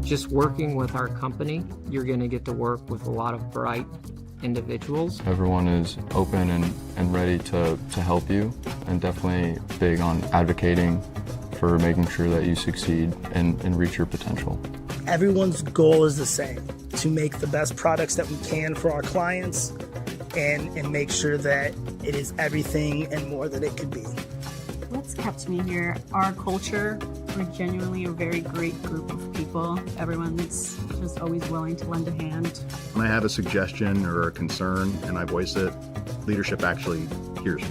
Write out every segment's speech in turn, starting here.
Just working with our company, you're going to get to work with a lot of bright individuals. Everyone is open and ready to help you, and definitely big on advocating for making sure that you succeed and reach your potential. Everyone's goal is the same, to make the best products that we can for our clients and make sure that it is everything and more that it could be. What's kept me here? Our culture. We're genuinely a very great group of people. Everyone's just always willing to lend a hand. When I have a suggestion or a concern and I voice it, leadership actually hears me.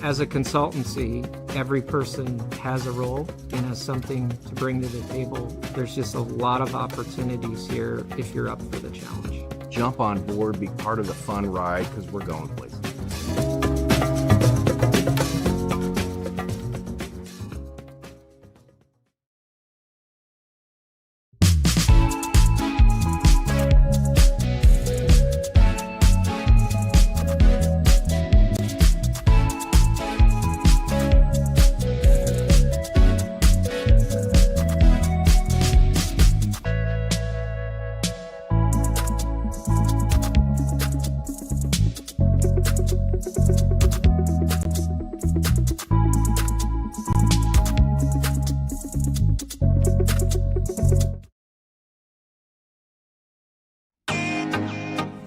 As a consultancy, every person has a role and has something to bring to the table. There's just a lot of opportunities here if you're up for the challenge. Jump on board, be part of the fun ride, because we're going places.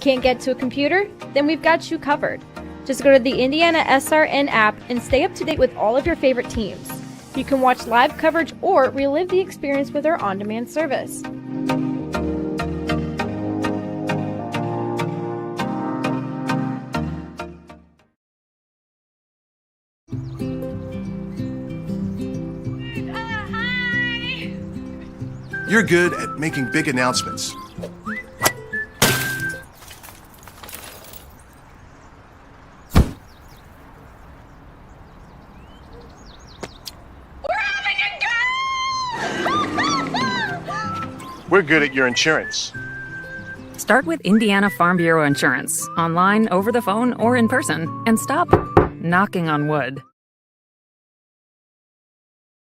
Can't get to a computer? Then we've got you covered. Just go to the Indiana SRN app and stay up to date with all of your favorite teams. You can watch live coverage or relive the experience with our on-demand service. You're good at making big announcements. We're good at your insurance. Start with Indiana Farm Bureau Insurance, online, over the phone, or in person, and stop knocking on wood.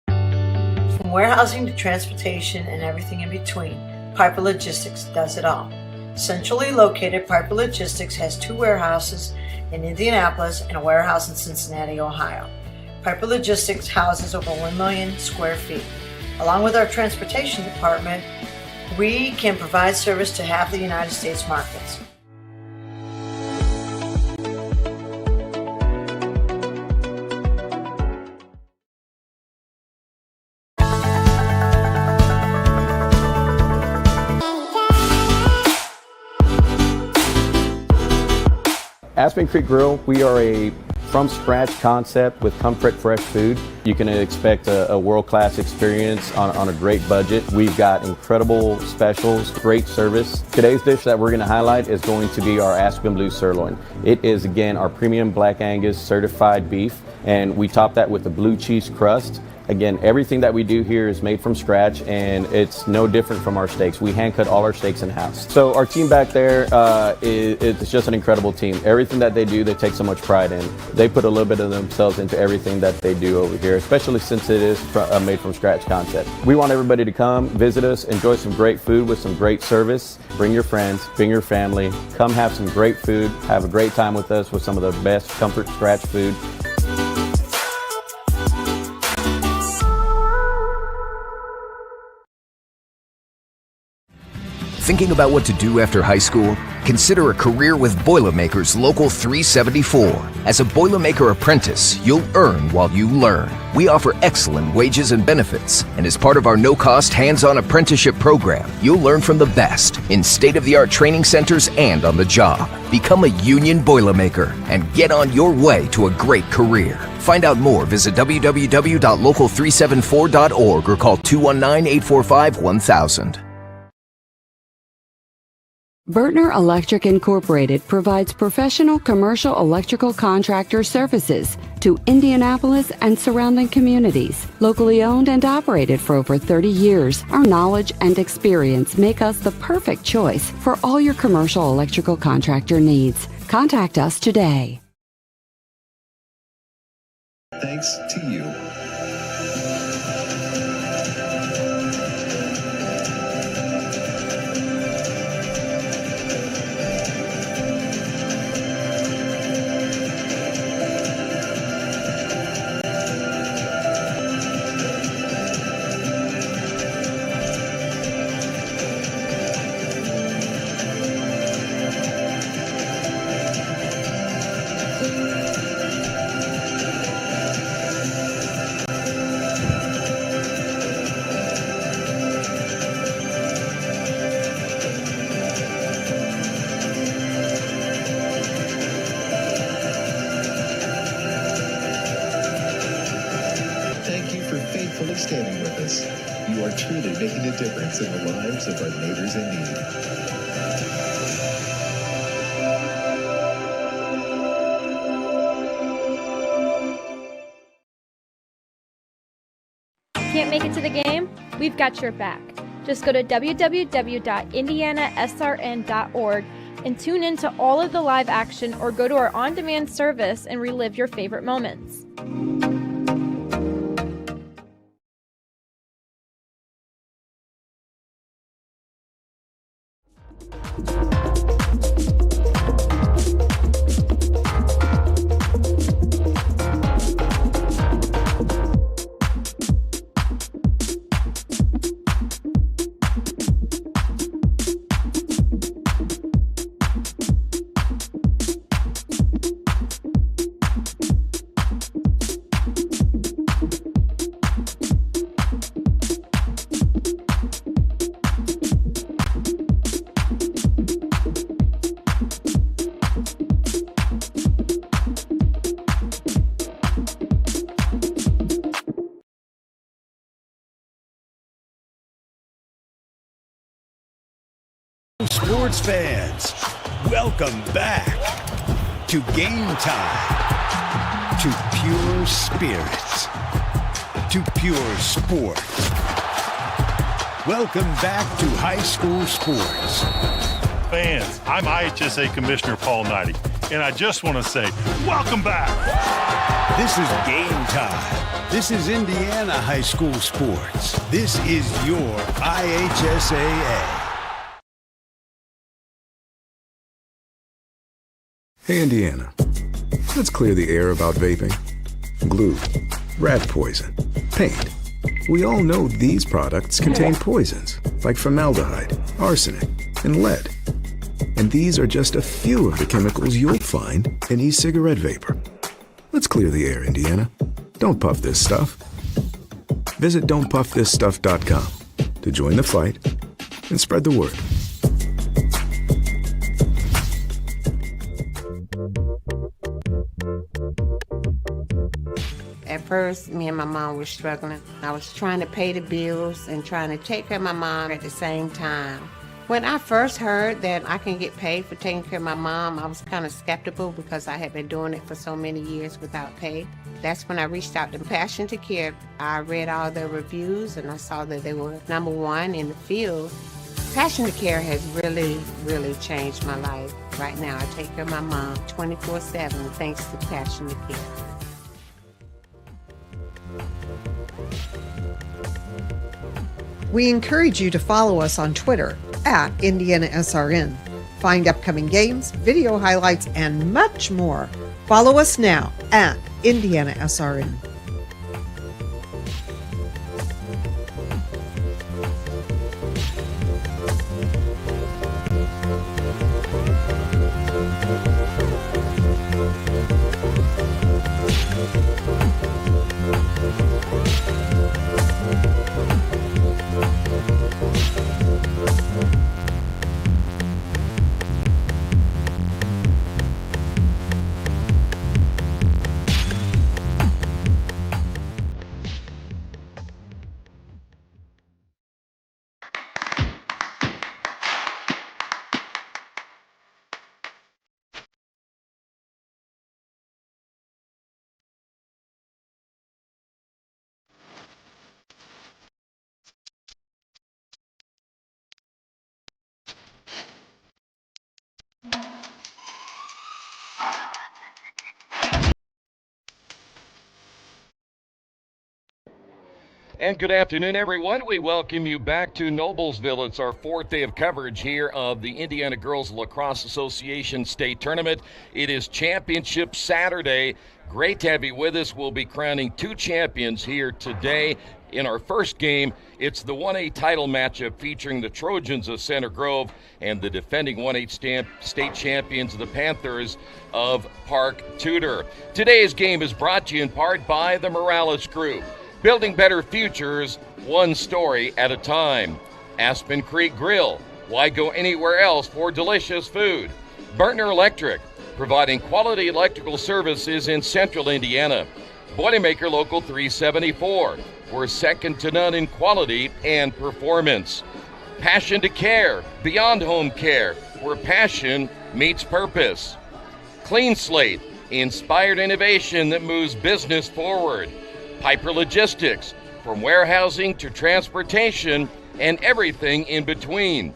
From warehousing to transportation and everything in between, Piper Logistics does it all. Centrally located, Piper Logistics has 2 warehouses in Indianapolis and a warehouse in Cincinnati, Ohio. Piper Logistics houses over 1 million square feet. Along with our transportation department, we can provide service to half the United States markets. Aspen Creek Grill, we are a from-scratch concept with comfort fresh food. You can expect a world-class experience on a great budget. We've got incredible specials, great service. Today's dish that we're going to highlight is going to be our Aspen Blue Sirloin. It is, again, our premium Black Angus certified beef, and we top that with a blue cheese crust. Again, everything that we do here is made from scratch, and it's no different from our steaks. We hand cut all our steaks in-house. So our team back there is just an incredible team. Everything that they do, they take so much pride in. They put a little bit of themselves into everything that they do over here, especially since it is a made from scratch concept. We want everybody to come, visit us, enjoy some great food with some great service. Bring your friends, bring your family, come have some great food, have a great time with us with some of the best comfort scratch food. Thinking about what to do after high school? Consider a career with Boilermakers Local 374. As a Boilermaker apprentice, you'll earn while you learn. We offer excellent wages and benefits, and as part of our no-cost hands-on apprenticeship program, you'll learn from the best in state-of-the-art training centers and on the job. Become a union Boilermaker and get on your way to a great career. Find out more, visit www.local374.org or call 219-845-1000. Bertner Electric Incorporated provides professional commercial electrical contractor services to Indianapolis and surrounding communities. Locally owned and operated for over 30 years, our knowledge and experience make us the perfect choice for all your commercial electrical contractor needs. Contact us today. Thanks to you. proudly standing with us. You are truly making a difference in the lives of our neighbors in need. Can't make it to the game? We've got your back. Just go to www.indianasrn.org and tune in to all of the live action, or go to our on-demand service and relive your favorite moments. Sports fans, welcome back to Game Time, to pure spirits, to pure sport. Welcome back to high school sports. Fans, I'm IHSA Commissioner Paul Knighty, and I just want to say, welcome back. This is Game Time. This is Indiana high school sports. This is your IHSAA. Hey, Indiana, let's clear the air about vaping. Glue, rat poison, paint. We all know these products contain poisons like formaldehyde, arsenic, and lead. And these are just a few of the chemicals you'll find in e-cigarette vapor. Let's clear the air, Indiana. Don't puff this stuff. Visit don'tpuffthisstuff.com to join the fight and spread the word. At first, me and my mom were struggling. I was trying to pay the bills and trying to take care of my mom at the same time. When I first heard that I can get paid for taking care of my mom, I was kind of skeptical because I had been doing it for so many years without pay. That's when I reached out to Passion to Care. I read all the reviews and I saw that they were #1 in the field. Passion to Care has really, really changed my life. Right now, I take care of my mom 24/7 thanks to Passion to Care. We encourage you to follow us on Twitter @IndianaSRN. Find upcoming games, video highlights, and much more. Follow us now @IndianaSRN. And good afternoon, everyone. We welcome you back to Noblesville. It's our 4th day of coverage here of the Indiana Girls Lacrosse Association State Tournament. It is Championship Saturday. Great to have you with us. We'll be crowning 2 champions here today. In our first game, it's the 1A title matchup featuring the Trojans of Center Grove and the defending 1A state champions, the Panthers of Park Tudor. Today's game is brought to you in part by the Morales Group. Building better futures, one story at a time. Aspen Creek Grill. Why go anywhere else for delicious food? Burtner Electric, providing quality electrical services in central Indiana. Boilermaker Local 374. We're second to none in quality and performance. Passion to Care, beyond home care, where passion meets purpose. Clean Slate, inspired innovation that moves business forward. Piper Logistics, from warehousing to transportation and everything in between.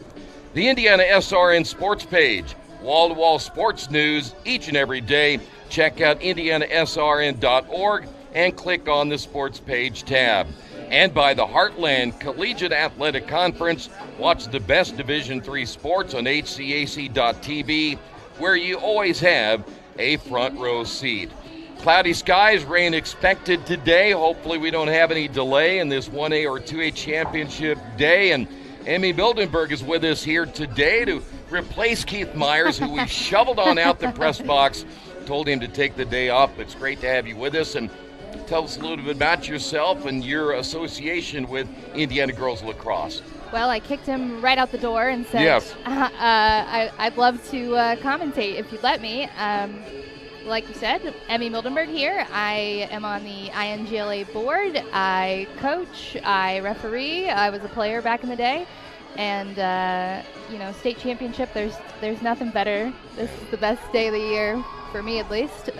The Indiana SRN Sports page, wall-to-wall sports news each and every day. Check out indianasrn.org and click on the Sports Page tab. And by the Heartland Collegiate Athletic Conference, watch the best Division III sports on hcac.tv, where you always have a front row seat. Cloudy skies, rain expected today. Hopefully we don't have any delay in this 1A or 2A championship day. And Emmy Mildenberg is with us here today to replace Keith Myers, who we shoveled on out the press box, told him to take the day off. It's great to have you with us. And tell us a little bit about yourself and your association with Indiana Girls Lacrosse. Well, I kicked him right out the door and said, yes. I'd love to commentate if you'd let me. Like you said, Emmy Mildenberg here. I am on the INGLA board. I coach, I referee. I was a player back in the day. And, state championship, there's nothing better. This is the best day of the year, for me at least.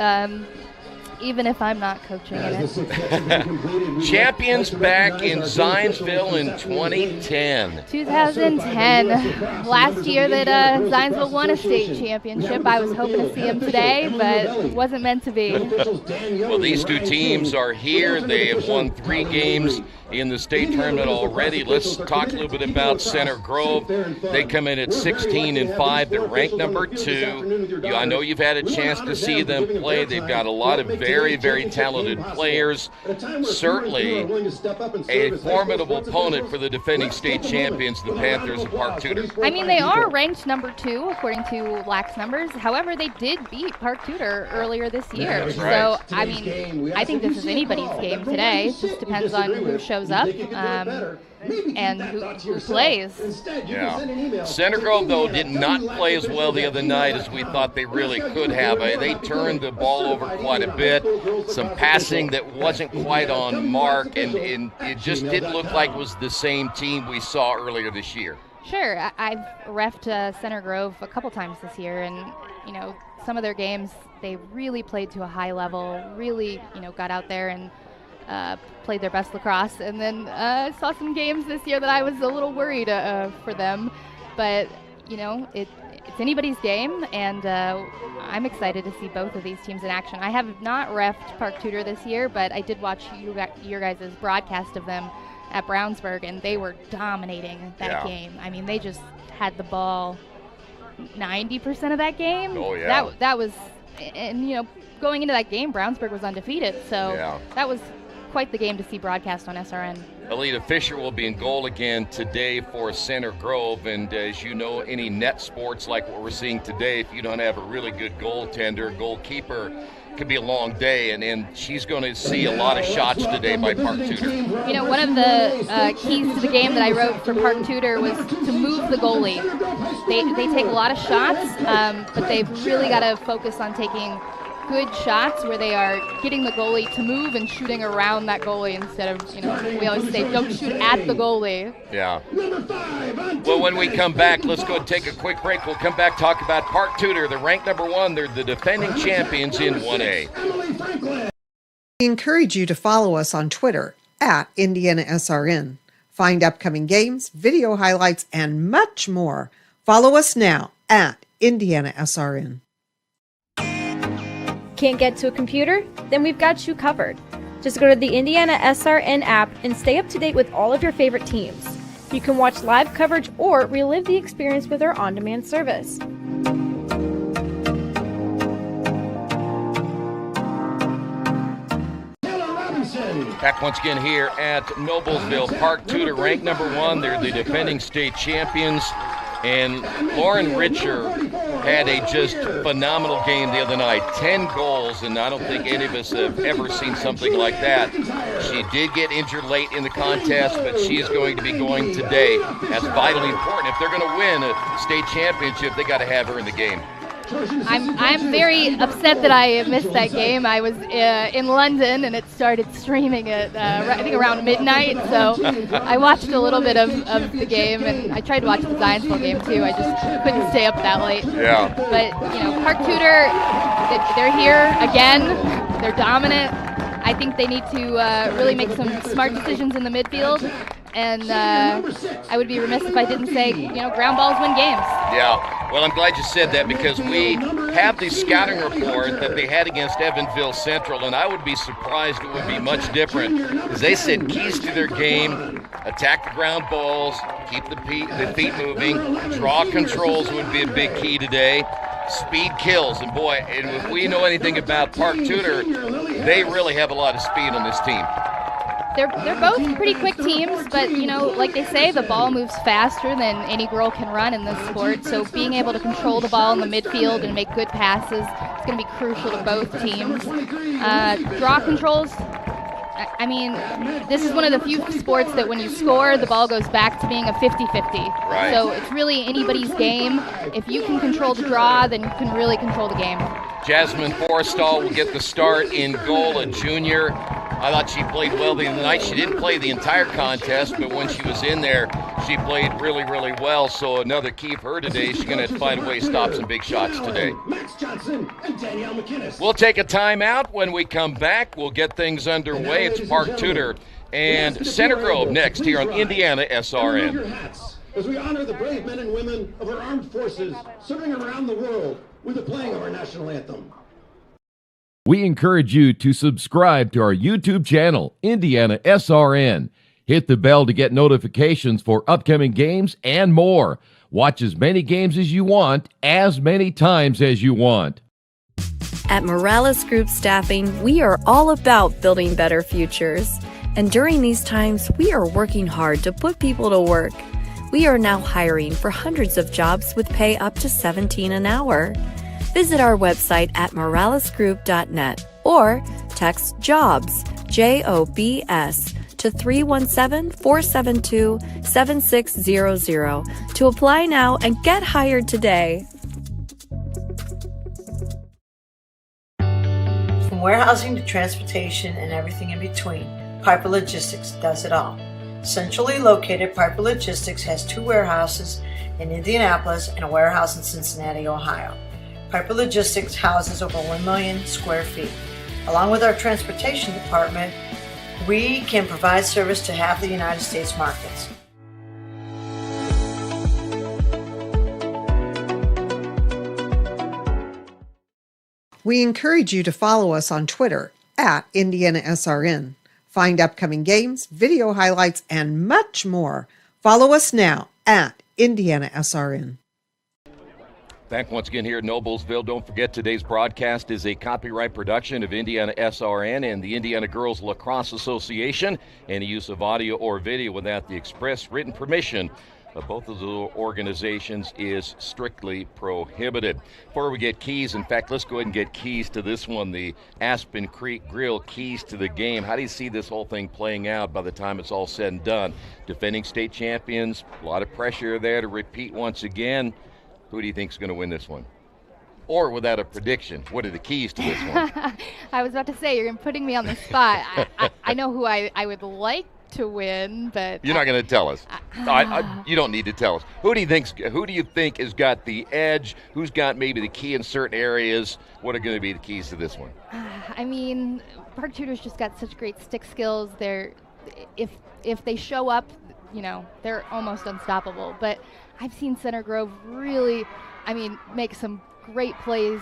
Even if I'm not coaching in it. Champions back in Zionsville in 2010. 2010. Last year that Zionsville won a state championship. I was hoping to see them today, but it wasn't meant to be. Well, these two teams are here. They have won 3 games in the state tournament already. Let's talk a little bit about Center Grove. They come in at 16-5. They're ranked number 2. I know you've had a chance to see them play. They've got a lot of very, very talented players. Certainly a formidable opponent for the defending state champions, the Panthers of Park Tudor. I mean, they are ranked number 2 according to lax numbers. However, they did beat Park Tudor earlier this year. Right. So, I mean, I think this is anybody's game today. It just depends on who shows up and who plays. Yeah. Center Grove, though, did not play as well the other night as we thought they really could have. They turned the ball over quite a bit. Some passing that wasn't quite on mark, and it just didn't look like it was the same team we saw earlier this year. Sure. I've reffed Center Grove a couple times this year, and, some of their games, they really played to a high level, really, got out there and played their best lacrosse. And then I saw some games this year that I was a little worried for them. But, it's anybody's game, and I'm excited to see both of these teams in action. I have not reffed Park Tudor this year, but I did watch your guys' broadcast of them at Brownsburg, and they were dominating that game. I mean, they just had the ball 90% of that game. Oh, yeah. That was, and, going into that game, Brownsburg was undefeated, so that was quite the game to see broadcast on SRN. Alita Fisher will be in goal again today for Center Grove, and as you know, any net sports like what we're seeing today, if you don't have a really good goalkeeper, could be a long day, and she's going to see a lot of shots today by Park Tudor. One of the keys to the game that I wrote for Park Tudor was to move the goalie. They take a lot of shots, but they've really got to focus on taking good shots where they are getting the goalie to move and shooting around that goalie instead of, we always say, don't shoot at the goalie. Yeah. Well, when we come back, let's go and take a quick break. We'll come back, talk about Park Tudor. They're ranked number 1. They're the defending champions in 1A. We encourage you to follow us on Twitter at IndianaSRN. Find upcoming games, video highlights, and much more. Follow us now at IndianaSRN. Can't get to a computer? Then we've got you covered. Just go to the Indiana SRN app and stay up to date with all of your favorite teams. You can watch live coverage or relive the experience with our on-demand service. Back once again here at Noblesville. Park Tudor ranked number 1. They're the defending state champions. And Lauren Richer had a just phenomenal game the other night. 10 goals, and I don't think any of us have ever seen something like that. She did get injured late in the contest, but she is going to be going today. That's vitally important. If they're going to win a state championship, they got to have her in the game. I'm very upset that I missed that game. I was in London, and it started streaming at I think around midnight. So I watched a little bit of the game, and I tried to watch the Zionsville game too. I just couldn't stay up that late. Yeah. But Park Tudor, they're here again. They're dominant. I think they need to really make some smart decisions in the midfield. And I would be remiss if I didn't say, ground balls win games. Yeah, well, I'm glad you said that because we have the scouting report that they had against Evansville Central, and I would be surprised it would be much different. As they said, keys to their game, attack the ground balls, keep the feet moving, draw controls would be a big key today. Speed kills, and boy, and if we know anything about Park Tudor, they really have a lot of speed on this team. They're both pretty quick teams, but, like they say, the ball moves faster than any girl can run in this sport. So being able to control the ball in the midfield and make good passes is going to be crucial to both teams. Draw controls, I mean, this is one of the few sports that when you score, the ball goes back to being a 50-50. Right. So it's really anybody's game. If you can control the draw, then you can really control the game. Jasmine Forrestal will get the start in goal, a junior. I thought she played well the other night. She didn't play the entire contest, but when she was in there, she played really, really well. So another key for her today, she's going to find a way to stop some big shots today. We'll take a timeout. When we come back, we'll get things underway. It's Park Tudor and Center Grove next here on Indiana SRN. As we honor the brave men and women of our armed forces serving around the world with the playing of our national anthem. We encourage you to subscribe to our YouTube channel, Indiana SRN. Hit the bell to get notifications for upcoming games and more. Watch as many games as you want, as many times as you want. At Morales Group Staffing, we are all about building better futures. And during these times, we are working hard to put people to work. We are now hiring for hundreds of jobs with pay up to $17 an hour. Visit our website at moralesgroup.net or text JOBS, JOBS, to 317-472-7600 to apply now and get hired today. From warehousing to transportation and everything in between, Piper Logistics does it all. Centrally located, Piper Logistics has 2 warehouses in Indianapolis and a warehouse in Cincinnati, Ohio. Piper Logistics houses over 1 million square feet. Along with our transportation department, we can provide service to half the United States markets. We encourage you to follow us on Twitter at IndianaSRN. Find upcoming games, video highlights, and much more. Follow us now at IndianaSRN. Back once again here at Noblesville. Don't forget today's broadcast is a copyright production of Indiana SRN and the Indiana Girls Lacrosse Association. Any use of audio or video without the express written permission of both of the organizations is strictly prohibited. Before we get keys, in fact, let's go ahead and get keys to this one, the Aspen Creek Grill keys to the game. How do you see this whole thing playing out by the time it's all said and done? Defending state champions, a lot of pressure there to repeat once again. Who do you think is going to win this one? Or without a prediction, what are the keys to this one? I was about to say, you're putting me on the spot. I know who I would like to win, but you're not going to tell us. You don't need to tell us. Who do you think has got the edge? Who's got maybe the key in certain areas? What are going to be the keys to this one? I mean, Park Tudor's just got such great stick skills. If they show up, they're almost unstoppable. But I've seen Center Grove really, make some great plays,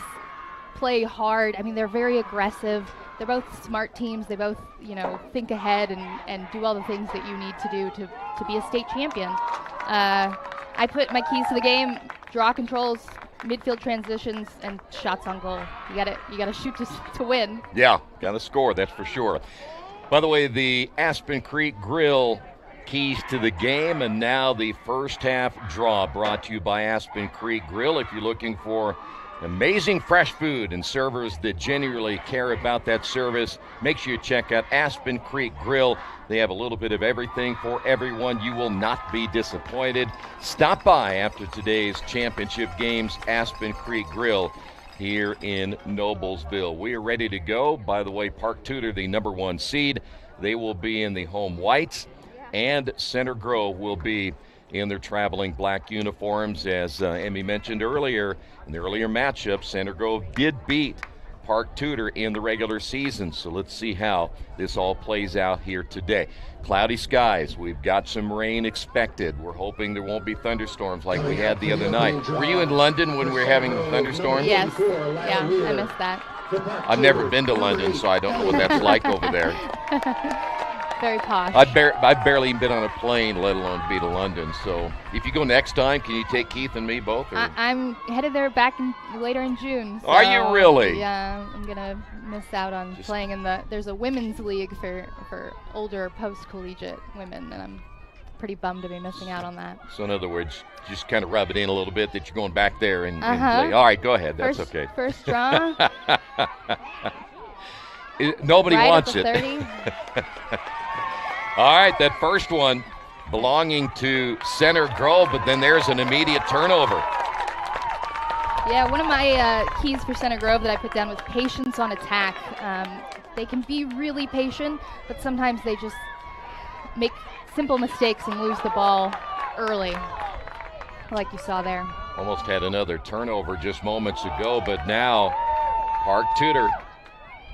play hard. They're very aggressive. They're both smart teams. They both, think ahead and do all the things that you need to do to be a state champion. I put my keys to the game: draw controls, midfield transitions, and shots on goal. You gotta shoot to win. Yeah, gotta score. That's for sure. By the way, the Aspen Creek Grill keys to the game, and now the first half draw brought to you by Aspen Creek Grill. If you're looking for Amazing fresh food and servers that genuinely care about that service. Make sure you check out Aspen Creek Grill. They have a little bit of everything for everyone. You will not be disappointed. Stop by after today's championship games, Aspen Creek Grill here in Noblesville. We are ready to go. By the way, Park Tudor, the #1 seed, they will be in the home whites, and Center Grove will be in their traveling black uniforms. As Emmy mentioned earlier, in the earlier matchup, Center Grove did beat Park Tudor in the regular season. So let's see how this all plays out here today. Cloudy skies. We've got some rain expected. We're hoping there won't be thunderstorms like we had the other night. Were you in London when we were having thunderstorms? Yes. Yeah, I missed that. I've never been to London, so I don't know what that's like over there. Very posh. I've barely even been on a plane, let alone be to London. So if you go next time, can you take Keith and me both? Or? I'm headed there later in June. So, are you really? Yeah, I'm going to miss out on playing in there's a women's league for older post-collegiate women, and I'm pretty bummed to be missing out on that. So in other words, just kind of rub it in a little bit that you're going back there and play. All right, go ahead. That's okay. First draw. Nobody right wants at the it. 30. All right, that first one belonging to Center Grove, but then there's an immediate turnover. Yeah, one of my keys for Center Grove that I put down was patience on attack. They can be really patient, but sometimes they just make simple mistakes and lose the ball early, like you saw there. Almost had another turnover just moments ago, but now Park Tudor.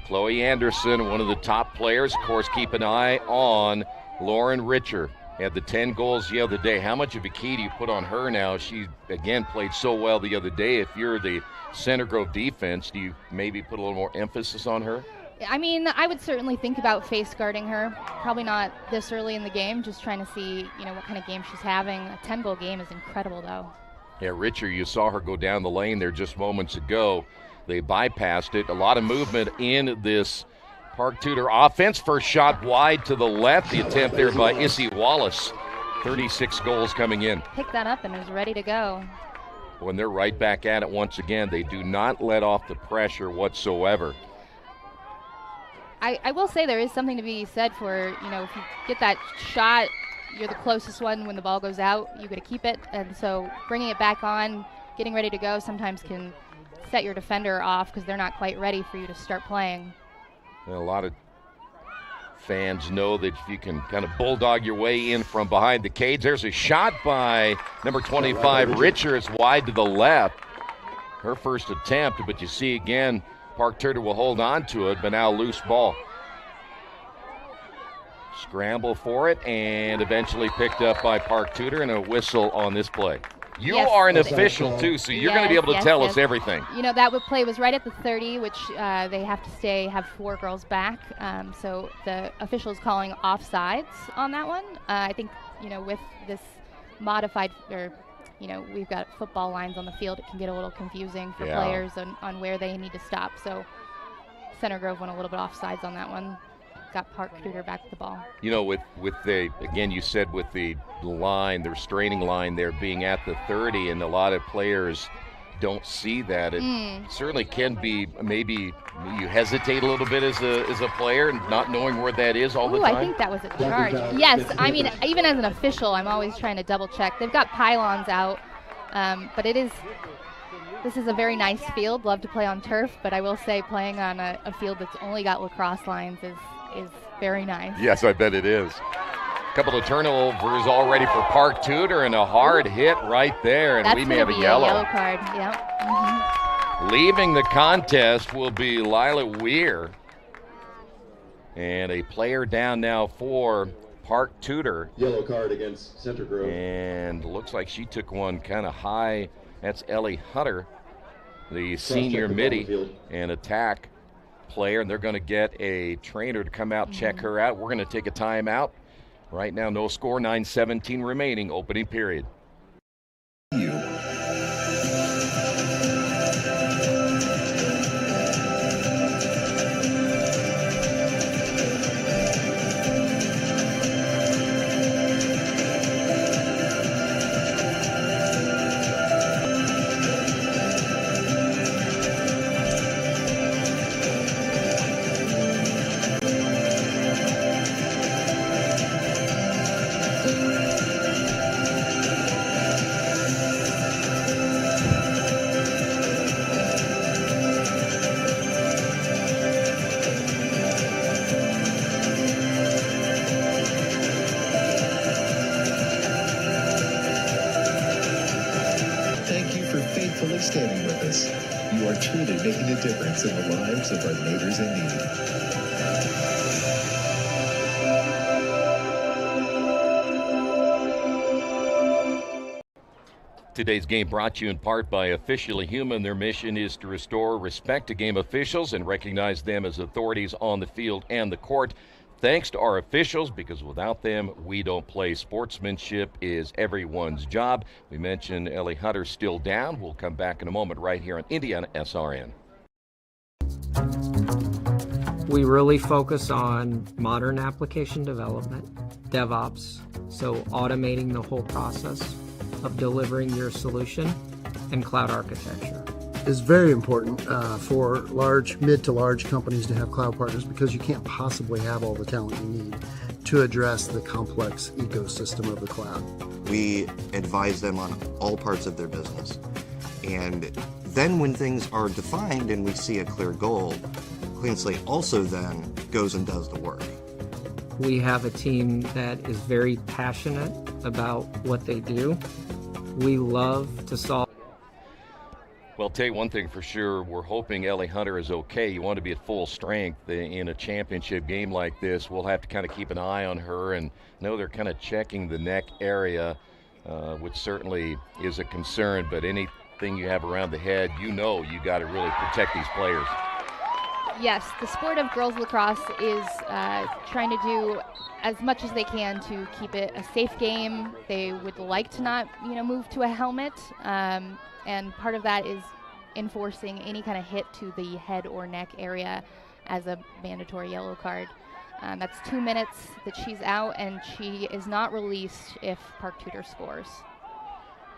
Chloe Anderson, one of the top players. Of course, keep an eye on Lauren Richer. Had the 10 goals the other day. How much of a key do you put on her now? She, again, played so well the other day. If you're the Center Grove defense, do you maybe put a little more emphasis on her? I mean, I would certainly think about face guarding her. Probably not this early in the game, just trying to see, what kind of game she's having. A 10-goal game is incredible, though. Yeah, Richer, you saw her go down the lane there just moments ago. They bypassed it. A lot of movement in this Park Tudor offense. First shot wide to the left. The attempt there by Issy Wallace. 36 goals coming in. Picked that up and is ready to go. When they're right back at it once again, they do not let off the pressure whatsoever. I will say there is something to be said for, if you get that shot, you're the closest one when the ball goes out. You got to keep it. And so bringing it back on, getting ready to go sometimes can set your defender off because they're not quite ready for you to start playing. And a lot of fans know that if you can kind of bulldog your way in from behind the cage. There's a shot by number 25, Richer. It's wide to the left. Her first attempt, but you see again, Park Tudor will hold on to it, but now loose ball. Scramble for it, and eventually picked up by Park Tudor, and a whistle on this play. You are an official, too, so you're going to be able to tell us everything. That play was right at the 30, which they have to have 4 girls back. So the official is calling offsides on that one. I think, with this modified, we've got football lines on the field, it can get a little confusing for players on where they need to stop. So Center Grove went a little bit offsides on that one. Got Park Tudor back the ball. With the, again, you said with the line, the restraining line there being at the 30, and a lot of players don't see that. It certainly can be, maybe you hesitate a little bit as a player, not knowing where that is all the time. I think that was a charge. Yes, I mean, even as an official, I'm always trying to double check. They've got pylons out, but this is a very nice field. Love to play on turf, but I will say playing on a field that's only got lacrosse lines is very nice. Yes, I bet it is. A couple of turnovers already for Park Tudor, and a hard hit right there, and we may have a yellow. Yellow card, yep. Mm-hmm. Leaving the contest will be Lila Weir, and a player down now for Park Tudor. Yellow card against Center Grove. And looks like she took one kind of high. That's Ellie Hunter, the senior midi and attack player, and they're going to get a trainer to come out, check her out. We're going to take a timeout. Right now, no score, 9:17 remaining, opening period. standing with us. You are truly making a difference in the lives of our neighbors in need. Today's game brought to you in part by Officially Human. Their mission is to restore respect to game officials and recognize them as authorities on the field and the court. Thanks to our officials, because without them, we don't play. Sportsmanship is everyone's job. We mentioned Ellie Hunter still down. We'll come back in a moment right here on Indiana SRN. We really focus on modern application development, DevOps, so automating the whole process of delivering your solution, and cloud architecture. It's very important for mid to large companies to have cloud partners, because you can't possibly have all the talent you need to address the complex ecosystem of the cloud. We advise them on all parts of their business. And then when things are defined and we see a clear goal, Clean Slate also then goes and does the work. We have a team that is very passionate about what they do. We love to solve. Well, I'll tell you one thing for sure. We're hoping Ellie Hunter is okay. You want to be at full strength in a championship game like this. We'll have to kind of keep an eye on her, and know they're kind of checking the neck area, which certainly is a concern. But anything you have around the head, you got to really protect these players. Yes, the sport of girls lacrosse is trying to do as much as they can to keep it a safe game. They would like to not, move to a helmet, and part of that is enforcing any kind of hit to the head or neck area as a mandatory yellow card. That's 2 minutes that she's out, and she is not released if Park Tudor scores.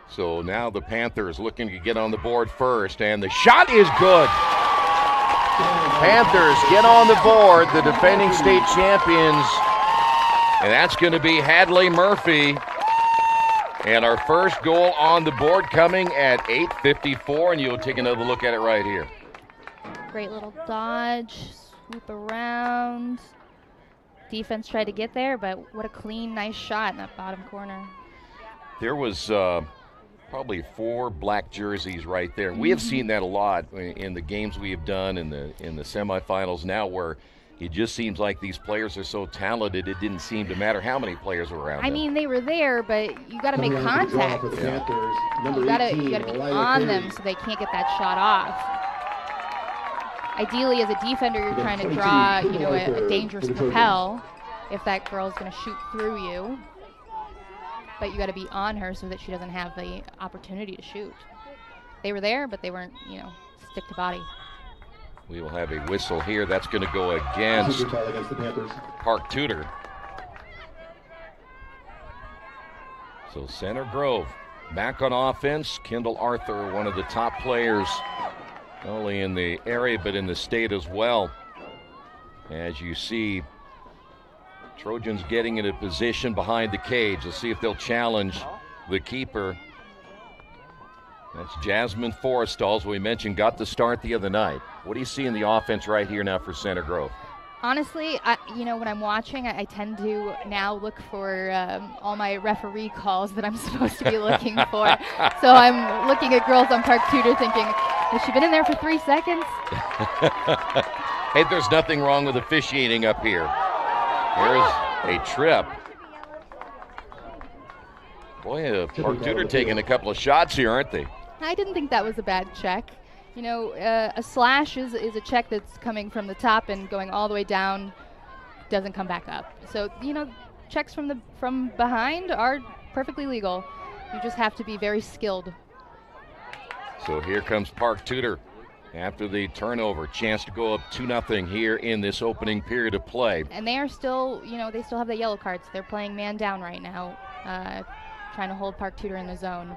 So now the Panthers looking to get on the board first, and the shot is good. Panthers get on the board, the defending state champions, and that's going to be Hadley Murphy. And our first goal on the board coming at 8:54, and you'll take another look at it right here. Great little dodge, swoop around. Defense tried to get there, but what a clean, nice shot in that bottom corner. There was probably 4 black jerseys right there. We have seen that a lot in the games we have done in the semifinals now, where it just seems like these players are so talented, it didn't seem to matter how many players were around them. I mean, they were there, but you got to make contact. You got to be on them so they can't get that shot off. Ideally, as a defender, you're trying to draw, a dangerous propel if that girl's going to shoot through you. But you got to be on her so that she doesn't have the opportunity to shoot. They were there, but they weren't, stick to body. We will have a whistle here. That's going to go against Park Tudor. So Center Grove back on offense. Kendall Arthur, one of the top players, not only in the area but in the state as well. As you see, Trojans getting in a position behind the cage. Let's see if they'll challenge the keeper. That's Jasmine Forrestal, as we mentioned, got the start the other night. What do you see in the offense right here now for Center Grove? Honestly, when I'm watching, I tend to now look for all my referee calls that I'm supposed to be looking for. So I'm looking at girls on Park Tudor thinking, has she been in there for 3 seconds? Hey, there's nothing wrong with officiating up here. There's a trip. Boy, Park Tudor taking a couple of shots here, aren't they? I didn't think that was a bad check. A slash is a check that's coming from the top and going all the way down, doesn't come back up. So, checks from behind are perfectly legal. You just have to be very skilled. So here comes Park Tudor after the turnover. Chance to go up 2-0 here in this opening period of play. And they are still, they still have the yellow cards. They're playing man down right now, trying to hold Park Tudor in the zone.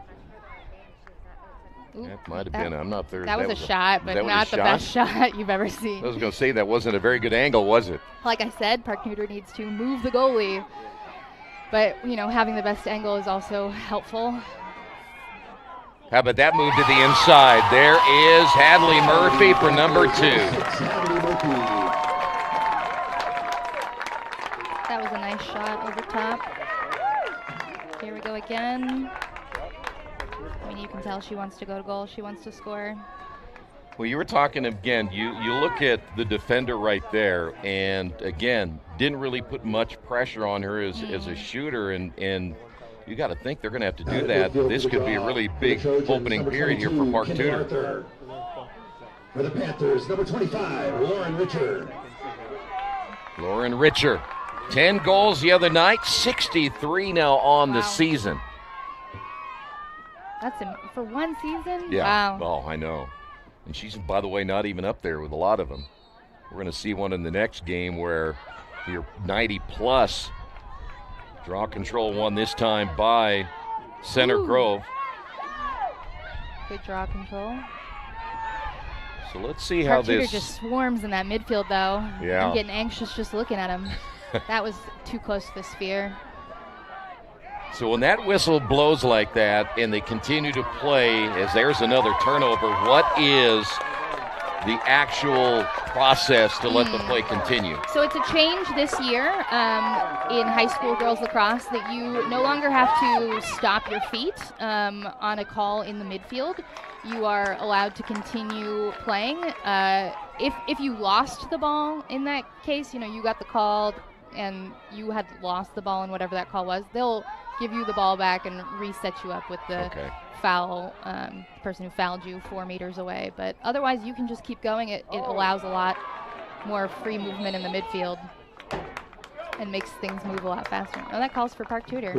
That might have been, I'm not there. That was a shot, but not the best shot you've ever seen. I was going to say, that wasn't a very good angle, was it? Like I said, Park Tudor needs to move the goalie. But, having the best angle is also helpful. How about that move to the inside? There is Hadley Murphy for number 2. That was a nice shot over top. Here we go again. I mean, you can tell she wants to go to goal. She wants to score. Well, you were talking again, you look at the defender right there, and again, didn't really put much pressure on her as a shooter, and you got to think they're going to have to do that. This could be a really big opening period here for Park Tudor. For the Panthers, number 25, Lauren Richer. Lauren Richer, 10 goals the other night, 63 now on the season. That's for one season? Yeah. Wow. Oh, I know. And she's, by the way, not even up there with a lot of them. We're going to see one in the next game where you're 90-plus. Draw control won this time by Center Grove. Good draw control. So let's see how Park Tudor this... just swarms in that midfield, though. Yeah. I'm getting anxious just looking at him. That was too close to the sphere. So when that whistle blows like that and they continue to play, as there's another turnover, what is the actual process to let the play continue? So it's a change this year in high school girls lacrosse that you no longer have to stop your feet on a call in the midfield. You are allowed to continue playing. If you lost the ball in that case, you got the call and you had lost the ball in whatever that call was, they'll give you the ball back and reset you up with the foul, the person who fouled you 4 meters away. But otherwise, you can just keep going. It allows a lot more free movement in the midfield and makes things move a lot faster. Oh, that calls for Park Tudor.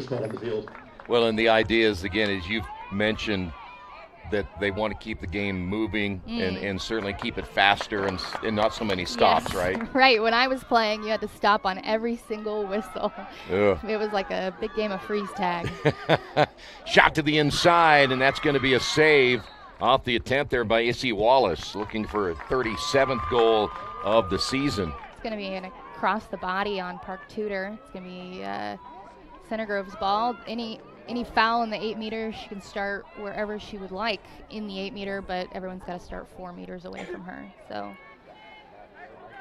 Well, and the idea is, again, as you've mentioned, that they want to keep the game moving and certainly keep it faster and not so many stops, right? Right. When I was playing, you had to stop on every single whistle. Ugh. It was like a big game of freeze tag. Shot to the inside, and that's going to be a save off the attempt there by Issy Wallace, looking for a 37th goal of the season. It's going to be an across the body on Park Tudor. It's going to be Center Grove's ball. Any foul in the 8 meter, she can start wherever she would like in the 8 meter, but everyone's got to start 4 meters away from her. So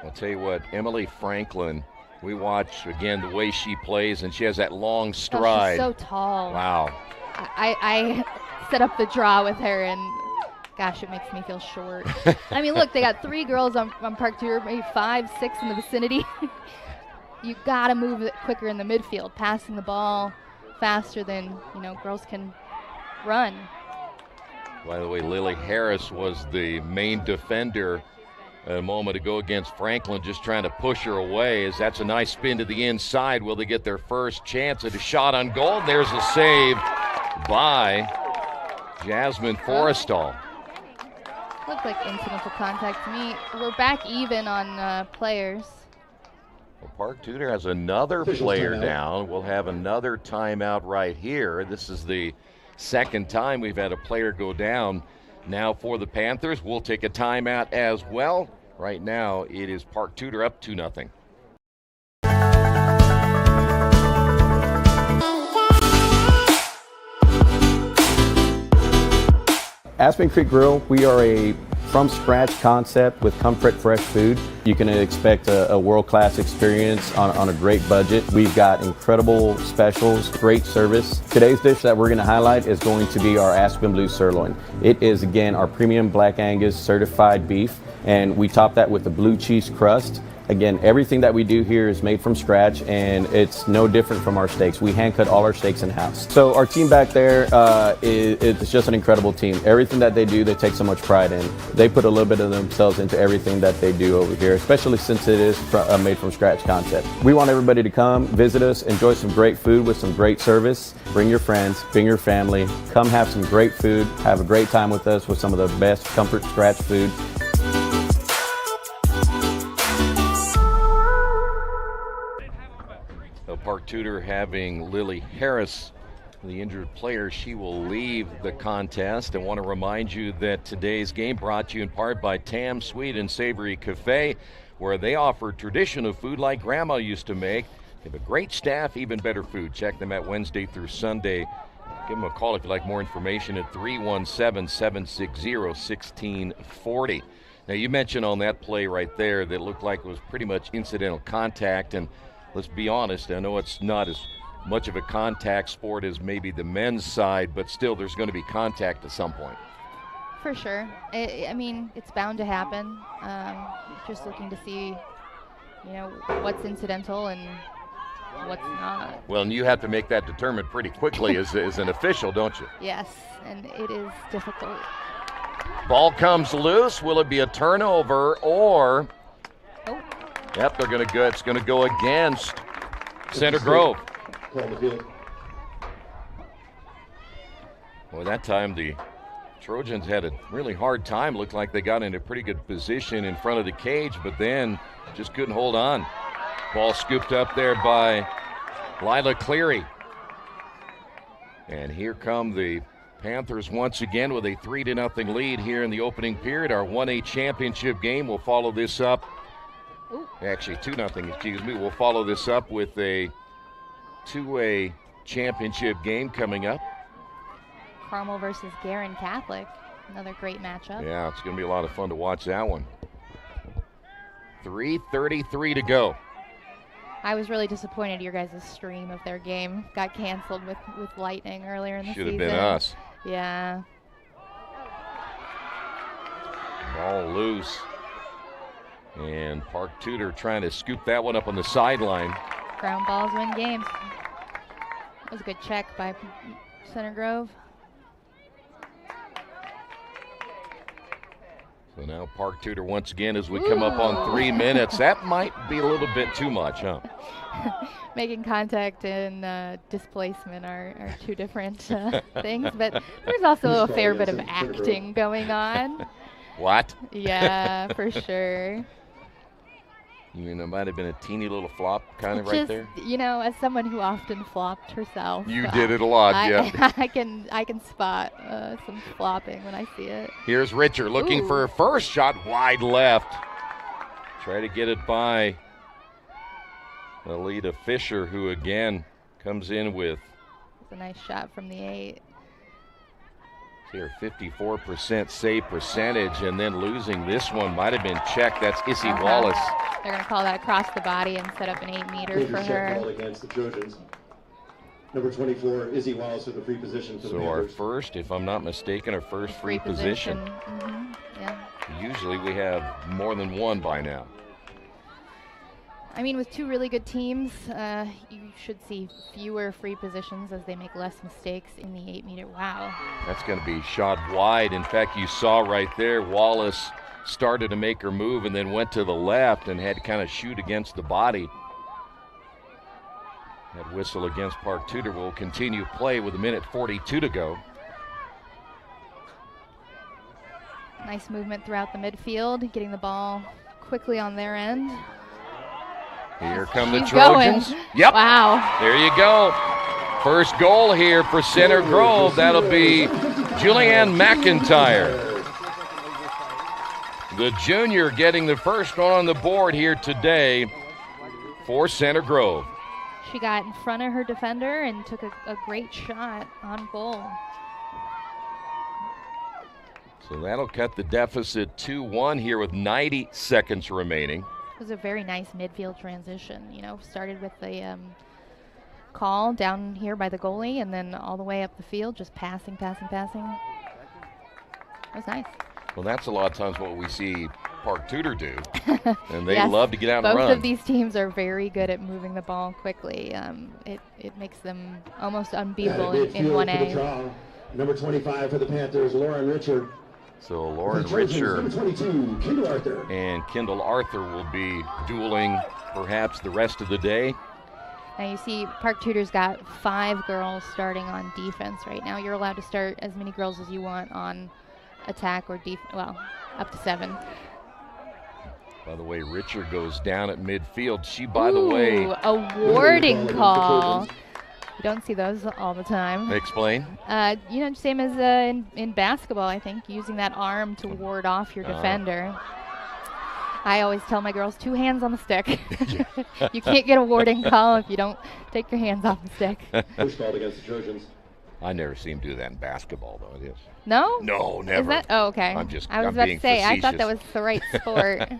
I'll tell you what, Emily Franklin, we watch again the way she plays, and she has that long stride. Oh, she's so tall. Wow. I set up the draw with her, and gosh, it makes me feel short. I mean, look, they got 3 girls on Park Tudor, maybe 5, 6 in the vicinity. You got to move it quicker in the midfield, passing the ball faster than girls can run. By the way, Lily Harris was the main defender a moment ago against Franklin, just trying to push her away. As that's a nice spin to the inside. Will they get their first chance at a shot on goal? There's a save by Jasmine Forrestal. Looked like incidental contact to me. We're back even on players. Well, Park Tudor has another player down. We'll have another timeout right here. This is the second time we've had a player go down. Now for the Panthers, we'll take a timeout as well. Right now, it is Park Tudor up 2-0. Aspen Creek Grill, we are a from-scratch concept with comfort fresh food. You can expect a world-class experience on a great budget. We've got incredible specials, great service. Today's dish that we're going to highlight is going to be our Aspen Blue Sirloin. It is, again, our premium Black Angus certified beef, and we top that with the blue cheese crust. Again, everything that we do here is made from scratch, and it's no different from our steaks. We hand cut all our steaks in-house. So our team back there it's just an incredible team. Everything that they do, they take so much pride in. They put a little bit of themselves into everything that they do over here, especially since it is a made from scratch concept. We want everybody to come, visit us, enjoy some great food with some great service. Bring your friends, bring your family, come have some great food, have a great time with us with some of the best comfort scratch food. Park Tudor having Lily Harris, the injured player. She will leave the contest. I want to remind you that today's game brought to you in part by Tam Sweet and Savory Cafe, where they offer traditional food like Grandma used to make. They have a great staff, even better food. Check them out Wednesday through Sunday. Give them a call if you'd like more information at 317-760-1640. Now, you mentioned on that play right there that looked like it was pretty much incidental contact, and let's be honest, I know it's not as much of a contact sport as maybe the men's side, but still there's going to be contact at some point. For sure. I mean, it's bound to happen. Just looking to see, what's incidental and what's not. Well, and you have to make that determined pretty quickly as an official, don't you? Yes, and it is difficult. Ball comes loose. Will it be a turnover or? Oh. Yep, they're going to go. It's going to go against Center Grove. Well, that time the Trojans had a really hard time. Looked like they got into a pretty good position in front of the cage, but then just couldn't hold on. Ball scooped up there by Lila Cleary. And here come the Panthers once again with a 3-0 lead here in the opening period. Our 1A championship game will follow this up. Actually, 2-0, excuse me. We'll follow this up with a 2A championship game coming up. Carmel versus Guerin Catholic. Another great matchup. Yeah, it's going to be a lot of fun to watch that one. 3:33 to go. I was really disappointed your guys' stream of their game got canceled with lightning earlier in the season. Should have been us. Yeah. Ball loose. And Park Tudor trying to scoop that one up on the sideline. Ground balls win games. That was a good check by Center Grove. So now Park Tudor once again as we come up on 3 minutes. That might be a little bit too much, huh? Making contact and displacement are two different things, but there's also a fair bit of acting going on. What? Yeah, for sure. You mean there might have been a teeny little flop kind of right there? As someone who often flopped herself. You did it a lot, yeah. I can spot some flopping when I see it. Here's Richard looking for her first shot wide left. Try to get it by Alita Fisher, who again comes in with. It's a nice shot from the 8. Here, 54% save percentage, and then losing this one might have been checked. That's Issy Wallace. They're going to call that across the body and set up an 8-meter for her. Against the Trojans. Number 24, Izzy Wallace with a free position for the Panthers. Our first, if I'm not mistaken, our first free position. Mm-hmm. Yeah. Usually we have more than one by now. I mean, with two really good teams, you should see fewer free positions as they make less mistakes in the 8-meter. Wow. That's going to be shot wide. In fact, you saw right there, Wallace started to make her move and then went to the left and had to kind of shoot against the body. That whistle against Park Tudor will continue play with 1:42 to go. Nice movement throughout the midfield, getting the ball quickly on their end. Here come the Trojans. Going. Yep. Wow. There you go. First goal here for Center Grove. That'll be Julianne McIntyre. The junior getting the first one on the board here today for Center Grove. She got in front of her defender and took a great shot on goal. So that'll cut the deficit 2-1 here with 90 seconds remaining. It was a very nice midfield transition. Started with the call down here by the goalie and then all the way up the field, just passing. It was nice. Well, that's a lot of times what we see Park Tudor do, and they Yes, love to get out and run. Both of these teams are very good at moving the ball quickly. It makes them almost unbeatable in 1A. Number 25 for the Panthers, Lauren Richard. So Lauren Richard number 22, Kendall Arthur. And Kendall Arthur will be dueling perhaps the rest of the day. Now you see Park Tudor's got 5 girls starting on defense right now. You're allowed to start as many girls as you want on attack or up to 7. By the way, Richard goes down at midfield. She, by the way, a warding call. You don't see those all the time. Explain. Same as in basketball, I think, using that arm to ward off your defender. I always tell my girls 2 hands on the stick. You can't get a warding call if you don't take your hands off the stick. Push ball against the Trojans. I never see him do that in basketball, though. It is. No? No, never. Is that? Oh, okay. I'm I was about to say, facetious. I thought that was the right sport.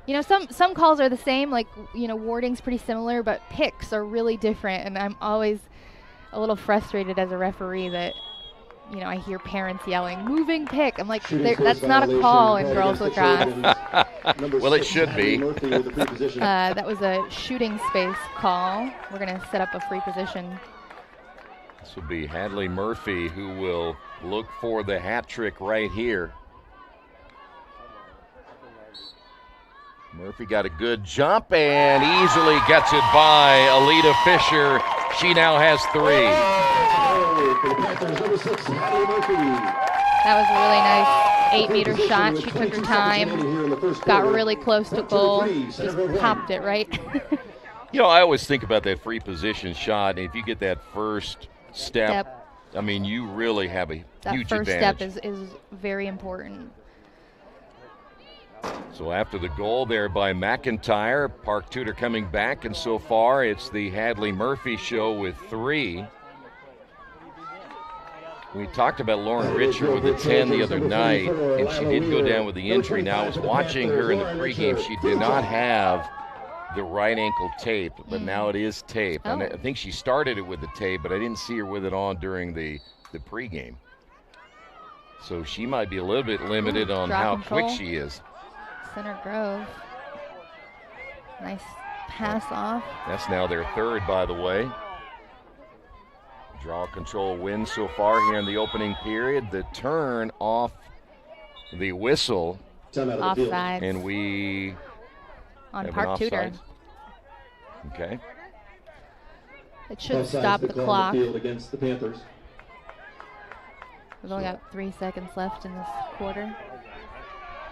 You know, some calls are the same, like, you know, warding's pretty similar, but picks are really different, and I'm always a little frustrated as a referee that, you know, I hear parents yelling, moving pick. I'm like, that's not a call in girls lacrosse. Well, it should be. That was a shooting space call. We're going to set up a free position. This will be Hadley Murphy, who will look for the hat trick right here. Murphy got a good jump and easily gets it by Alita Fisher. She now has 3. That was a really nice 8-meter shot. She took her time, got really close to goal, just popped it right. You know, I always think about that free position shot, and if you get that first step, I mean, you really have a huge advantage. That first step is very important. So after the goal there by McIntyre, Park Tudor coming back, and so far it's the Hadley Murphy show with 3. We talked about Lauren Richard with a 10 the other night, and she did go down with the injury. Now, I was watching her in the pregame. She did not have the right ankle tape, but now it is tape. And I think she started it with the tape, but I didn't see her with it on during the pregame. So she might be a little bit limited on how quick she is. Center Grove. Nice pass off. That's now their 3rd, by the way. Draw control wins so far here in the opening period. The turn off the whistle. Offside. And we on have Park Tudor. Okay. It should stop the clock. Against the Panthers. We've only got 3 seconds left in this quarter.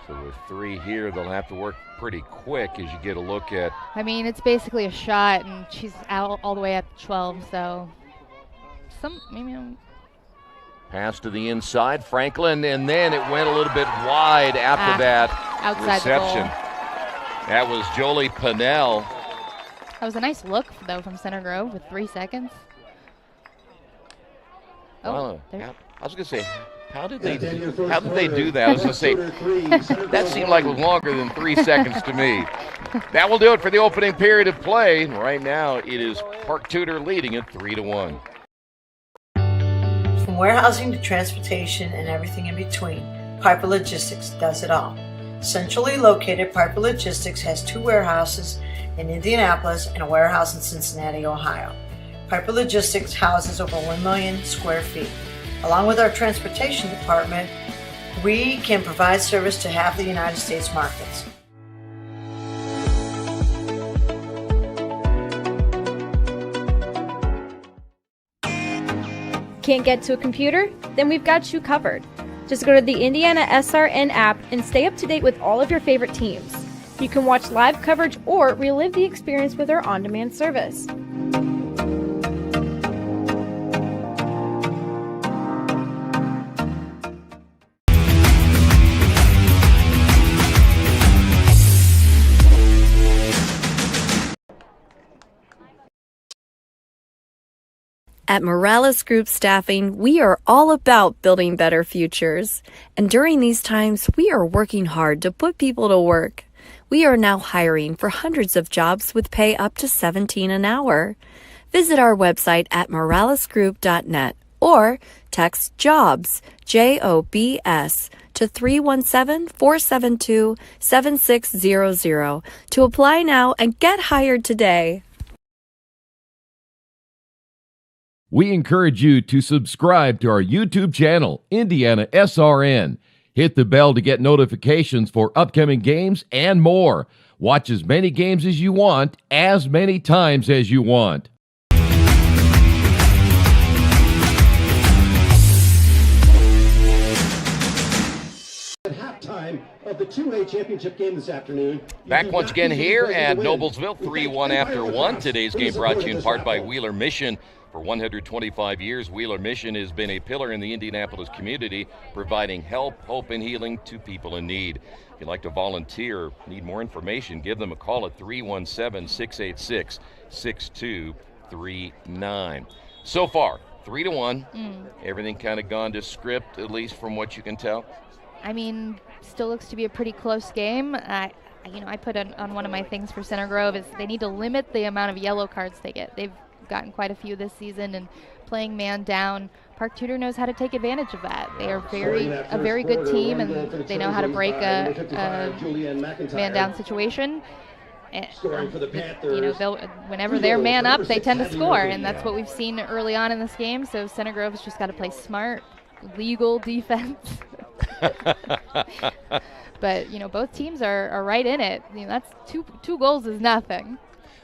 So with 3 here, they'll have to work pretty quick as you get a look at. I mean, it's basically a shot, and she's out all the way at 12, so Pass to the inside, Franklin, and then it went a little bit wide after that reception. That was Jolie Pinnell. That was a nice look, though, from Center Grove with 3 seconds. I was going to say, how did they do that? I was going to say, that seemed like it was longer than 3 seconds to me. That will do it for the opening period of play. Right now, it is Park Tudor leading at 3-1. From warehousing to transportation and everything in between, Piper Logistics does it all. Centrally located, Piper Logistics has 2 warehouses in Indianapolis and a warehouse in Cincinnati, Ohio. Piper Logistics houses over 1 million square feet. Along with our transportation department, we can provide service to half the United States markets. Can't get to a computer? Then we've got you covered. Just go to the Indiana SRN app and stay up to date with all of your favorite teams. You can watch live coverage or relive the experience with our on-demand service. At Morales Group Staffing, we are all about building better futures. And during these times, we are working hard to put people to work. We are now hiring for hundreds of jobs with pay up to $17 an hour. Visit our website at moralesgroup.net or text JOBS, JOBS, to 317-472-7600 to apply now and get hired today. We encourage you to subscribe to our YouTube channel, Indiana SRN. Hit the bell to get notifications for upcoming games and more. Watch as many games as you want, as many times as you want. Halftime of the 2A championship game this afternoon. Back once again here at Noblesville, 3-1 after 1. Today's game brought to you in part by Wheeler Mission. For 125 years, Wheeler Mission has been a pillar in the Indianapolis community, providing help, hope, and healing to people in need. If you'd like to volunteer, need more information, give them a call at 317-686-6239. So far, 3-1. Everything kind of gone to script, at least from what you can tell. I mean, still looks to be a pretty close game. I I put on one of my things for Center Grove is they need to limit the amount of yellow cards they get. They've gotten quite a few this season, and playing man down, Park Tudor knows how to take advantage of that. They are a very good team, and they know how to break a man down situation. And, whenever they're man up, they tend to score, and that's what we've seen early on in this game. So Center Grove has just got to play smart, legal defense. But both teams are right in it. That's two goals is nothing.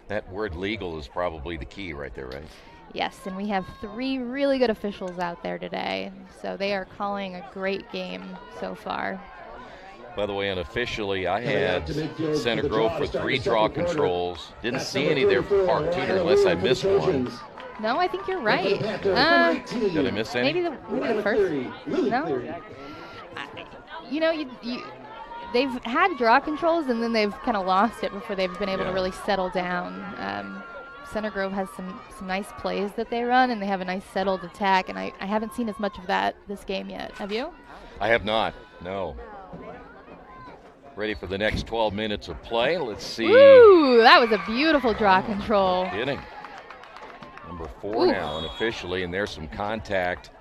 That word legal is probably the key right there, right? Yes, and we have 3 really good officials out there today, so they are calling a great game so far. By the way, unofficially, I had Center Grove for 3 draw controls. Didn't see any there for Park Tudor unless I missed one. No, I think you're right. Did I miss any? Maybe the first. No. They've had draw controls, and then they've kind of lost it before they've been able to really settle down. Center Grove has some nice plays that they run, and they have a nice settled attack, and I haven't seen as much of that this game yet. Have you? I have not, no. Ready for the next 12 minutes of play. Let's see. Ooh, that was a beautiful draw control. Kidding. Number 4 now unofficially, and there's some contact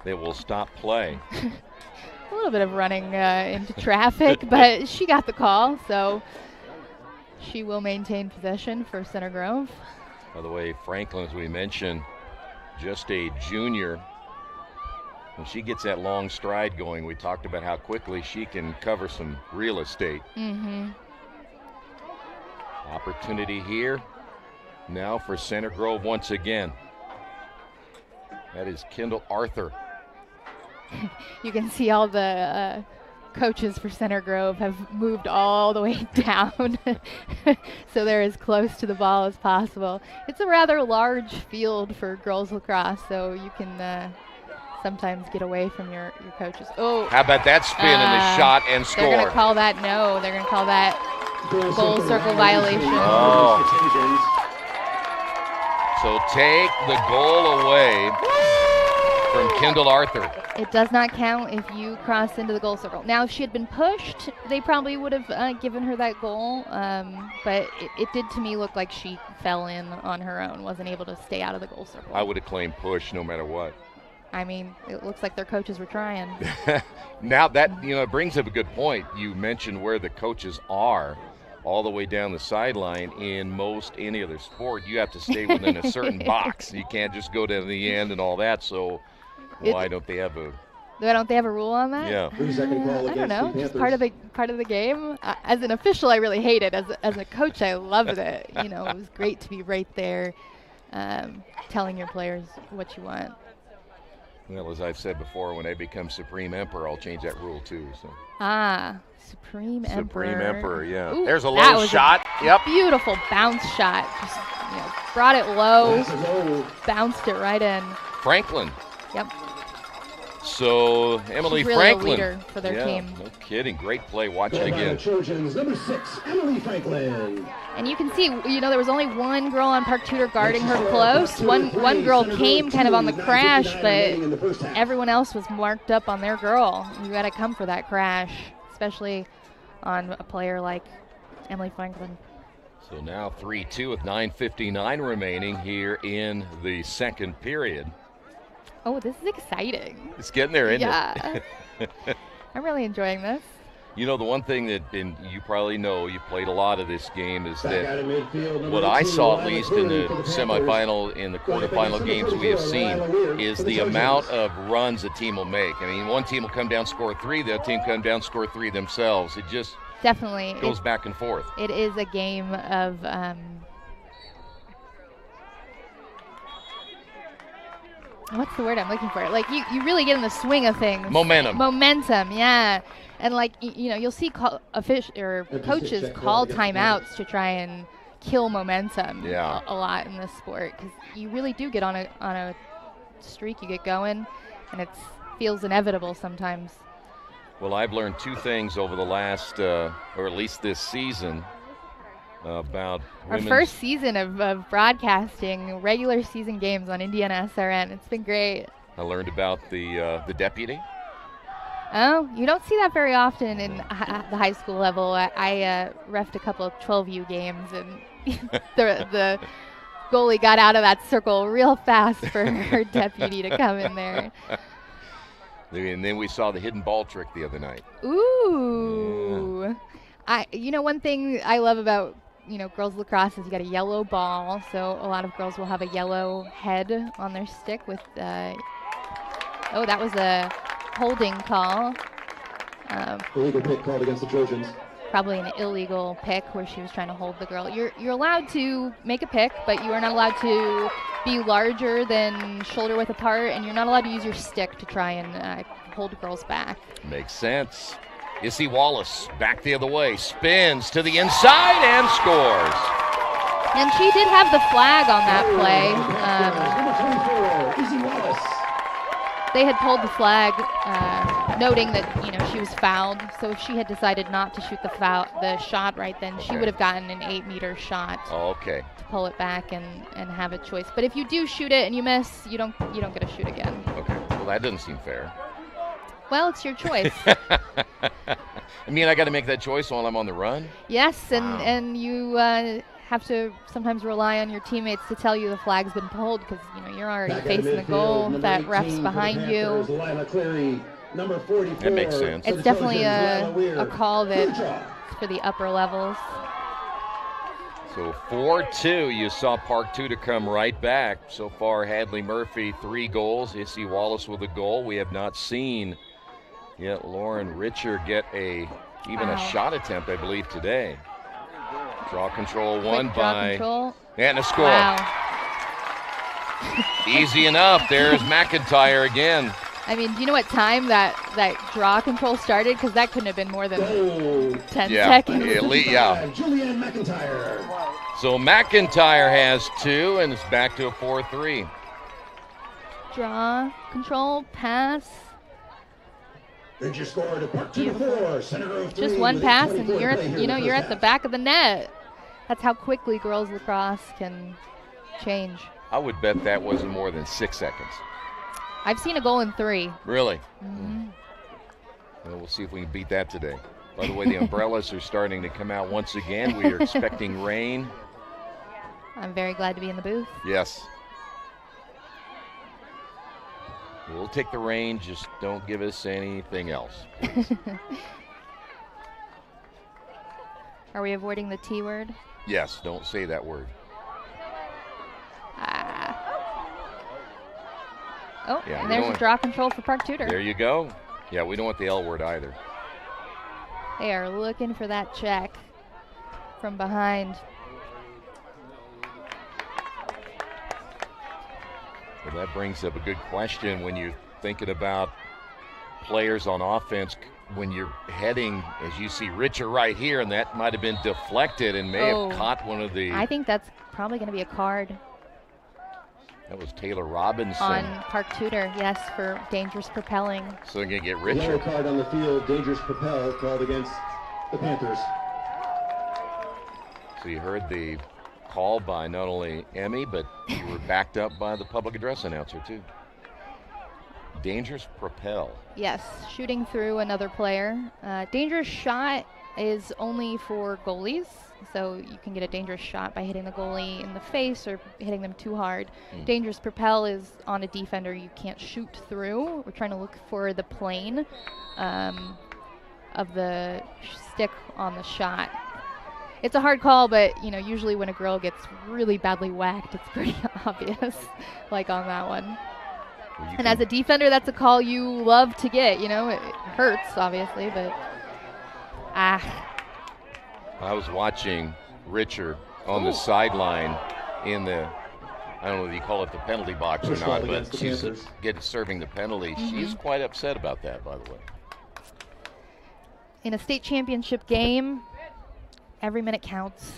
that will stop play. A little bit of running into traffic, but she got the call, so she will maintain possession for Center Grove. By the way, Franklin, as we mentioned, just a junior. When she gets that long stride going, we talked about how quickly she can cover some real estate. Mm-hmm. Opportunity here now for Center Grove once again. That is Kendall Arthur. You can see all the coaches for Center Grove have moved all the way down, so they're as close to the ball as possible. It's a rather large field for girls lacrosse, so you can sometimes get away from your coaches. Oh, how about that spin and the shot and score? They're going to call that no. They're going to call that goal circle violation. Oh. So take the goal away from Kendall Arthur. It does not count if you cross into the goal circle. Now, if she had been pushed, they probably would have given her that goal, but it did to me look like she fell in on her own, wasn't able to stay out of the goal circle. I would have claimed push no matter what. I mean, it looks like their coaches were trying. Now that, it brings up a good point. You mentioned where the coaches are all the way down the sideline. In most any other sport, you have to stay within a certain box. You can't just go to the end and all that, so why don't they have a rule on that? Yeah. I don't know. Just part of the game. As an official, I really hate it. As a coach, I loved it. It was great to be right there, telling your players what you want. Well, as I've said before, when I become Supreme Emperor, I'll change that rule too. So. Supreme Emperor. Supreme Emperor, yeah. Ooh, there's a low shot. Yep. Beautiful bounce shot. Just brought it low, bounced it right in. Franklin. Yep. So Emily She's really Franklin, a leader for their team. No kidding, great play. Watch it again. Trojans, number 6, Emily Franklin. And you can see, there was only one girl on Park Tudor guarding her close. One girl came kind of on the crash, but everyone else was marked up on their girl. You got to come for that crash, especially on a player like Emily Franklin. So now 3-2 with 9:59 remaining here in the second period. Oh, this is exciting. It's getting there, isn't it? I'm really enjoying this. The one thing that, and you probably know, you played a lot of this game, is that what I saw, at least in the semifinal, in the quarterfinal games we have seen, is the amount of runs a team will make. I mean, one team will come down, score 3, the other team come down, score 3 themselves. It just definitely goes back and forth. It is a game of what's the word I'm looking for? Like you really get in the swing of things. Momentum, yeah. And you'll see coaches call timeouts to try and kill momentum. Yeah. A lot in this sport, because you really do get on a streak. You get going, and it feels inevitable sometimes. Well, I've learned 2 things over the last, or at least this season, about our first season of broadcasting regular season games on Indiana SRN. It's been great. I learned about the deputy. Oh, you don't see that very often in the high school level. I reffed a couple of 12U games, and the goalie got out of that circle real fast for her deputy to come in there. And then we saw the hidden ball trick the other night. Ooh. Yeah. One thing I love about, girls lacrosse is you got a yellow ball, so a lot of girls will have a yellow head on their stick with, that was a holding call. Illegal pick called against the Trojans. Probably an illegal pick where she was trying to hold the girl. You're allowed to make a pick, but you are not allowed to be larger than shoulder width apart, and you're not allowed to use your stick to try and hold girls back. Makes sense. Issy Wallace back the other way, spins to the inside and scores. And she did have the flag on that play. Number 24, Issy Wallace. They had pulled the flag, noting that she was fouled. So if she had decided not to shoot the shot right then, she would have gotten an 8-meter shot. Oh, okay. To pull it back and have a choice. But if you do shoot it and you miss, you don't get to shoot again. Okay. Well, that doesn't seem fair. Well, it's your choice. I got to make that choice while I'm on the run? Yes, and you have to sometimes rely on your teammates to tell you the flag's been pulled because you're already facing the goal. That ref's behind you. That makes sense. It's definitely a call that's for the upper levels. So 4-2, you saw Park Tudor come right back. So far, Hadley Murphy 3 goals. Issy Wallace with a goal. We have not seen yet Lauren Richer get a shot attempt, I believe, today. Draw control won by control. And a score. Wow. Easy enough. There's McIntyre again. Do you know what time that draw control started? Because that couldn't have been more than 10 seconds. Yeah. Julianne McIntyre. So McIntyre has 2, and it's back to a 4-3. Draw, control, pass. Ranger score to Park Tudor 4, Center of 3. Just one pass, and you're at the back of the net. That's how quickly girls lacrosse can change. I would bet that wasn't more than 6 seconds. I've seen a goal in 3. Really? Mm-hmm. Well, we'll see if we can beat that today. By the way, the umbrellas are starting to come out once again. We are expecting rain. I'm very glad to be in the booth. Yes. We'll take the rain, just don't give us anything else. Are we avoiding the T word? Yes, don't say that word. Oh, yeah, and there's a draw control for Park Tudor. There you go. Yeah, we don't want the L word either. They are looking for that check from behind. Well, that brings up a good question when you're thinking about players on offense. When you're heading, as you see Richer right here, and that might have been deflected and may have caught one of the... I think that's probably going to be a card. That was Taylor Robinson. On Park Tudor, yes, for dangerous propelling. So they're going to get Richer. Yellow card on the field, dangerous propel, called against the Panthers. So you heard the call by not only Emmy, but you were backed up by the public address announcer, too. Dangerous propel. Yes, shooting through another player. Dangerous shot is only for goalies, so you can get a dangerous shot by hitting the goalie in the face or hitting them too hard. Dangerous propel is on a defender you can't shoot through. We're trying to look for the plane of the stick on the shot. It's a hard call, but usually when a girl gets really badly whacked, it's pretty obvious, like on that one. And as a defender, that's a call you love to get. It hurts, obviously, but I was watching Richer on the sideline in the, I don't know if you call it the penalty box or not, but she's serving the penalty. Mm-hmm. She's quite upset about that, by the way. In a state championship game, every minute counts.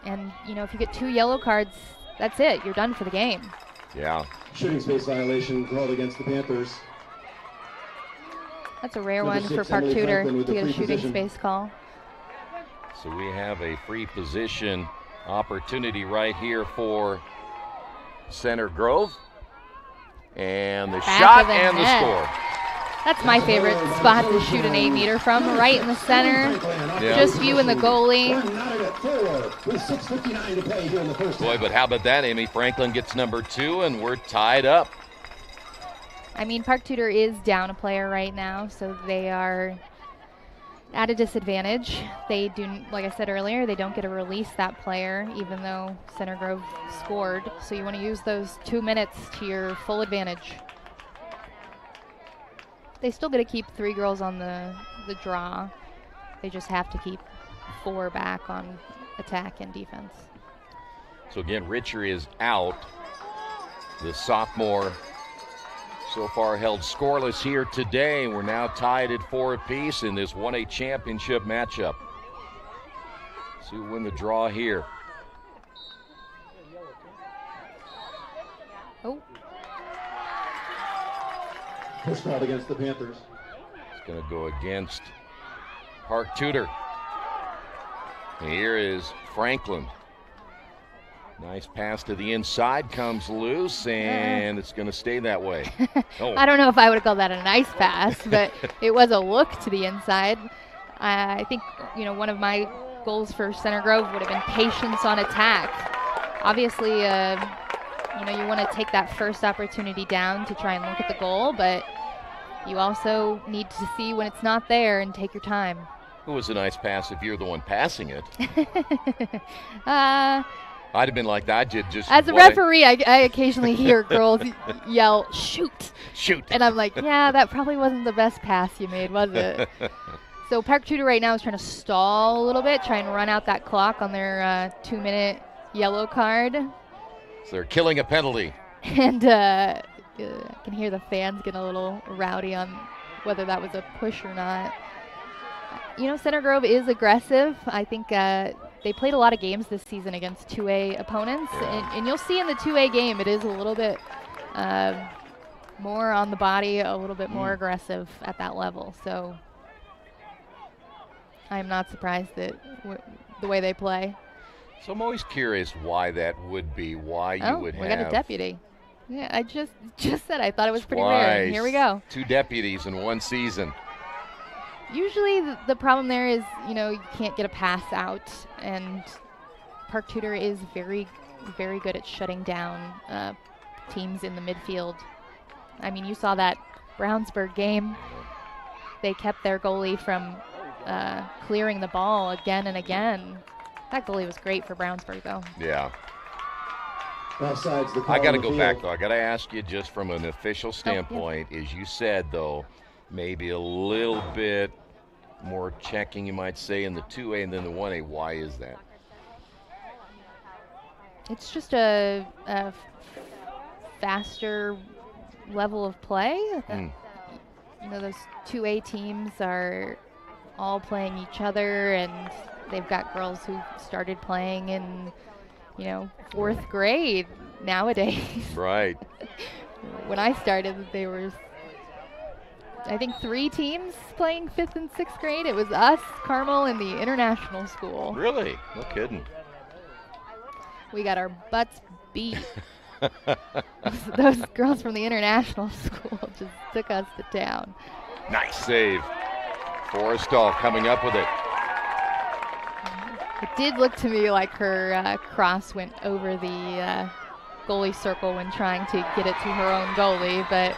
And, if you get 2 yellow cards, that's it. You're done for the game. Yeah. Shooting space violation called against the Panthers. That's a rare one for Park Tudor to get a shooting space call. So we have a free position opportunity right here for Center Grove. And the shot and the score. That's my favorite spot to shoot an 8-meter from, right in the center, just you and the goalie. Boy, but how about that, Amy? Franklin gets number 2, and we're tied up. I mean, Park Tudor is down a player right now, so they are at a disadvantage. They do, like I said earlier, they don't get to release that player, even though Center Grove scored. So you want to use those 2 minutes to your full advantage. They still get to keep 3 girls on the draw. They just have to keep 4 back on attack and defense. So again, Richer is out. The sophomore so far held scoreless here today. We're now tied at 4 apiece in this 1A championship matchup. See who win the draw here. Oh. Push foul against the Panthers. It's going to go against Park Tudor. And here is Franklin. Nice pass to the inside, comes loose, and it's going to stay that way. Oh. I don't know if I would call that a nice pass, but it was a look to the inside. I think, one of my goals for Center Grove would have been patience on attack. Obviously, you want to take that first opportunity down to try and look at the goal, but you also need to see when it's not there and take your time. It was a nice pass if you're the one passing it. I'd have been like that. Just as a referee, I occasionally hear girls yell, "Shoot!" Shoot! And I'm like, yeah, that probably wasn't the best pass you made, was it? So Park Tudor right now is trying to stall a little bit, try and run out that clock on their 2-minute yellow card. So they're killing a penalty. And I can hear the fans getting a little rowdy on whether that was a push or not. Center Grove is aggressive. I think they played a lot of games this season against 2A opponents. Yeah. And you'll see in the 2A game it is a little bit more on the body, a little bit more aggressive at that level. So I'm not surprised that the way they play. So I'm always curious why that would be, why you would have. We got a deputy. Yeah, I just said I thought it was pretty rare. Here we go. 2 deputies in 1 season. Usually the problem there is, you can't get a pass out, and Park Tudor is very, very good at shutting down teams in the midfield. I mean, you saw that Brownsburg game. They kept their goalie from clearing the ball again and again. That goalie was great for Brownsburg, though. Yeah. I got to go back, though. I got to ask you, just from an official standpoint, as you said, though, maybe a little bit more checking, you might say, in the 2A and then the 1A. Why is that? It's just a faster level of play. Those 2A teams are all playing each other, and they've got girls who started playing in, 4th grade nowadays. Right. When I started, there was, I think, 3 teams playing 5th and 6th grade. It was us, Carmel, and the international school. Really? No kidding. We got our butts beat. Those girls from the international school just took us to town. Nice save. Forrestal coming up with it. It did look to me like her cross went over the goalie circle when trying to get it to her own goalie, but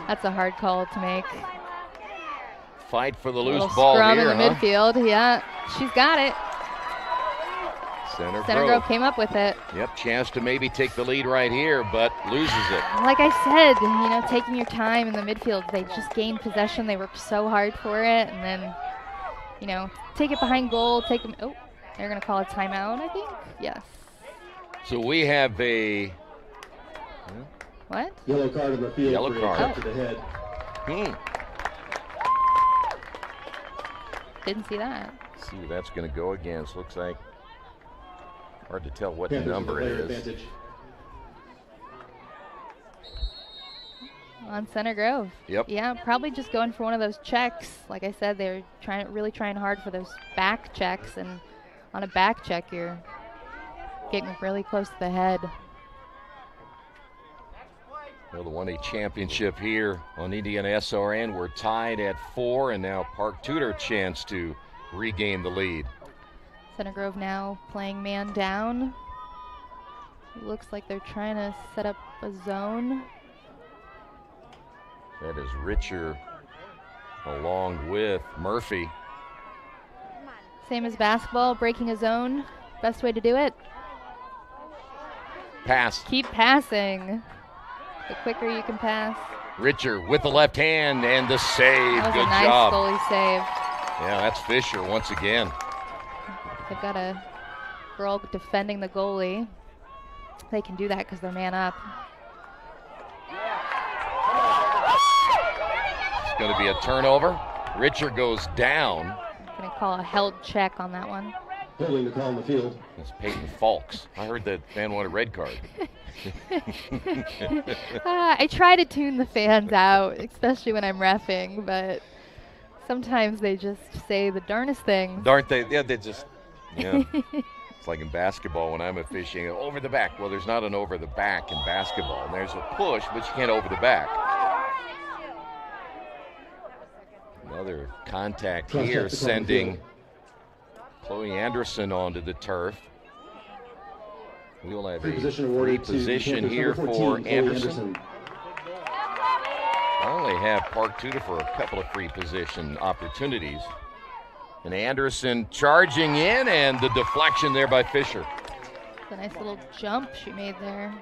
that's a hard call to make. Fight for the loose ball here, scrum in the midfield. Yeah, she's got it. Center Grove came up with it. Yep, chance to maybe take the lead right here, but loses it. Like I said, taking your time in the midfield. They just gained possession. They worked so hard for it, and then, take it behind goal. Take them. Oh, they're going to call a timeout, I think. Yes. So we have a what? Yellow card in the field. Yellow card to the head. Didn't see that. Let's see who that's going to go against. Looks like hard to tell what number it is. Advantage. On Center Grove. Yep. Yeah, probably just going for one of those checks. Like I said, they're really trying hard for those back checks, and on a back check, you're getting really close to the head. Well, the 1A championship here on Indiana SRN. We're tied at 4, and now Park Tudor chance to regain the lead. Center Grove now playing man down. Looks like they're trying to set up a zone. That is Richer along with Murphy. Same as basketball, breaking a zone. Best way to do it. Pass. Keep passing. The quicker you can pass. Richer with the left hand and the save. That was Good a nice job. goalie save. Yeah, that's Fisher once again. They've got a girl defending the goalie. They can do that because they're man up. It's going to be a turnover. Richer goes down. I'm going to call a held check on that one. Holding the call in the field. It's Peyton Falks. I heard that fan wanted a red card. I try to tune the fans out, especially when I'm reffing, but sometimes they just say the darnest things. Aren't they? Yeah, they just, yeah. It's like in basketball when I'm officiating, over the back. Well, there's not an over the back in basketball. And there's a push, but you can't over the back. Another contact here, sending Chloe Anderson onto the turf. We'll have a free position here for Anderson. I only have Park Tudor for a couple of free position opportunities. And Anderson charging in, and the deflection there by Fisher. It's a nice little jump she made there.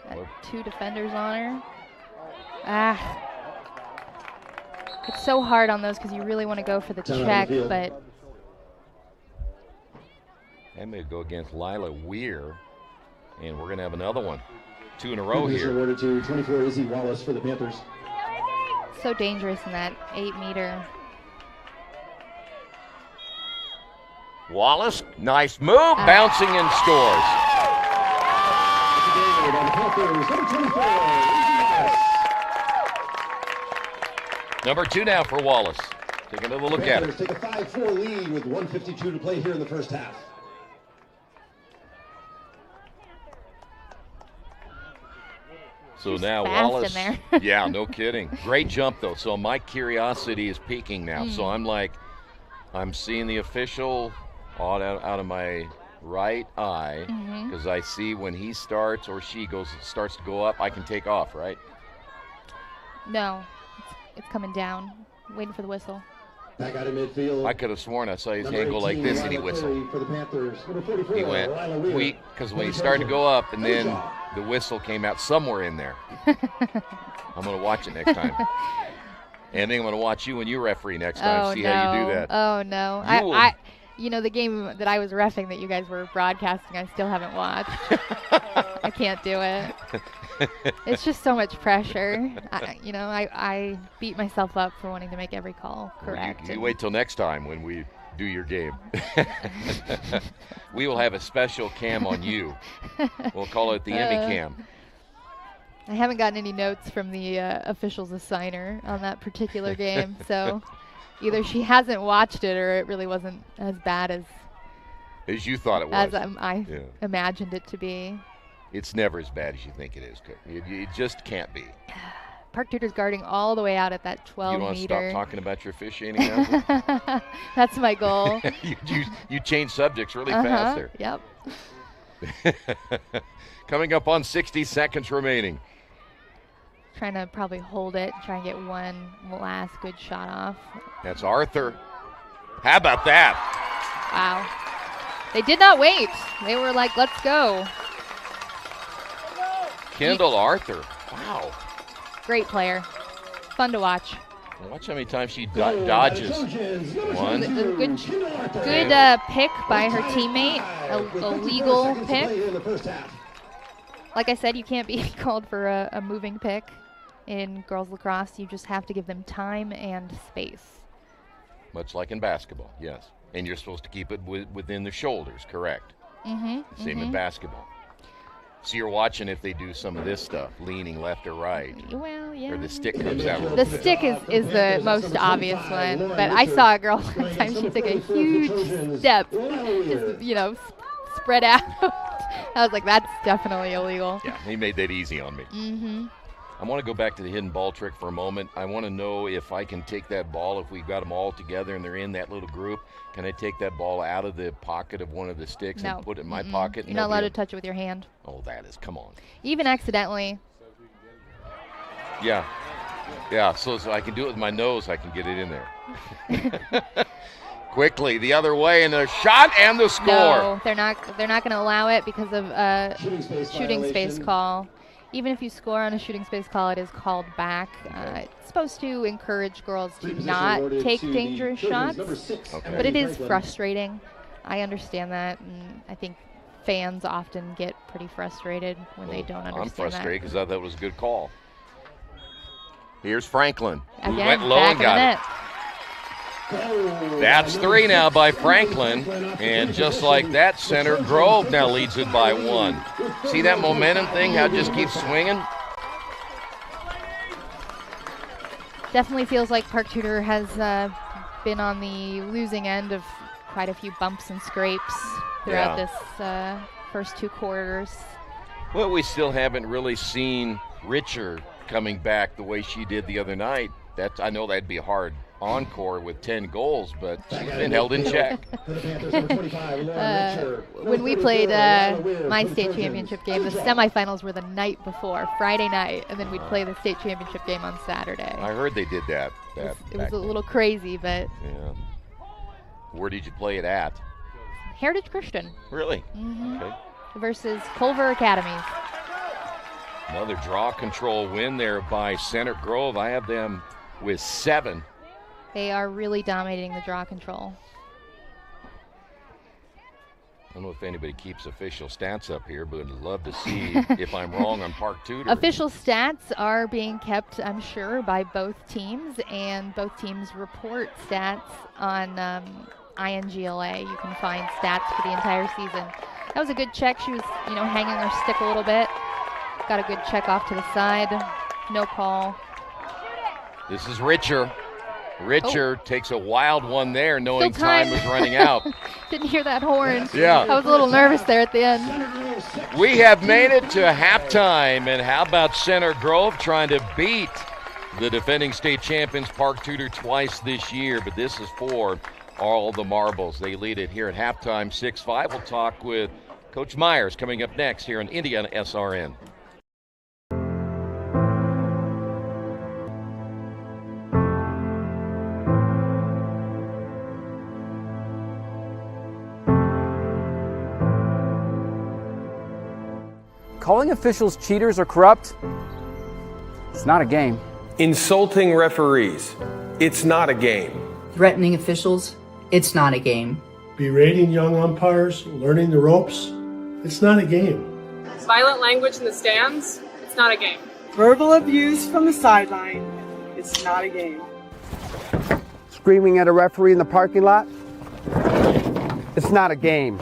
Got 2 defenders on her. It's so hard on those because you really want to go for the check, but I'm going to go against Lila Weir, and we're going to have another one. 2 in a row here. Awarded to 24 Izzy Wallace for the Panthers. so dangerous in that 8-meter. Wallace, nice move, bouncing and scores. Number 2 now for Wallace. Take another look at it. Take a 5-4 lead with 1:52 to play here in the first half. So now fast Wallace, in there. yeah, no kidding. Great jump though. So my curiosity is peaking now. So I'm like, I'm seeing the official out of my right eye because I see when he starts or she starts to go up, I can take off, right? No, it's coming down. Waiting for the whistle. Back out of midfield. I could have sworn I saw his hand go like this and he whistled. For the Panthers. Number 44, He went tweet because when he started to go up and then the whistle came out somewhere in there. I'm going to watch it next time. And then I'm going to watch you when you referee next time. See how you do that. Oh no! You know, the game that I was reffing that you guys were broadcasting, I still haven't watched. I can't do it. It's just so much pressure. I beat myself up for wanting to make every call correct. You wait till next time when we do your game. We will have a special cam on you. We'll call it the Emmy cam. I haven't gotten any notes from the officials assigner on that particular game, so either she hasn't watched it or it really wasn't as bad as you thought it was. As I imagined it to be. It's never as bad as you think it is. It just can't be. Park Tudor's guarding all the way out at that 12-meter. You want to stop talking about your officiating now? That's my goal. you change subjects really fast there. Yep. Coming up on 60 seconds remaining. Trying to probably hold it, try and get one last good shot off. That's Arthur. How about that? Wow. They did not wait. They were like, let's go. Kendall Arthur. Wow. Great player. Fun to watch. Watch how many times she dodges. One. Good pick by her teammate. A legal pick. Like I said, you can't be called for a moving pick in girls lacrosse. You just have to give them time and space. Much like in basketball, yes. And you're supposed to keep it within the shoulders, correct? Same in basketball. So you're watching if they do some of this stuff, leaning left or right. Well, yeah. Or the stick comes out. The stick is the most obvious one. But I saw a girl one time, she took a huge step, just, spread out. I was like, that's definitely illegal. Yeah, he made that easy on me. I want to go back to the hidden ball trick for a moment. I want to know if I can take that ball, if we've got them all together and they're in that little group, can I take that ball out of the pocket of one of the sticks and put it in my pocket? You're not allowed to touch it with your hand. Oh, that is, come on. Even accidentally. Yeah. Yeah, so I can do it with my nose, I can get it in there. Quickly, the other way, and the shot and the score. No, they're not going to allow it because of shooting space call. Even if you score on a shooting space call, it is called back. It's supposed to encourage girls to not take dangerous shots, but it is frustrating. I understand that, and I think fans often get pretty frustrated when they don't understand that. I'm frustrated because I thought it was a good call. Here's Franklin, who Again, went low and got it. That's 3 now by Franklin, and just like that, Center Grove now leads it by 1. See that momentum thing, how it just keeps swinging? Definitely feels like Park Tudor has been on the losing end of quite a few bumps and scrapes throughout this first 2 quarters. Well, we still haven't really seen Richer coming back the way she did the other night. I know that'd be a hard encore with 10 goals, but she's been held in check. When we played my state championship game, the semifinals were the night before, Friday night, and then we'd play the state championship game on Saturday. I heard they did that. It was a little crazy, but... Yeah. Where did you play it at? Heritage Christian. Really? Mm-hmm. Okay. Versus Culver Academies. Another draw control win there by Center Grove. I have them with 7. They are really dominating the draw control. I don't know if anybody keeps official stats up here, but I'd love to see if I'm wrong on Park Tudor. Official stats are being kept, I'm sure, by both teams, and both teams report stats on INGLA. You can find stats for the entire season. That was a good check. She was, hanging her stick a little bit. Got a good check off to the side. No call. This is Richer. Richer takes a wild one there, knowing time was running out. Didn't hear that horn. Yeah. I was a little nervous there at the end. We have made it to halftime, and how about Center Grove trying to beat the defending state champions Park Tudor twice this year, but this is for all the marbles. They lead it here at halftime, 6-5. We'll talk with Coach Myers coming up next here on Indiana SRN. Calling officials cheaters or corrupt, it's not a game. Insulting referees, it's not a game. Threatening officials, it's not a game. Berating young umpires, learning the ropes, it's not a game. Violent language in the stands, it's not a game. Verbal abuse from the sideline, it's not a game. Screaming at a referee in the parking lot, it's not a game.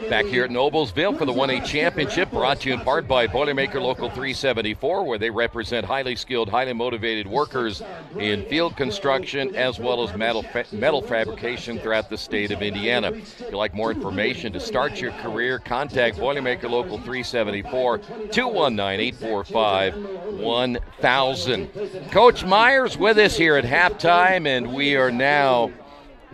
Back here at Noblesville for the 1A Championship, brought to you in part by Boilermaker Local 374, where they represent highly skilled, highly motivated workers in field construction as well as metal fabrication throughout the state of Indiana. If you'd like more information to start your career, contact Boilermaker Local 374, 219-845-1000. Coach Myers with us here at halftime, and we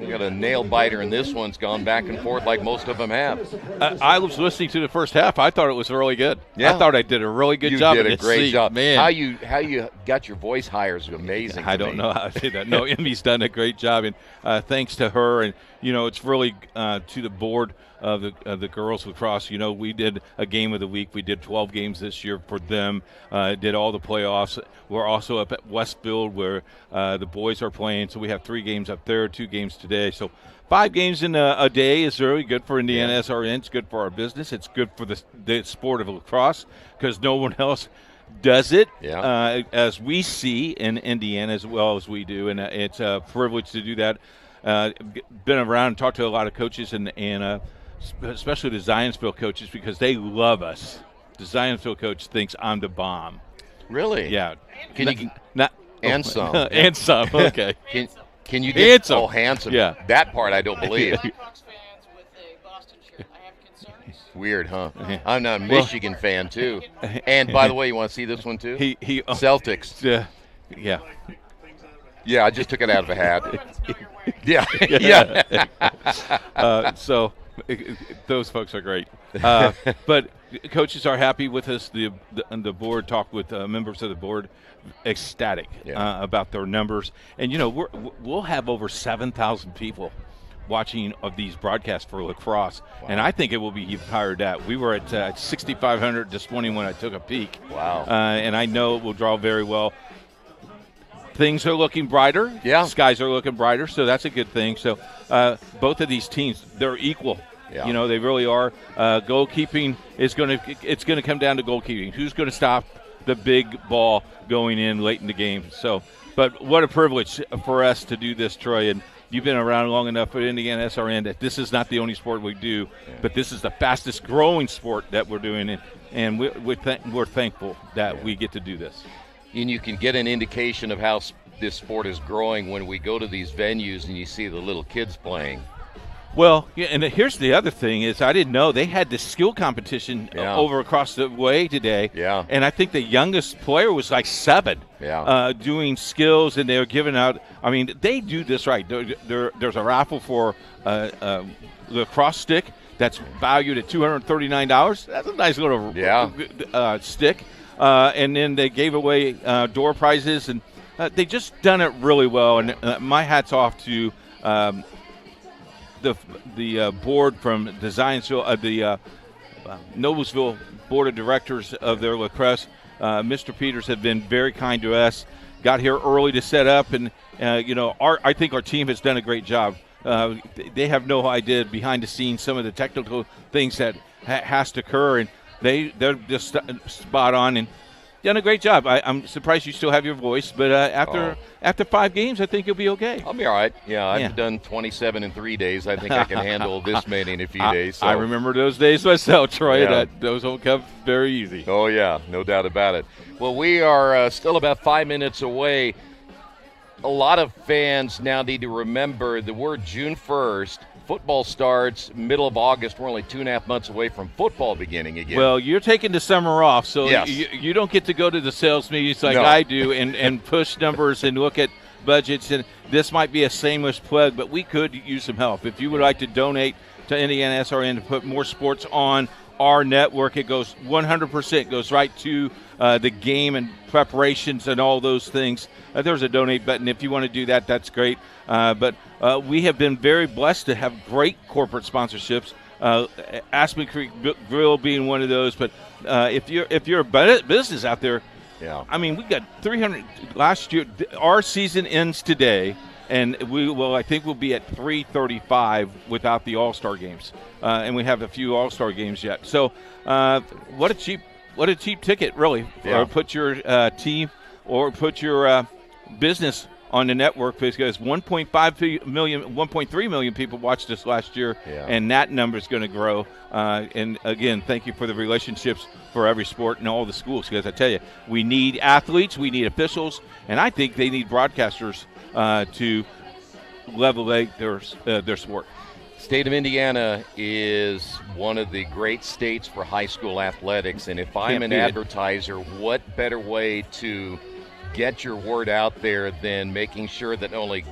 got a nail biter, and this one's gone back and forth like most of them have. I was listening to the first half. I thought it was really good. Yeah. I thought I did a really good job. You did a great job. Man. How you got your voice higher is amazing. I don't know how to say that. No, Emmy's done a great job, and thanks to her. And, it's really to the board of the girls lacrosse. We did a game of the week. We did 12 games this year for them, did all the playoffs. We're also up at Westfield where the boys are playing. So we have 3 games up there, 2 games today. So 5 games in a day is really good for Indiana SRN. It's good for our business. It's good for the sport of lacrosse because no one else does it as we see in Indiana as well as we do. And it's a privilege to do that. Been around and talked to a lot of coaches and especially the Zionsville coaches, because they love us. The Zionsville coach thinks I'm the bomb. Really? Yeah. And some. And some. Okay. Can you get handsome? Oh, handsome. Yeah. That part I don't believe. Weird, huh? I'm not a Michigan fan too. And by the way, you want to see this one too? Celtics. Yeah. Yeah, I just took it out of a hat. Yeah. So those folks are great. But coaches are happy with us. The board talked with members of the board, ecstatic about their numbers. And, we'll have over 7,000 people watching of these broadcasts for lacrosse. Wow. And I think it will be even higher than that. We were at 6,500 this morning when I took a peek. Wow. And I know it will draw very well. Things are looking brighter. Yeah. Skies are looking brighter, so that's a good thing. So both of these teams, they're equal. Yeah. They really are. Goalkeeping it's going to come down to goalkeeping. Who's going to stop the big ball going in late in the game? So, but what a privilege for us to do this, Troy. And you've been around long enough at Indiana SRN that this is not the only sport we do, but this is the fastest growing sport that we're doing, and we're thankful that we get to do this. And you can get an indication of how this sport is growing when we go to these venues and you see the little kids playing. Well, yeah, and here's the other thing is I didn't know they had this skill competition over across the way today. Yeah. And I think the youngest player was like 7. Yeah. Doing skills, and they were giving out. I mean, they do this right. There's a raffle for the lacrosse stick that's valued at $239. That's a nice little stick. And then they gave away door prizes, and they just done it really well. And my hat's off to the board from the Zionsville, the Noblesville Board of Directors of their lacrosse. Mr. Peters have been very kind to us. Got here early to set up, and I think our team has done a great job. They have no idea behind the scenes some of the technical things that has to occur, and they're just spot on and done a great job. I'm surprised you still have your voice, but after 5 games, I think you'll be okay. I'll be all right. Yeah, I've done 27 in 3 days. I think I can handle this many in a few days. So. I remember those days myself, Troy. Yeah. Those don't come very easy. Oh, yeah, no doubt about it. Well, we are still about 5 minutes away. A lot of fans now need to remember that we're June 1st. Football starts middle of August. We're only 2.5 months away from football beginning again. Well, you're taking the summer off, so yes. you don't get to go to the sales meetings like I do and push numbers and look at budgets. And this might be a shameless plug, but we could use some help. If you would like to donate to Indiana SRN to put more sports on our network, it goes 100% goes right to the game and preparations and all those things. There's a donate button. If you want to do that, that's great. But we have been very blessed to have great corporate sponsorships. Aspen Creek Grill being one of those. But if you're a business out there, I mean, we got 300 last year. Our season ends today, and I think we'll be at 335 without the All-Star games, and we have a few All-Star games yet. So, what a cheap ticket, really. Yeah. Or put your team or put your business on the network, because 1.3 million people watched us last year, and that number is going to grow. And again, thank you for the relationships for every sport and all the schools, because I tell you, we need athletes, we need officials, and I think they need broadcasters to level their sport. State of Indiana is one of the great states for high school athletics, and if I'm an advertiser, what better way to get your word out there than making sure that not only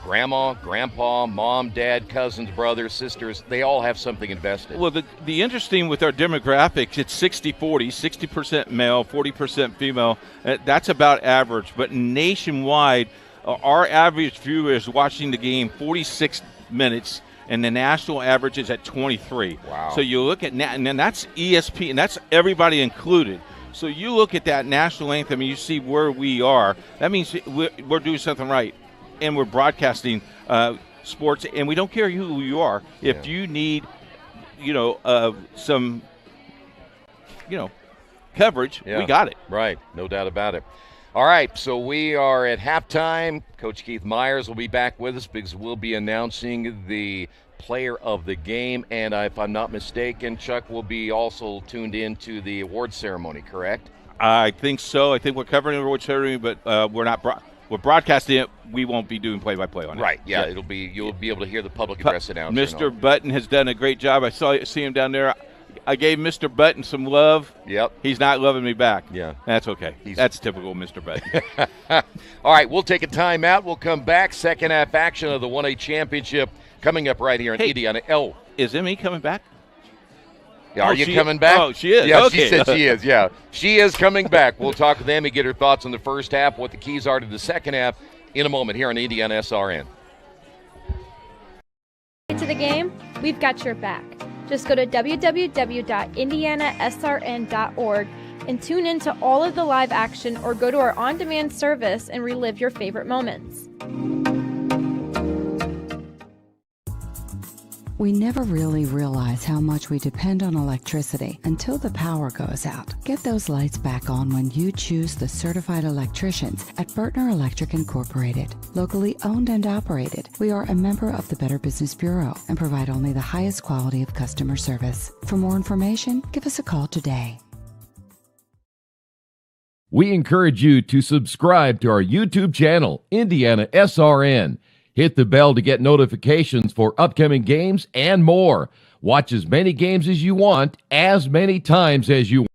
grandma, grandpa, mom, dad, cousins, brothers, sisters, they all have something invested. Well, the interesting with our demographics, it's 60-40, 60% male, 40% female. That's about average. But nationwide, our average viewer is watching the game 46 minutes, and the national average is at 23. Wow. So you look at and then that's ESP, and that's everybody included. So you look at that national anthem and you see where we are. That means we're doing something right, and we're broadcasting sports, and we don't care who you are. If you need, some, coverage, we got it. Right, no doubt about it. All right, so we are at halftime. Coach Keith Myers will be back with us because we'll be announcing the Player of the Game. And if I'm not mistaken, Chuck will be also tuned in to the award ceremony, correct? I think so. I think we're covering the award ceremony, but we're not. We're broadcasting it. We won't be doing play-by-play on it. Right. Yeah. It'll be. You'll be able to hear the public address announcer. Mr. Button has done a great job. I see him down there. I gave Mr. Button some love. Yep. He's not loving me back. Yeah. That's okay. That's typical Mr. Button. All right. We'll take a timeout. We'll come back. Second half action of the 1A championship coming up right here in Indiana. Oh, is Emmy coming back? Yeah, are you coming back? Oh, she is. Yeah, okay. She said she is. Yeah, she is coming back. We'll talk with Emmy, get her thoughts on the first half, what the keys are to the second half in a moment here on Indiana SRN. To the game, we've got your back. Just go to www.indianasrn.org and tune in to all of the live action, or go to our on-demand service and relive your favorite moments. We never really realize how much we depend on electricity until the power goes out. Get those lights back on when you choose the certified electricians at Bertner Electric Incorporated. Locally owned and operated, we are a member of the Better Business Bureau and provide only the highest quality of customer service. For more information, give us a call today. We encourage you to subscribe to our YouTube channel, Indiana SRN. Hit the bell to get notifications for upcoming games and more. Watch as many games as you want, as many times as you want.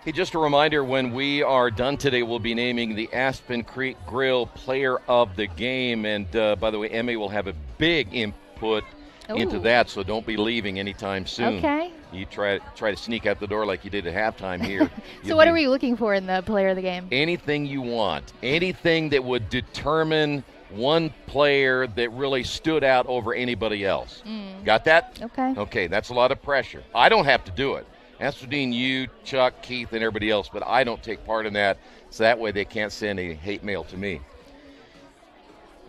Hey, just a reminder, when we are done today, we'll be naming the Aspen Creek Grill Player of the Game. And by the way, Emmy will have a big input into that, so don't be leaving anytime soon. Okay. You try to sneak out the door like you did at halftime here. So what are we looking for in the Player of the Game? Anything you want. Anything that would determine one player that really stood out over anybody else. Got that? Okay. Okay, that's a lot of pressure. I don't have to do it. That's between you, Chuck, Keith, and everybody else, but I don't take part in that, so that way they can't send any hate mail to me.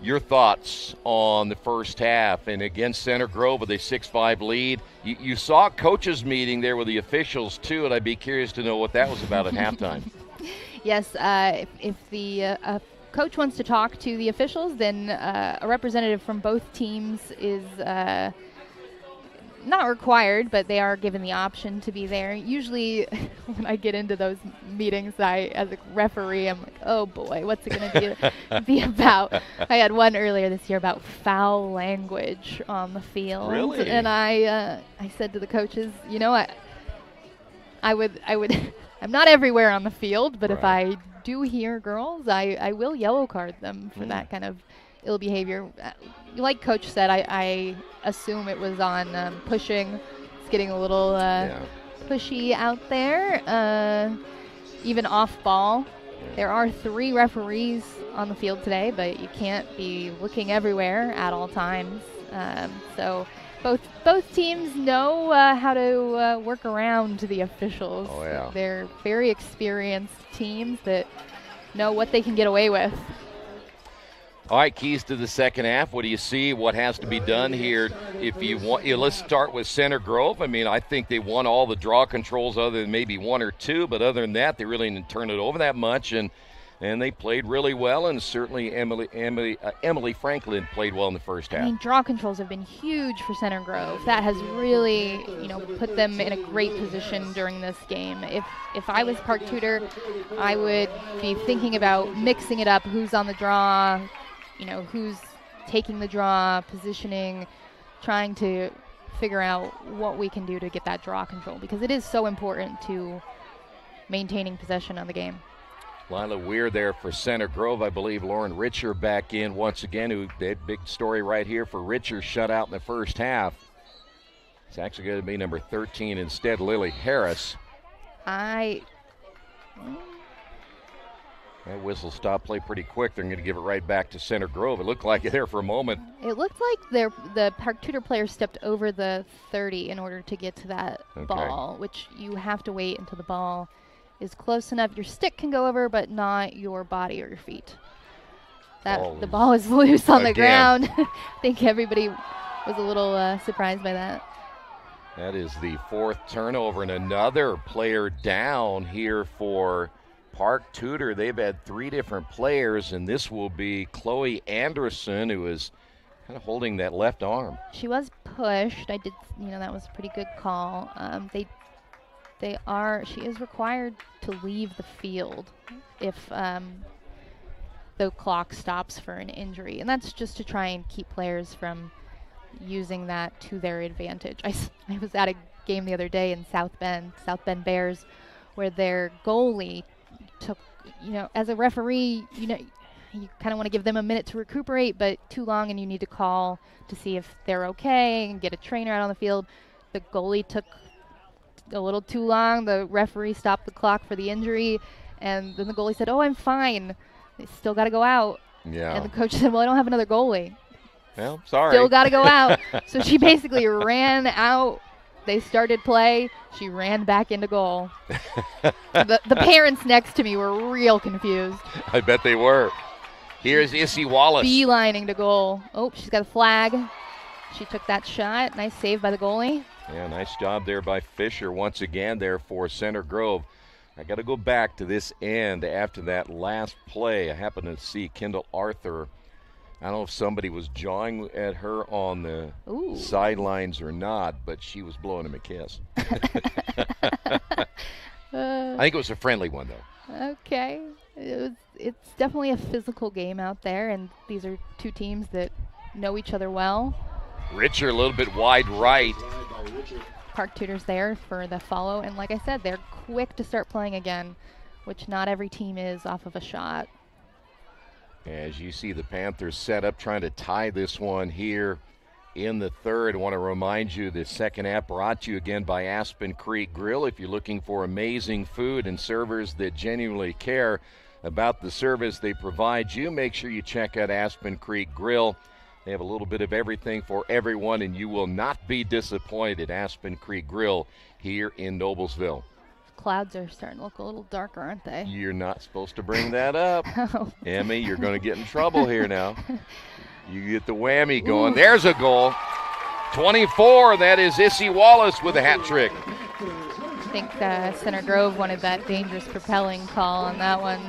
Your thoughts on the first half, and against Center Grove with a 6-5 lead. You saw a coaches meeting there with the officials, too, and I'd be curious to know what that was about at halftime. Yes, if the coach wants to talk to the officials, then a representative from both teams is not required, but they are given the option to be there. Usually when I get into those meetings, as a referee, I'm like, oh boy, what's it going to be about? I had one earlier this year about foul language on the field. Really? And I said to the coaches, you know, I would I'm not everywhere on the field, but if I do hear girls, I will yellow card them for that kind of ill behavior. Like Coach said, I assume it was on pushing. It's getting a little pushy out there, even off ball. There are 3 referees on the field today, but you can't be looking everywhere at all times. So both teams know how to work around the officials. Oh, yeah. They're very experienced teams that know what they can get away with. All right, keys to the second half. What do you see? What has to be done here? If you want, let's start with Center Grove. I mean, I think they won all the draw controls other than maybe 1 or 2, but other than that, they really didn't turn it over that much, and they played really well, and certainly Emily Franklin played well in the first half. I mean, draw controls have been huge for Center Grove. That has really, put them in a great position during this game. If I was Park Tudor, I would be thinking about mixing it up. Who's on the draw? Who's taking the draw, positioning, trying to figure out what we can do to get that draw control, because it is so important to maintaining possession of the game. Lila Weir there for Center Grove. I believe Lauren Richer back in once again, who did big story right here for Richer, shut out in the first half. It's actually going to be number 13 instead, Lily Harris. That whistle stopped play pretty quick. They're going to give it right back to Center Grove. It looked like it there for a moment. It looked like the Park Tudor player stepped over the 30 in order to get to that ball, which you have to wait until the ball is close enough. Your stick can go over, but not your body or your feet. The ball is loose on the ground. I think everybody was a little surprised by that. That is the 4th turnover, and another player down here for Park Tudor. They've had 3 different players, and this will be Chloe Anderson, who is kind of holding that left arm. She was pushed. I did, that was a pretty good call. She is required to leave the field if the clock stops for an injury. And that's just to try and keep players from using that to their advantage. I was at a game the other day in South Bend Bears, where their goalie took, as a referee, you kind of want to give them a minute to recuperate, but too long and you need to call to see if they're okay and get a trainer out on the field. The goalie took a little too long. The referee stopped the clock for the injury, and then the goalie said, "Oh, I'm fine. They still got to go out." Yeah. And the coach said, "Well, I don't have another goalie." Well, sorry. Still got to go out. So she basically ran out. They started play. She ran back into goal. The parents next to me were real confused. I bet they were. Here's Issy Wallace. Beelining to goal. Oh, she's got a flag. She took that shot. Nice save by the goalie. Yeah, nice job there by Fisher once again there for Center Grove. I got to go back to this end after that last play. I happened to see Kendall Arthur. I don't know if somebody was jawing at her on the sidelines or not, but she was blowing him a kiss. I think it was a friendly one, though. Okay. It's definitely a physical game out there, and these are two teams that know each other well. Richer a little bit wide right. Park Tudor's there for the follow, and like I said, they're quick to start playing again, which not every team is off of a shot. As you see the Panthers set up trying to tie this one here in the third. I want to remind you the second app brought to you again by Aspen Creek Grill. If you're looking for amazing food and servers that genuinely care about the service they provide you, make sure you check out Aspen Creek Grill. They have a little bit of everything for everyone, and you will not be disappointed. Aspen Creek Grill here in Noblesville. Clouds are starting to look a little darker, aren't they? You're not supposed to bring that up. Oh. Emmy, you're going to get in trouble here now. You get the whammy going. Ooh. There's a goal. 24, that is Issy Wallace with a hat trick. I think Center Grove wanted that dangerous propelling call on that one.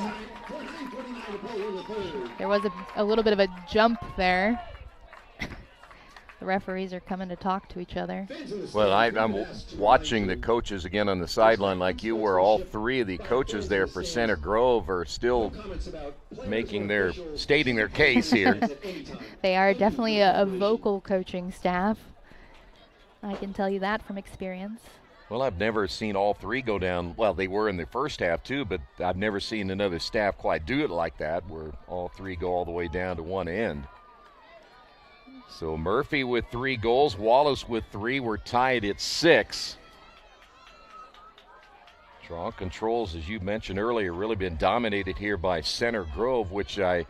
There was a little bit of a jump there. The referees are coming to talk to each other. Well, I'm watching the coaches again on the sideline like you were. All three of the coaches there for Center Grove are still stating their case here. They are definitely a vocal coaching staff. I can tell you that from experience. Well, I've never seen all three go down. Well, they were in the first half too, but I've never seen another staff quite do it like that, where all three go all the way down to one end. So Murphy with 3 goals, Wallace with 3. We're tied at 6. Strong controls, as you mentioned earlier, really been dominated here by Center Grove, which I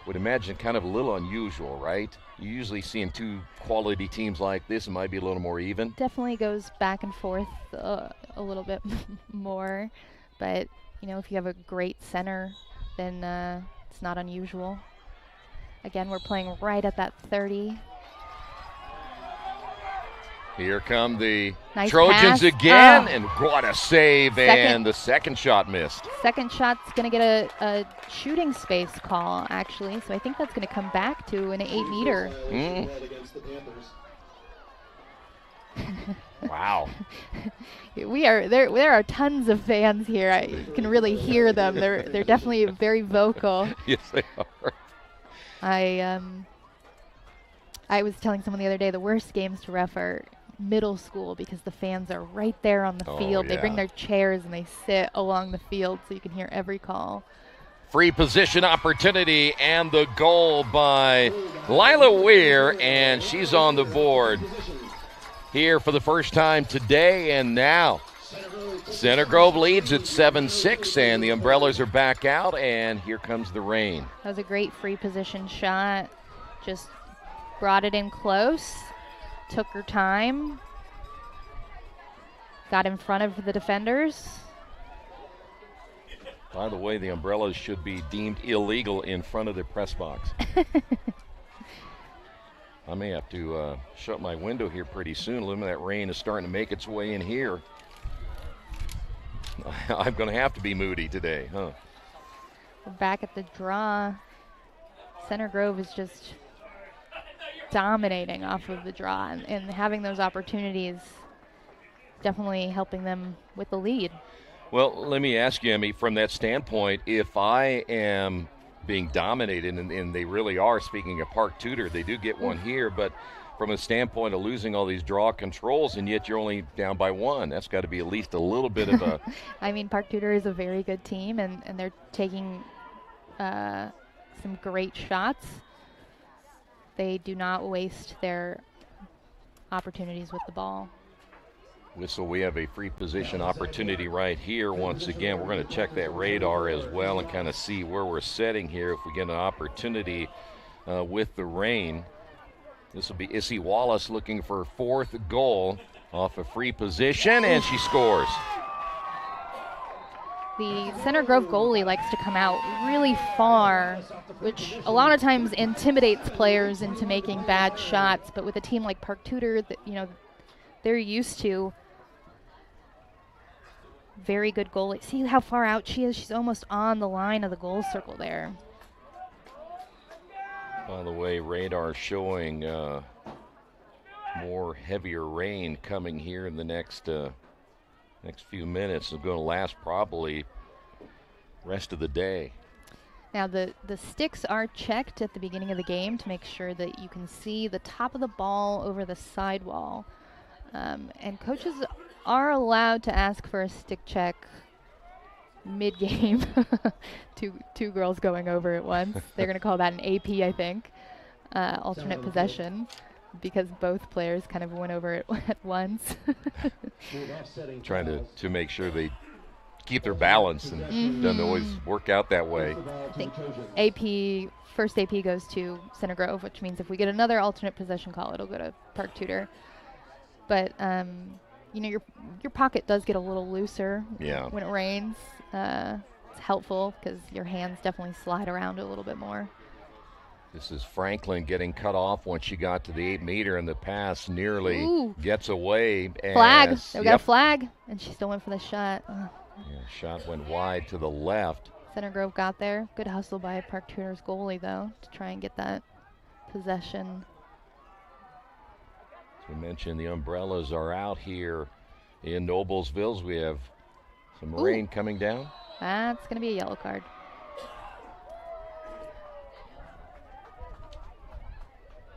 would imagine kind of a little unusual, right? You usually see in 2 quality teams like this, it might be a little more even. Definitely goes back and forth a little bit more. But, if you have a great center, then it's not unusual. Again, we're playing right at that 30. Here come the nice Trojans pass. Again, and what a save, and the second shot missed. Second shot's going to get a shooting space call, actually, so I think that's going to come back to an 8-meter. Wow. There are tons of fans here. You can really hear them. They're definitely very vocal. Yes, they are. I was telling someone the other day the worst games to ref are middle school because the fans are right there on the field. Yeah. They bring their chairs and they sit along the field so you can hear every call. Free position opportunity and the goal by Lila Weir, and she's on the board here for the first time today. And now Center Grove leads at 7-6, and the umbrellas are back out, and here comes the rain. That was a great free position shot. Just brought it in close, took her time, got in front of the defenders. By the way, the umbrellas should be deemed illegal in front of the press box. I may have to shut my window here pretty soon. Look, that rain is starting to make its way in here. I'm going to have to be moody today, huh? We're back at the draw. Center Grove is just dominating off of the draw, and having those opportunities definitely helping them with the lead. Well, let me ask you, Emmy, from that standpoint, if I am being dominated, and they really are, speaking of Park Tudor, they do get one here, but from a standpoint of losing all these draw controls, and yet you're only down by one, that's got to be at least a little bit of a... I mean, Park Tudor is a very good team, and they're taking some great shots. They do not waste their opportunities with the ball. Whistle, we have a free position opportunity right here. Once again, we're going to check that radar as well and kind of see where we're setting here if we get an opportunity with the rain. This will be Issy Wallace looking for her 4th goal off a free position, and she scores. The Center Grove goalie likes to come out really far, which a lot of times intimidates players into making bad shots. But with a team like Park Tudor, that they're used to very good goalie. See how far out she is? She's almost on the line of the goal circle there. By the way, radar showing more heavier rain coming here in the next few minutes. It's going to last probably rest of the day. Now the sticks are checked at the beginning of the game to make sure that you can see the top of the ball over the sidewall. And coaches are allowed to ask for a stick check mid-game. two girls going over at once. They're going to call that an AP, I think, alternate possession, because both players kind of went over it at once. Trying to make sure they keep their balance, and doesn't always work out that way. I think first AP goes to Center Grove, which means if we get another alternate possession call, it'll go to Park Tudor. But your pocket does get a little looser when it rains. It's helpful because your hands definitely slide around a little bit more. This is Franklin getting cut off once she got to the 8 meter, and the pass nearly gets away. Flag. We got a flag, and she still went for the shot. Shot went wide to the left. Center Grove got there. Good hustle by Park Tudor's goalie, though, to try and get that possession. As we mentioned, the umbrellas are out here in Noblesville. We have some rain coming down. That's going to be a yellow card.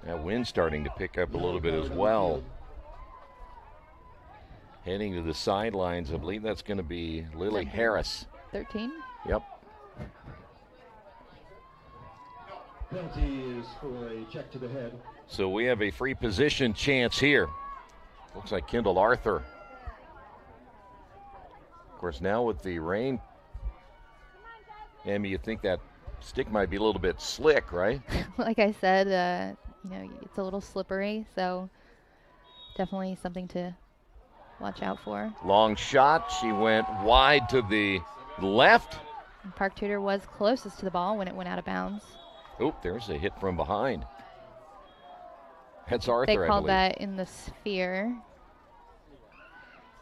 That wind's starting to pick up a little bit as well. Heading to the sidelines, I believe that's going to be Lily Harris. 13? Yep. Penalty is for a check to the head. So we have a free position chance here. Looks like Kendall Arthur. Of course, now with the rain, Amy, you think that stick might be a little bit slick, right? Like I said, it's a little slippery, so definitely something to watch out for. Long shot. She went wide to the left. And Park Tudor was closest to the ball when it went out of bounds. Oh, there's a hit from behind. That's Arthur, They called that in the sphere.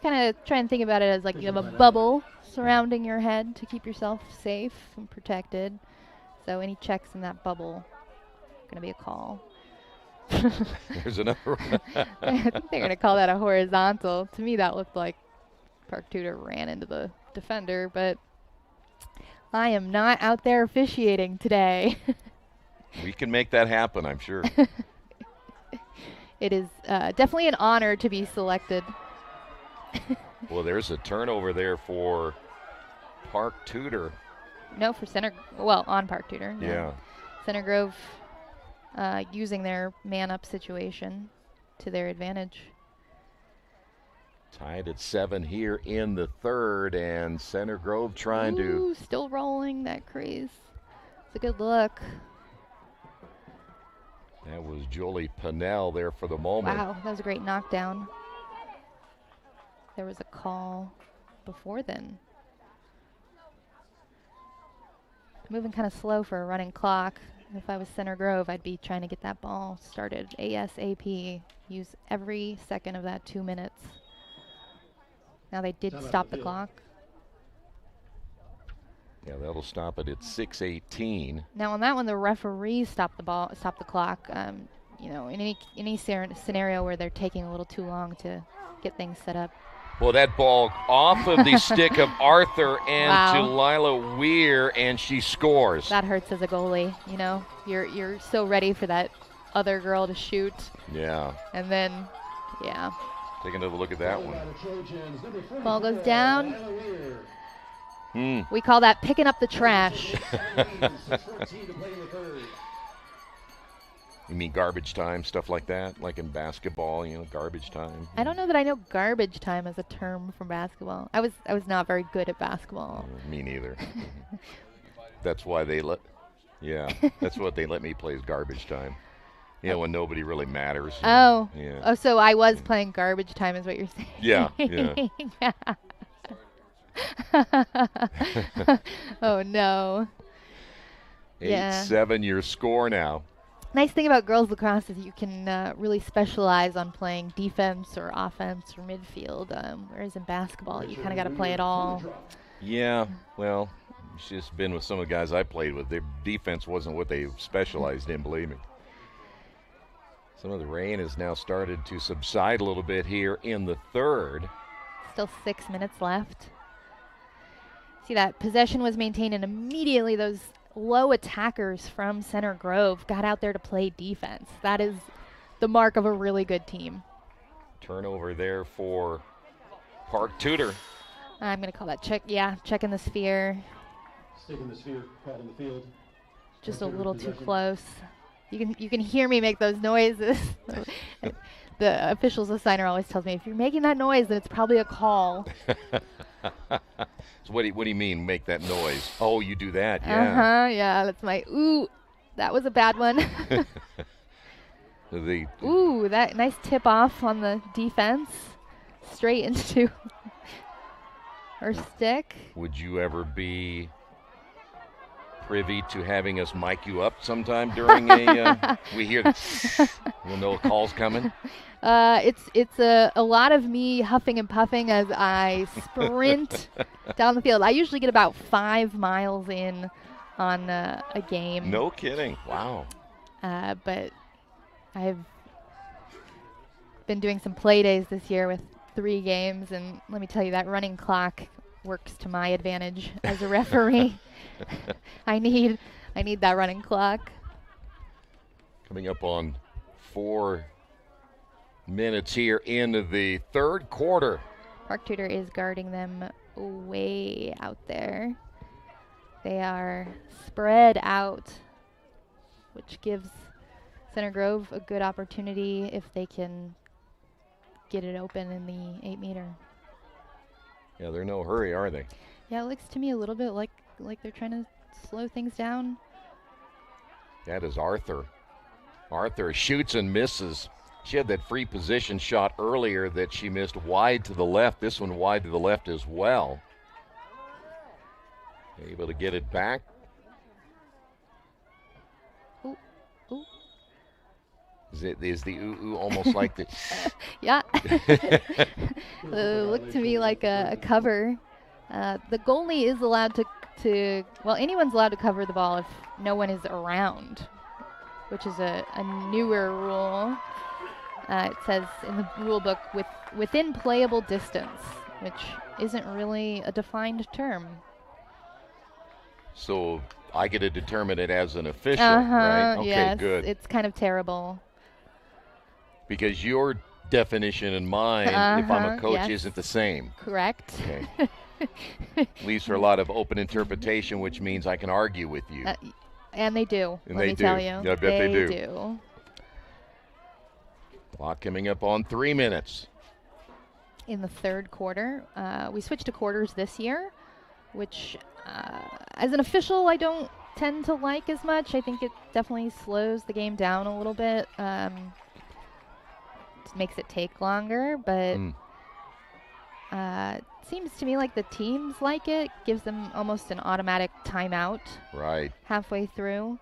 Kind of try and think about it as like you have a bubble surrounding your head to keep yourself safe and protected. So any checks in that bubble going to be a call. There's another one. I think they're going to call that a horizontal. To me, that looked like Park Tudor ran into the defender, but I am not out there officiating today. We can make that happen, I'm sure. It is definitely an honor to be selected. Well, there's a turnover there for Park Tudor. No, for on Park Tudor. Yeah. Center Grove using their man-up situation to their advantage. Tied at 7 here in the third, and Center Grove trying to... Still rolling that crease. It's a good look. That was Jolie Pinnell there for the moment. Wow, that was a great knockdown. There was a call before then. Moving kind of slow for a running clock. If I was Center Grove, I'd be trying to get that ball started ASAP. Use every second of that 2 minutes. Now they did stop the clock. Yeah, that'll stop it at 6:18. Now on that one, the referee stopped the clock. in any scenario where they're taking a little too long to get things set up. Well, that ball off of the stick of Arthur and Wow. to Lila Weir, and she scores. That hurts as a goalie. You're so ready for that other girl to shoot. Yeah. And then, yeah. Take another look at that one. Ball goes down. Hmm. We call that picking up the trash. You mean garbage time, stuff like that? Like in basketball, garbage time? I don't know that I know garbage time as a term from basketball. I was not very good at basketball. Me neither. That's why that's what they let me play is garbage time. When nobody really matters. Oh. Yeah. Oh, so I was playing garbage time is what you're saying. Yeah. Yeah. Oh, no. 8-7 your score now. Nice thing about girls lacrosse is you can really specialize on playing defense or offense or midfield, whereas in basketball you kind of got to play it all. Yeah, well, it's just been with some of the guys I played with. Their defense wasn't what they specialized in, believe me. Some of the rain has now started to subside a little bit here in the third. Still 6 minutes left. See, that possession was maintained, and immediately those low attackers from Center Grove got out there to play defense. That is the mark of a really good team. Turnover there for Park Tudor. I'm going to call that check. Yeah, check in the sphere. Stick in the sphere, caught in the field. Just a little too close. You can hear me make those noises. The officials assigner always tells me, if you're making that noise, then it's probably a call. So what do you mean, make that noise? Oh, you do that, yeah. Uh-huh, yeah, that's my, ooh, that was a bad one. Ooh, that nice tip off on the defense. Straight into her stick. Would you ever be privy to having us mic you up sometime during we hear we'll know a call's coming? It's a lot of me huffing and puffing as I sprint down the field. I usually get about 5 miles in on a game. No kidding. Wow. But I've been doing some play days this year with 3 games, and let me tell you, that running clock works to my advantage as a referee. I need that running clock. Coming up on 4 minutes here into the third quarter. Park Tudor is guarding them way out there. They are spread out, which gives Center Grove a good opportunity if they can get it open in the 8-meter. Yeah, they're in no hurry, are they? Yeah, it looks to me a little bit like they're trying to slow things down. That is Arthur. Arthur shoots and misses. She had that free position shot earlier that she missed wide to the left. This one wide to the left as well. Able to get it back. Ooh, ooh. Is the ooh almost like the... Yeah. Looked to me like a cover. The goalie is allowed to, well, anyone's allowed to cover the ball if no one is around, which is a newer rule. It says in the rule book within playable distance, which isn't really a defined term. So I get to determine it as an official, right? Okay, yes, good. It's kind of terrible. Because your definition and mine, if I'm a coach, isn't the same. Correct. Okay. Leaves for a lot of open interpretation, which means I can argue with you. And they do, and let they me do. tell you. Yeah, I bet they do. They do. Clock coming up on 3 minutes. In the third quarter, we switched to quarters this year, which as an official I don't tend to like as much. I think it definitely slows the game down a little bit. Makes it take longer, but seems to me like the teams like it. Gives them almost an automatic timeout halfway through.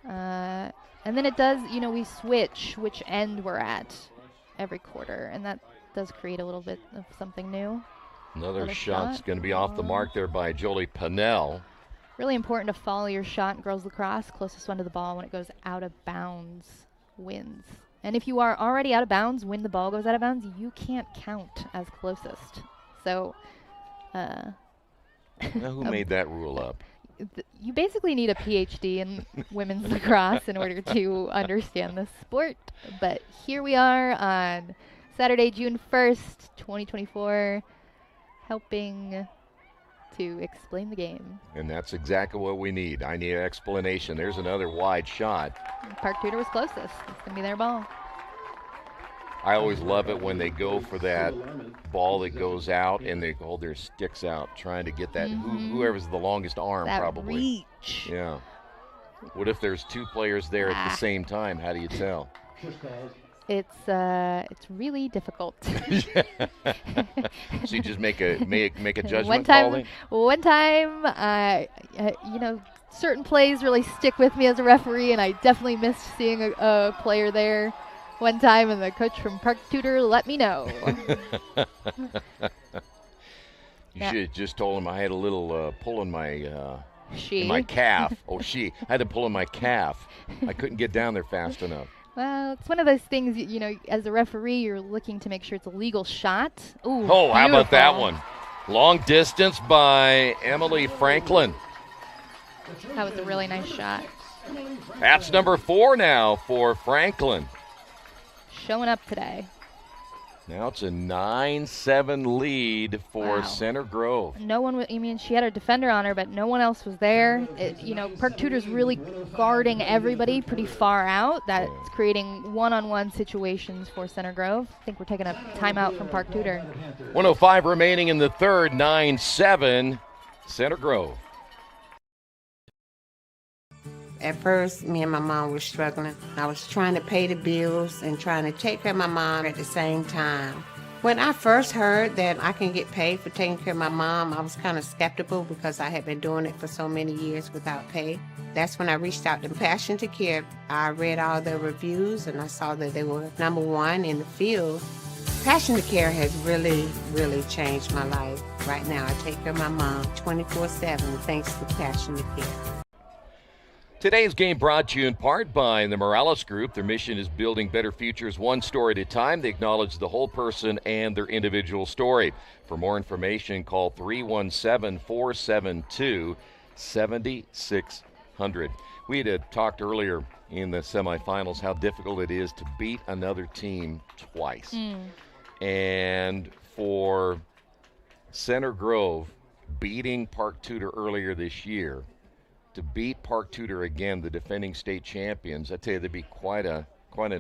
And then it does, we switch which end we're at every quarter, and that does create a little bit of something new. Another shot's going to be off the mark there by Jolie Pennell. Really important to follow your shot in girls lacrosse. Closest one to the ball when it goes out of bounds. wins. And if you are already out of bounds when the ball goes out of bounds, you can't count as closest. So, Now, who made that rule up? You basically need a PhD in women's lacrosse in order to understand this sport. But here we are on Saturday, June 1st, 2024, helping to explain the game. And that's exactly what we need. I need an explanation. There's another wide shot. Park Tudor was closest. It's going to be their ball. I always love it when they go for that ball that goes out and they hold their sticks out trying to get that, whoever's the longest arm that probably. Reach. Yeah. What if there's two players there at the same time? How do you tell? It's really difficult. So you just make a judgment call? One time, certain plays really stick with me as a referee, and I definitely missed seeing a player there one time, and the coach from Park Tudor let me know. You should have just told him I had a little pull in my in my calf. I had to pull in my calf. I couldn't get down there fast enough. Well, it's one of those things, as a referee, you're looking to make sure it's a legal shot. Ooh, beautiful. How about that one? Long distance by Emily Franklin. That was a really nice shot. That's number 4 now for Franklin. Showing up today. Now it's a 9-7 lead for Center Grove. No one, she had her defender on her, but no one else was there. Park Tudor's really guarding everybody pretty far out. That's creating one-on-one situations for Center Grove. I think we're taking a timeout from Park Tudor. 1:05 remaining in the third, 9-7, Center Grove. At first, me and my mom were struggling. I was trying to pay the bills and trying to take care of my mom at the same time. When I first heard that I can get paid for taking care of my mom, I was kind of skeptical because I had been doing it for so many years without pay. That's when I reached out to Passion to Care. I read all the reviews and I saw that they were #1 in the field. Passion to Care has really, really changed my life. Right now, I take care of my mom 24/7 thanks to Passion to Care. Today's game brought to you in part by the Morales Group. Their mission is building better futures one story at a time. They acknowledge the whole person and their individual story. For more information, call 317-472-7600. We had talked earlier in the semifinals how difficult it is to beat another team twice. And for Center Grove beating Park Tudor earlier this year, to beat Park Tudor again, the defending state champions, I tell you, that'd be quite an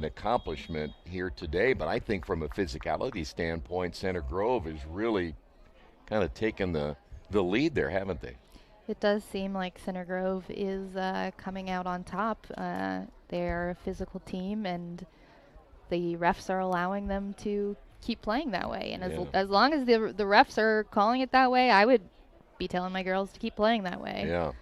accomplishment here today. But I think from a physicality standpoint, Center Grove has really kind of taken the lead there, haven't they? It does seem like Center Grove is coming out on top. They're a physical team, and the refs are allowing them to keep playing that way. And as long as the refs are calling it that way, I would be telling my girls to keep playing that way. Yeah.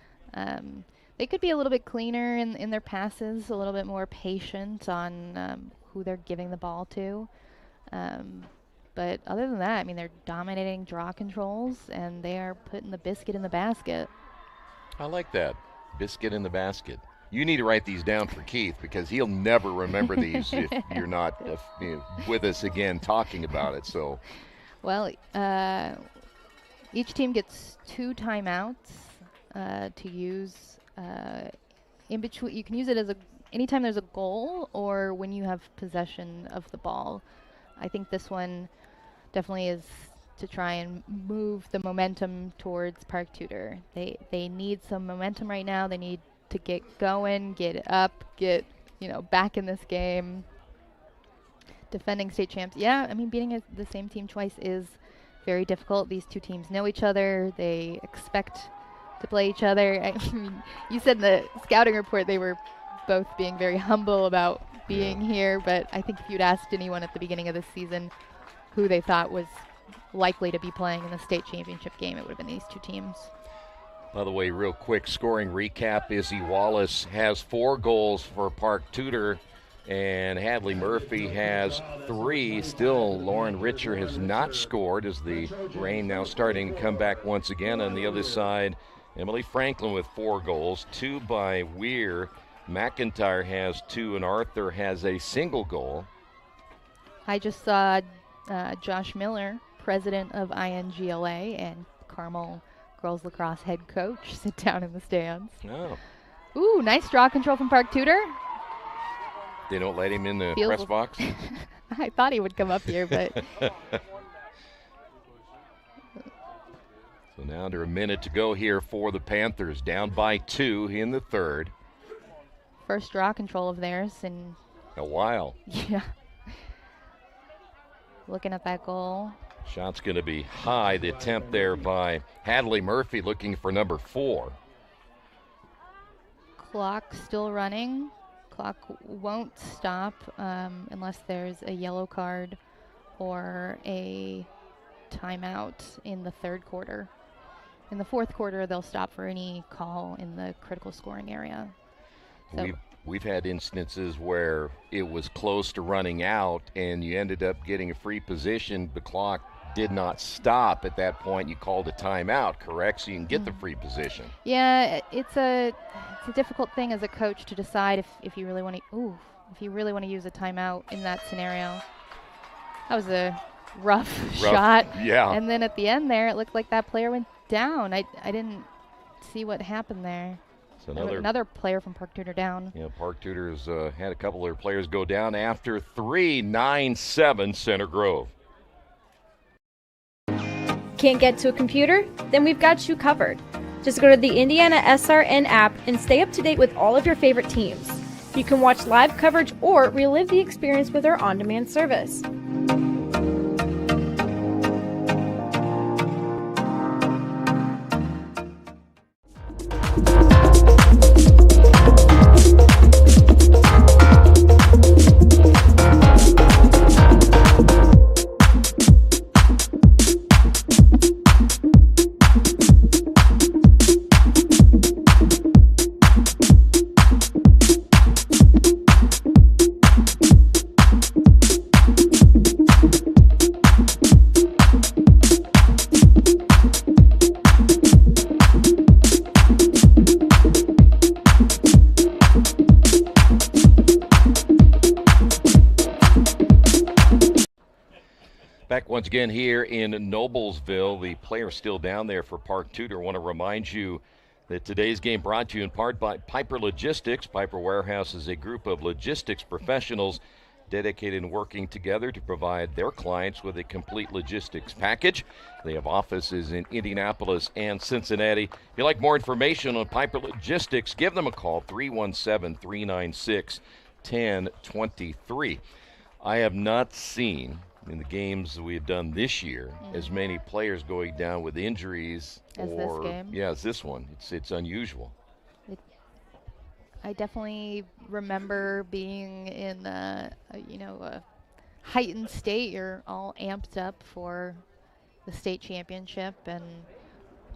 They could be a little bit cleaner in their passes, a little bit more patient on who they're giving the ball to. But other than that, they're dominating draw controls, and they are putting the biscuit in the basket. I like that. Biscuit in the basket. You need to write these down for Keith because he'll never remember these if you're not with us again talking about it. So, well, each team gets 2 timeouts to use in between. You can use it as anytime there's a goal or when you have possession of the ball. I think this one definitely is to try and move the momentum towards Park Tudor. They need some momentum right now. They need to get going, get up, get back in this game. Defending state champs. Yeah, beating the same team twice is very difficult. These two teams know each other. They expect to play each other. You said in the scouting report they were both being very humble about being here, but I think if you'd asked anyone at the beginning of the season who they thought was likely to be playing in the state championship game, it would have been these two teams. By the way, real quick scoring recap, Izzy Wallace has 4 goals for Park Tudor, and Hadley Murphy has 3. Still, Lauren Richer has not scored as the rain now starting to come back once again. On the other side, Emily Franklin with 4 goals, 2 by Weir, McIntyre has 2 and Arthur has a single goal. I just saw Josh Miller, president of INGLA and Carmel girls lacrosse head coach, sit down in the stands. Oh. Ooh, nice draw control from Park Tudor. They don't let him in the Feels press box? I thought he would come up here, but So now under a minute to go here for the Panthers, down by 2 in the third. first draw control of theirs in A while. yeah. Looking at that goal. Shot's going to be high. The attempt there by Hadley Murphy looking for number 4. Clock still running. Clock won't stop unless there's a yellow card or a timeout in the third quarter. In the fourth quarter, they'll stop for any call in the critical scoring area. So We've had instances where it was close to running out and you ended up getting a free position. The clock did not stop at that point. You called a timeout, correct? So you can get the free position. yeah, it's a difficult thing as a coach to decide if you really want to use a timeout in that scenario. That was a rough shot. Yeah. And then at the end there, it looked like that player went down. I didn't see what happened there. So Another player from Park Tudor down. Yeah, Park Tudor's had a couple of their players go down after 3-9-7 Center Grove. Can't get to a computer? Then we've got you covered. Just go to the Indiana SRN app and stay up to date with all of your favorite teams. You can watch live coverage or relive the experience with our on-demand service. Back once again here in Noblesville. The players still down there for Park Tudor. Want to remind you that today's game brought to you in part by Piper Logistics. Piper Warehouse is a group of logistics professionals dedicated and working together to provide their clients with a complete logistics package. They have offices in Indianapolis and Cincinnati. If you'd like more information on Piper Logistics, give them a call, 317-396-1023. I have not seen in the games that we have done this year as many players going down with injuries As this game? Yeah, as this one. It's unusual. I definitely remember being in a heightened state. You're all amped up for the state championship, and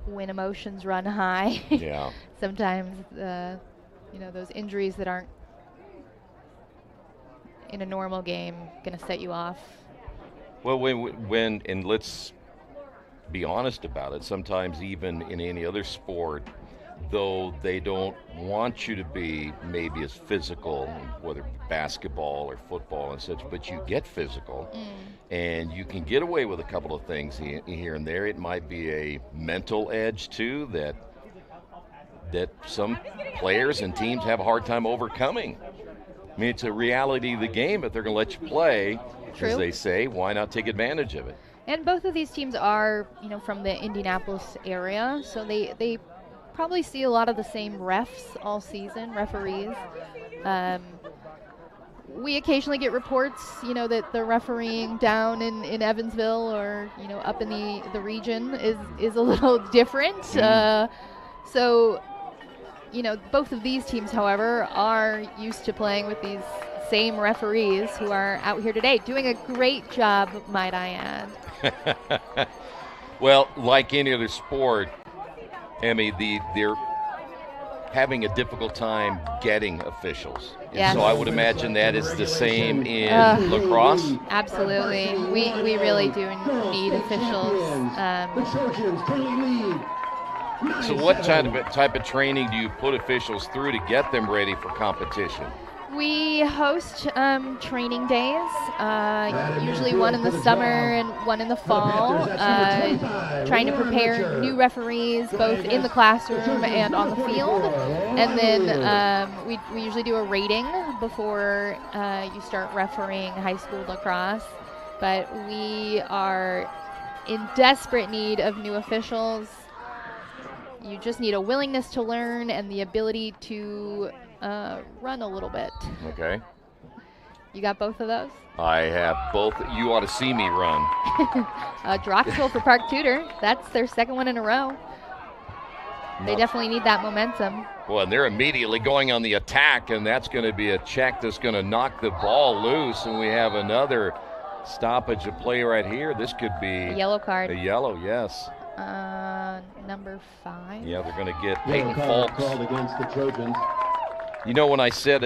when emotions run high, yeah, sometimes those injuries that aren't in a normal game going to set you off. Well, when and let's be honest about it, sometimes even in any other sport, though they don't want you to be maybe as physical, whether basketball or football and such, but you get physical and you can get away with a couple of things here and there. It might be a mental edge too that some players and teams have a hard time overcoming. I mean, it's a reality of the game, but they're going to let you play. True. As they say, why not take advantage of it? And both of these teams are, from the Indianapolis area, so they probably see a lot of the same refs all season, referees. We occasionally get reports, that the refereeing down in Evansville or, up in the region is a little different. So, both of these teams, however, are used to playing with these same referees who are out here today, doing a great job, might I add. Well, like any other sport, Emmy, they're having a difficult time getting officials. Yes. So I would imagine that is the same in lacrosse. Absolutely. We really do need officials. So what type of training do you put officials through to get them ready for competition? We host training days, usually one in the summer and one in the fall, trying to prepare new referees both in the classroom and on the field. And then we usually do a rating before you start refereeing high school lacrosse. But we are in desperate need of new officials. You just need a willingness to learn and the ability to run a little bit. Okay. You got both of those? I have both. You ought to see me run. Droxville for Park Tudor. That's their second one in a row. They definitely need that momentum. Well, and they're immediately going on the attack, and that's going to be a check that's going to knock the ball loose, and we have another stoppage of play right here. This could be a yellow card. A yellow, yes. Number 5. Yeah, they're going to get Peyton Falks called against the Trojans. You know, when I said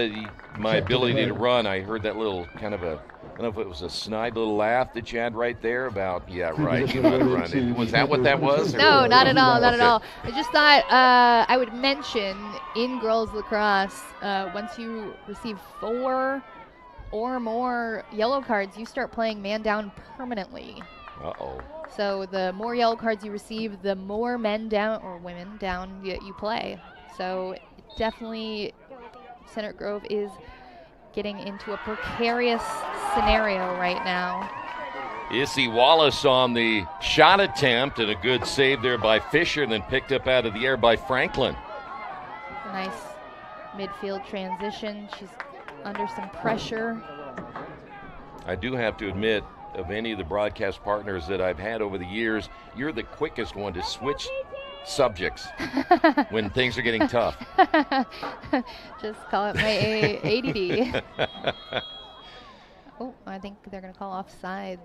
my ability to run, I heard that little kind of I don't know if it was a snide little laugh that you had right there about, yeah, right, you know how to run. Was that what that was? No, not at all, not at all. I just thought I would mention in girls lacrosse, once you receive 4 or more yellow cards, you start playing man down permanently. Uh-oh. So the more yellow cards you receive, the more men down or women down you play. So definitely Center Grove is getting into a precarious scenario right now. Issy Wallace on the shot attempt, and a good save there by Fisher, then picked up out of the air by Franklin. A nice midfield transition. She's under some pressure. I do have to admit, of any of the broadcast partners that I've had over the years, you're the quickest one to switch subjects when things are getting tough. Just call it my ADD. Oh, I think they're going to call offsides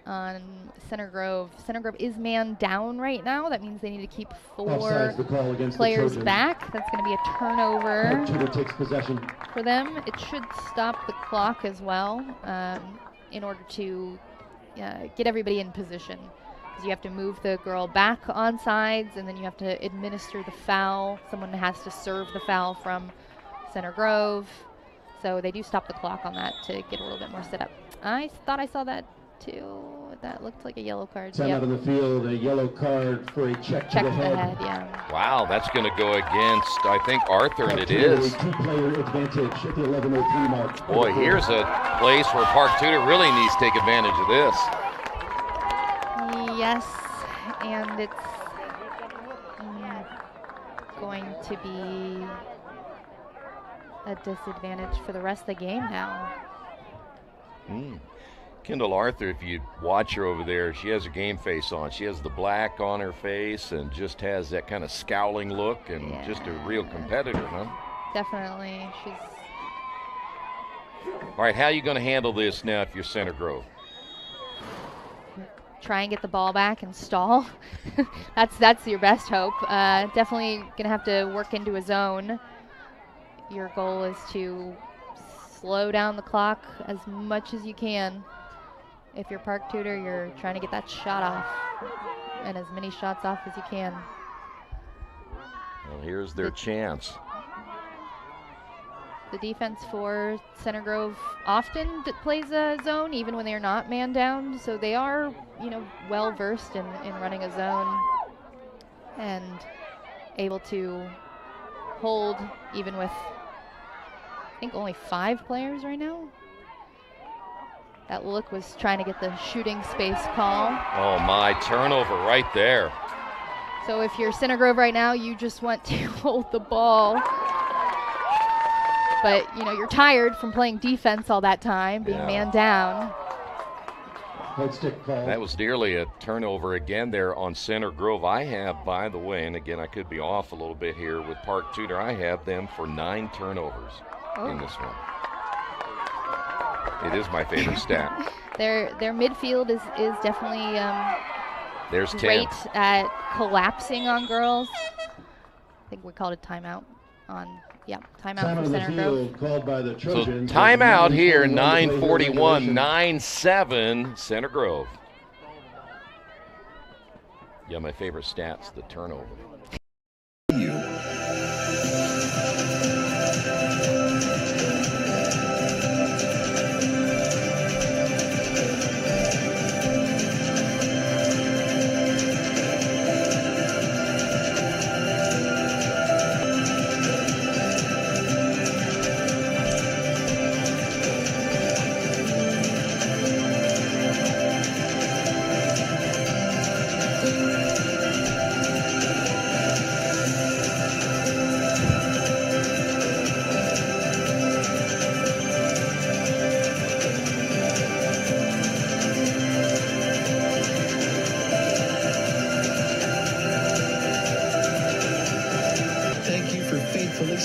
on Center Grove. Center Grove is man down right now. That means they need to keep 4 players back. That's going to be a turnover. Tudor takes possession for them. It should stop the clock as well in order to get everybody in position. Because you have to move the girl back on sides, and then you have to administer the foul. Someone has to serve the foul from Center Grove. So they do stop the clock on that to get a little bit more set up. I thought I saw that too. That looked like a yellow card. Time out of the field, a yellow card for a check to the head. Yeah. Wow, that's going to go against, I think, Arthur, and it is. A 2-player advantage at the 11:03 mark. Boy, here's a place where Park Tudor really needs to take advantage of this. Yes, and it's going to be a disadvantage for the rest of the game now. Kendall Arthur, if you watch her over there, she has a game face on. She has the black on her face and just has that kind of scowling look, and just a real competitor, huh? Definitely. All right, how are you going to handle this now if you're Center Grove? Try and get the ball back and stall. That's your best hope. Definitely going to have to work into a zone. Your goal is to slow down the clock as much as you can. If you're Park Tudor, you're trying to get that shot off, and as many shots off as you can. Well, here's their chance. The defense for Center Grove often plays a zone, even when they are not man down. So they are, well versed in running a zone and able to hold even with, I think, only 5 players right now. That look was trying to get the shooting space call. Oh my, turnover right there. So if you're Center Grove right now, you just want to hold the ball. But, you're tired from playing defense all that time, being man down. That was nearly a turnover again there on Center Grove. I have, by the way, and again, I could be off a little bit here with Park Tudor, I have them for 9 turnovers in this one. It is my favorite stat. Their midfield is definitely There's great 10. at collapsing on girls. I think we called it timeout on, timeout for Center Grove. Called by the Trojans. So timeout here, 9:41, 9-7, Center Grove. Yeah, my favorite stat's the turnover.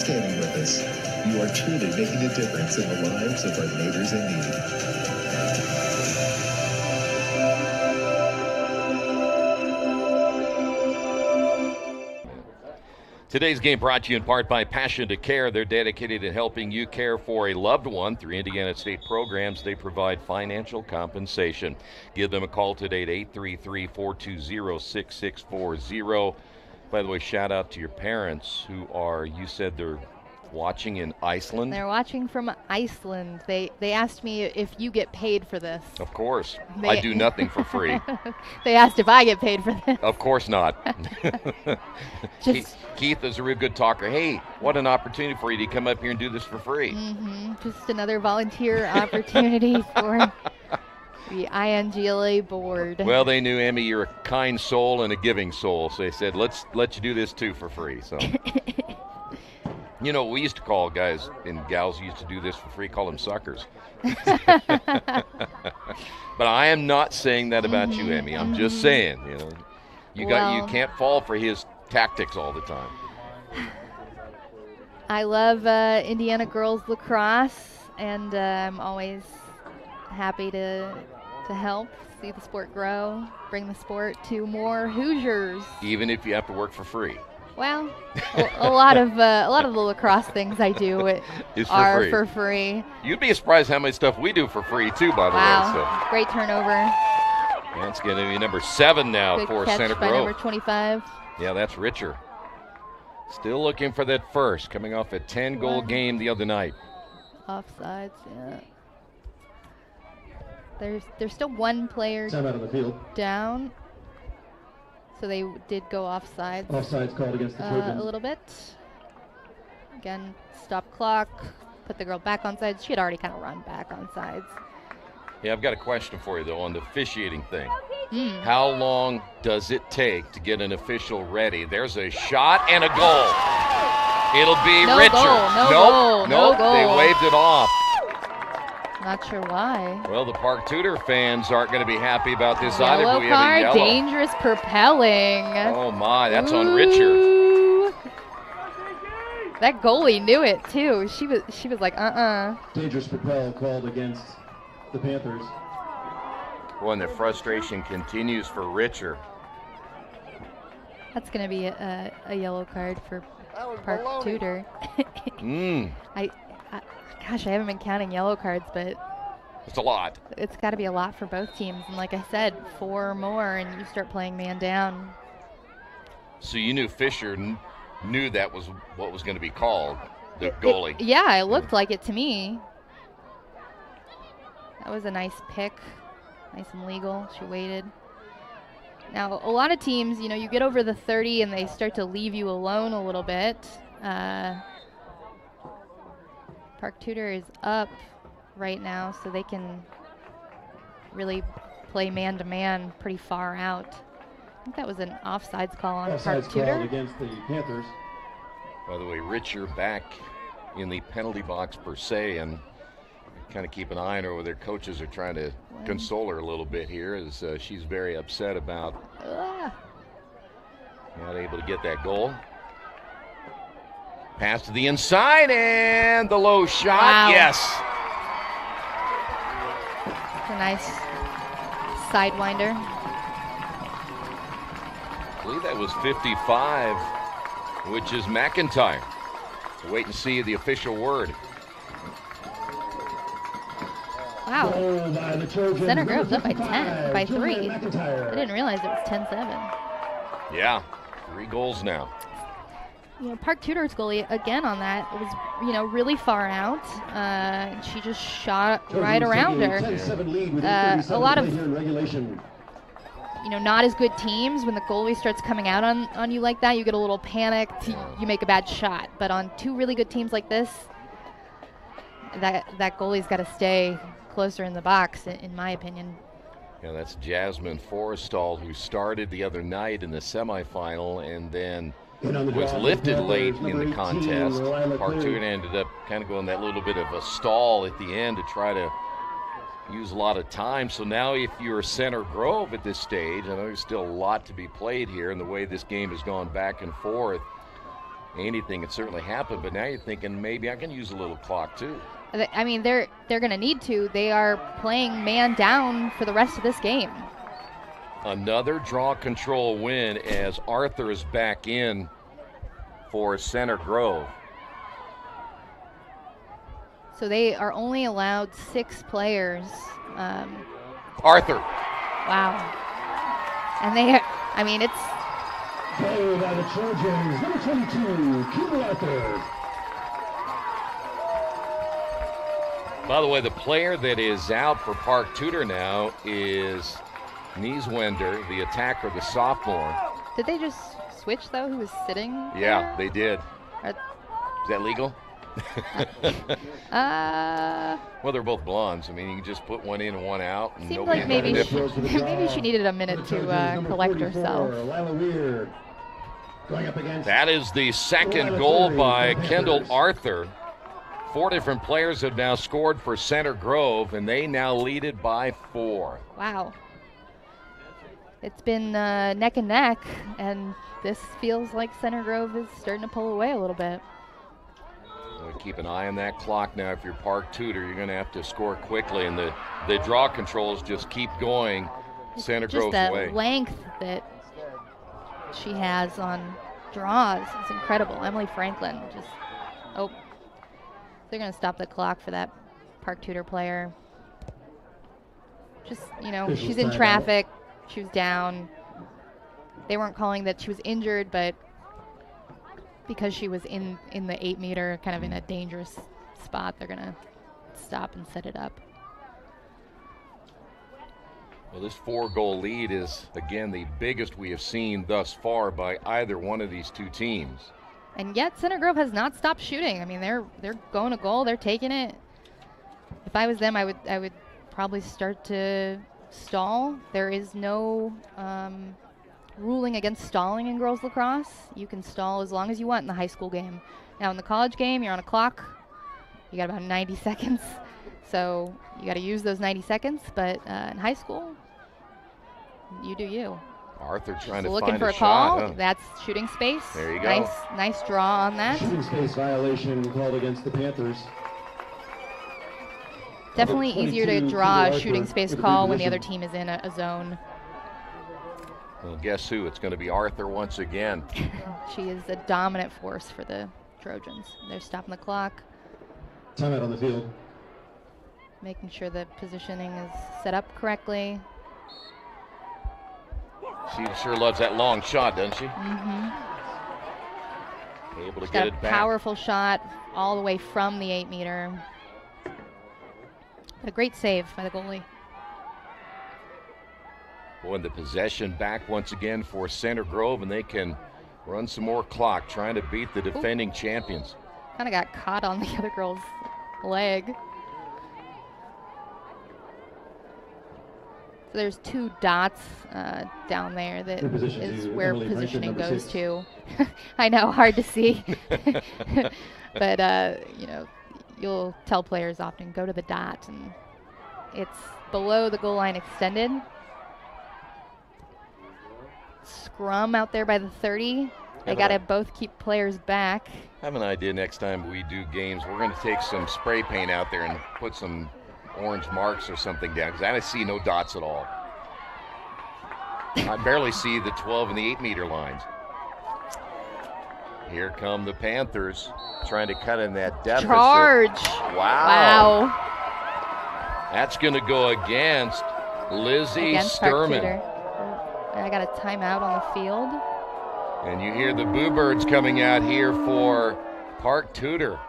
standing with us. You are truly making a difference in the lives of our neighbors in need. Today's game brought to you in part by Passion to Care. They're dedicated to helping you care for a loved one. Through Indiana State programs, they provide financial compensation. Give them a call today at 833-420-6640. By the way, shout out to your parents who are, you said they're watching in Iceland? They're watching from Iceland. They asked me if you get paid for this. Of course. I do nothing for free. They asked if I get paid for this. Of course not. Keith is a real good talker. Hey, what an opportunity for you to come up here and do this for free. Just another volunteer opportunity for the INGLA board. Well, they knew, Emmy, you're a kind soul and a giving soul, so they said, let's let you do this too for free. So, you know, we used to call guys and gals who used to do this for free, call them suckers. But I am not saying that about you, Emmy. I'm just saying, you know, you can't fall for his tactics all the time. I love Indiana girls lacrosse, and I'm always happy to help see the sport grow, bring the sport to more Hoosiers. Even if you have to work for free. Well, a lot of the lacrosse things I do are for free. You'd be surprised how much stuff we do for free too, by the way. So. Great turnover. That's going to be number 7 now. Good for catch Center by Grove. Number 25. Yeah, that's Richer. Still looking for that first, coming off a 10-goal game the other night. Offsides, yeah. There's still one player Time out on the field. down. So they did go offsides. Offsides called against the Trojans. A little bit. Again, stop clock. Put the girl back on sides. She had already kind of run back on sides. Yeah, I've got a question for you, though, on the officiating thing. How long does it take to get an official ready? There's a shot and a goal. It'll be No Richer. goal, no goal. They waved it off. Not sure why. Well, the Park Tudor fans aren't going to be happy about this either. Yellow We have a card, yellow. dangerous propelling. Oh, my, that's on Richer. Ooh. That goalie knew it, too. She was like, Dangerous propel called against the Panthers. Well, and the frustration continues for Richer. That's going to be a yellow card for Park Tudor. Gosh, I haven't been counting yellow cards, but it's a lot. It's got to be a lot for both teams. And like I said, 4 more, and you start playing man down. So you knew Fisher knew that was what was going to be called, the goalie. Yeah, it looked like it to me. That was a nice pick. Nice and legal. She waited. Now, a lot of teams, you know, you get over the 30 and they start to leave you alone a little bit. Park Tudor is up right now, so they can really play man-to-man pretty far out. I think that was an offsides call on Park Tudor. Against the Panthers. By the way, Richer back in the penalty box per se, and kind of keep an eye on her. Their coaches are trying to console her a little bit here, as she's very upset about not able to get that goal. Pass to the inside, and the low shot. Wow. Yes. It's a nice sidewinder. I believe that was 55, which is McIntyre. We'll wait and see the official word. Wow. Center Grove's up by 10, by 3. I didn't realize it was 10-7. Yeah, 3 goals now. You know, Park Tudor's goalie, again on that, was, you know, really far out. She just shot right around her. A lot of, you know, not as good teams, when the goalie starts coming out on you like that, you get a little panicked, you make a bad shot. But on 2 really good teams like this, that goalie's got to stay closer in the box, in my opinion. Yeah, that's Jasmine Forrestal, who started the other night in the semifinal and then was lifted late in the contest. Park Tudor ended up kind of going that little bit of a stall at the end to try to use a lot of time. So now if you're Center Grove at this stage, I know there's still a lot to be played here, and the way this game has gone back and forth, anything can certainly happen, but now you're thinking maybe I can use a little clock too. I mean, they're going to need to. They are playing man down for the rest of this game. Another draw control win as Arthur is back in for Center Grove. So they are only allowed 6 players. Arthur. Wow. And they, I mean, it's. Play by the Trojans, number 22, Tudor Arthur. By the way, the player that is out for Park Tudor now is Nieswender, the attacker, the sophomore. Did they just switch, though? Who was sitting Yeah, there? they did. Is that legal? Well, they're both blondes. I mean, you can just put one in and one out. And Seemed nobody like maybe knows. maybe she needed a minute to collect herself. That is the second goal by Kendall Arthur. 4 different players have now scored for Center Grove, and they now lead it by 4. Wow. It's been neck and neck, and this feels like Center Grove is starting to pull away a little bit. Well, keep an eye on that clock now. If you're Park Tudor, you're going to have to score quickly, and the draw controls just keep going Center Grove's way. Just the length that she has on draws is incredible. Emily Franklin just, they're going to stop the clock for that Park Tudor player. Just, she's in traffic. She was down. They weren't calling that she was injured, but because she was in the 8-meter, kind of in a dangerous spot, they're going to stop and set it up. Well, this 4-goal lead is, again, the biggest we have seen thus far by either one of these two teams. And yet Center Grove has not stopped shooting. I mean, they're going to goal. They're taking it. If I was them, I would probably start to stall. There is no ruling against stalling in girls lacrosse. You can stall as long as you want in the high school game. Now in the college game, you're on a clock. You got about 90 seconds. So you got to use those 90 seconds. But in high school, you do you. Arthur trying to looking find for a shot, call. huh? That's shooting space. There you go. Nice draw on that. Shooting space violation called against the Panthers. Definitely easier to draw a shooting space call when the other team is in a zone. Well, guess who? It's going to be Arthur once again. She is a dominant force for the Trojans. They're stopping the clock. Timeout on the field. Making sure the positioning is set up correctly. She sure loves that long shot, doesn't she? Mm-hmm. Able to She's get got it a back. powerful shot all the way from the 8-meter. A great save by the goalie. Boy, and the possession back once again for Center Grove, and they can run some more clock trying to beat the defending champions. Kind of got caught on the other girl's leg. So there's 2 dots down there that is where Emily positioning Franklin, goes number to. I know, hard to see. But, you'll tell players often, go to the dot, and it's below the goal line extended. Scrum out there by the 30. They got to both keep players back. I have an idea next time we do games. We're going to take some spray paint out there and put some orange marks or something down, because I see no dots at all. I barely see the 12 and the 8-meter lines. Here come the Panthers trying to cut in that deficit. Charge. Wow. That's going to go against Lizzie Sturman. I got a timeout on the field. And you hear the Boo Birds coming out here for Park Tudor.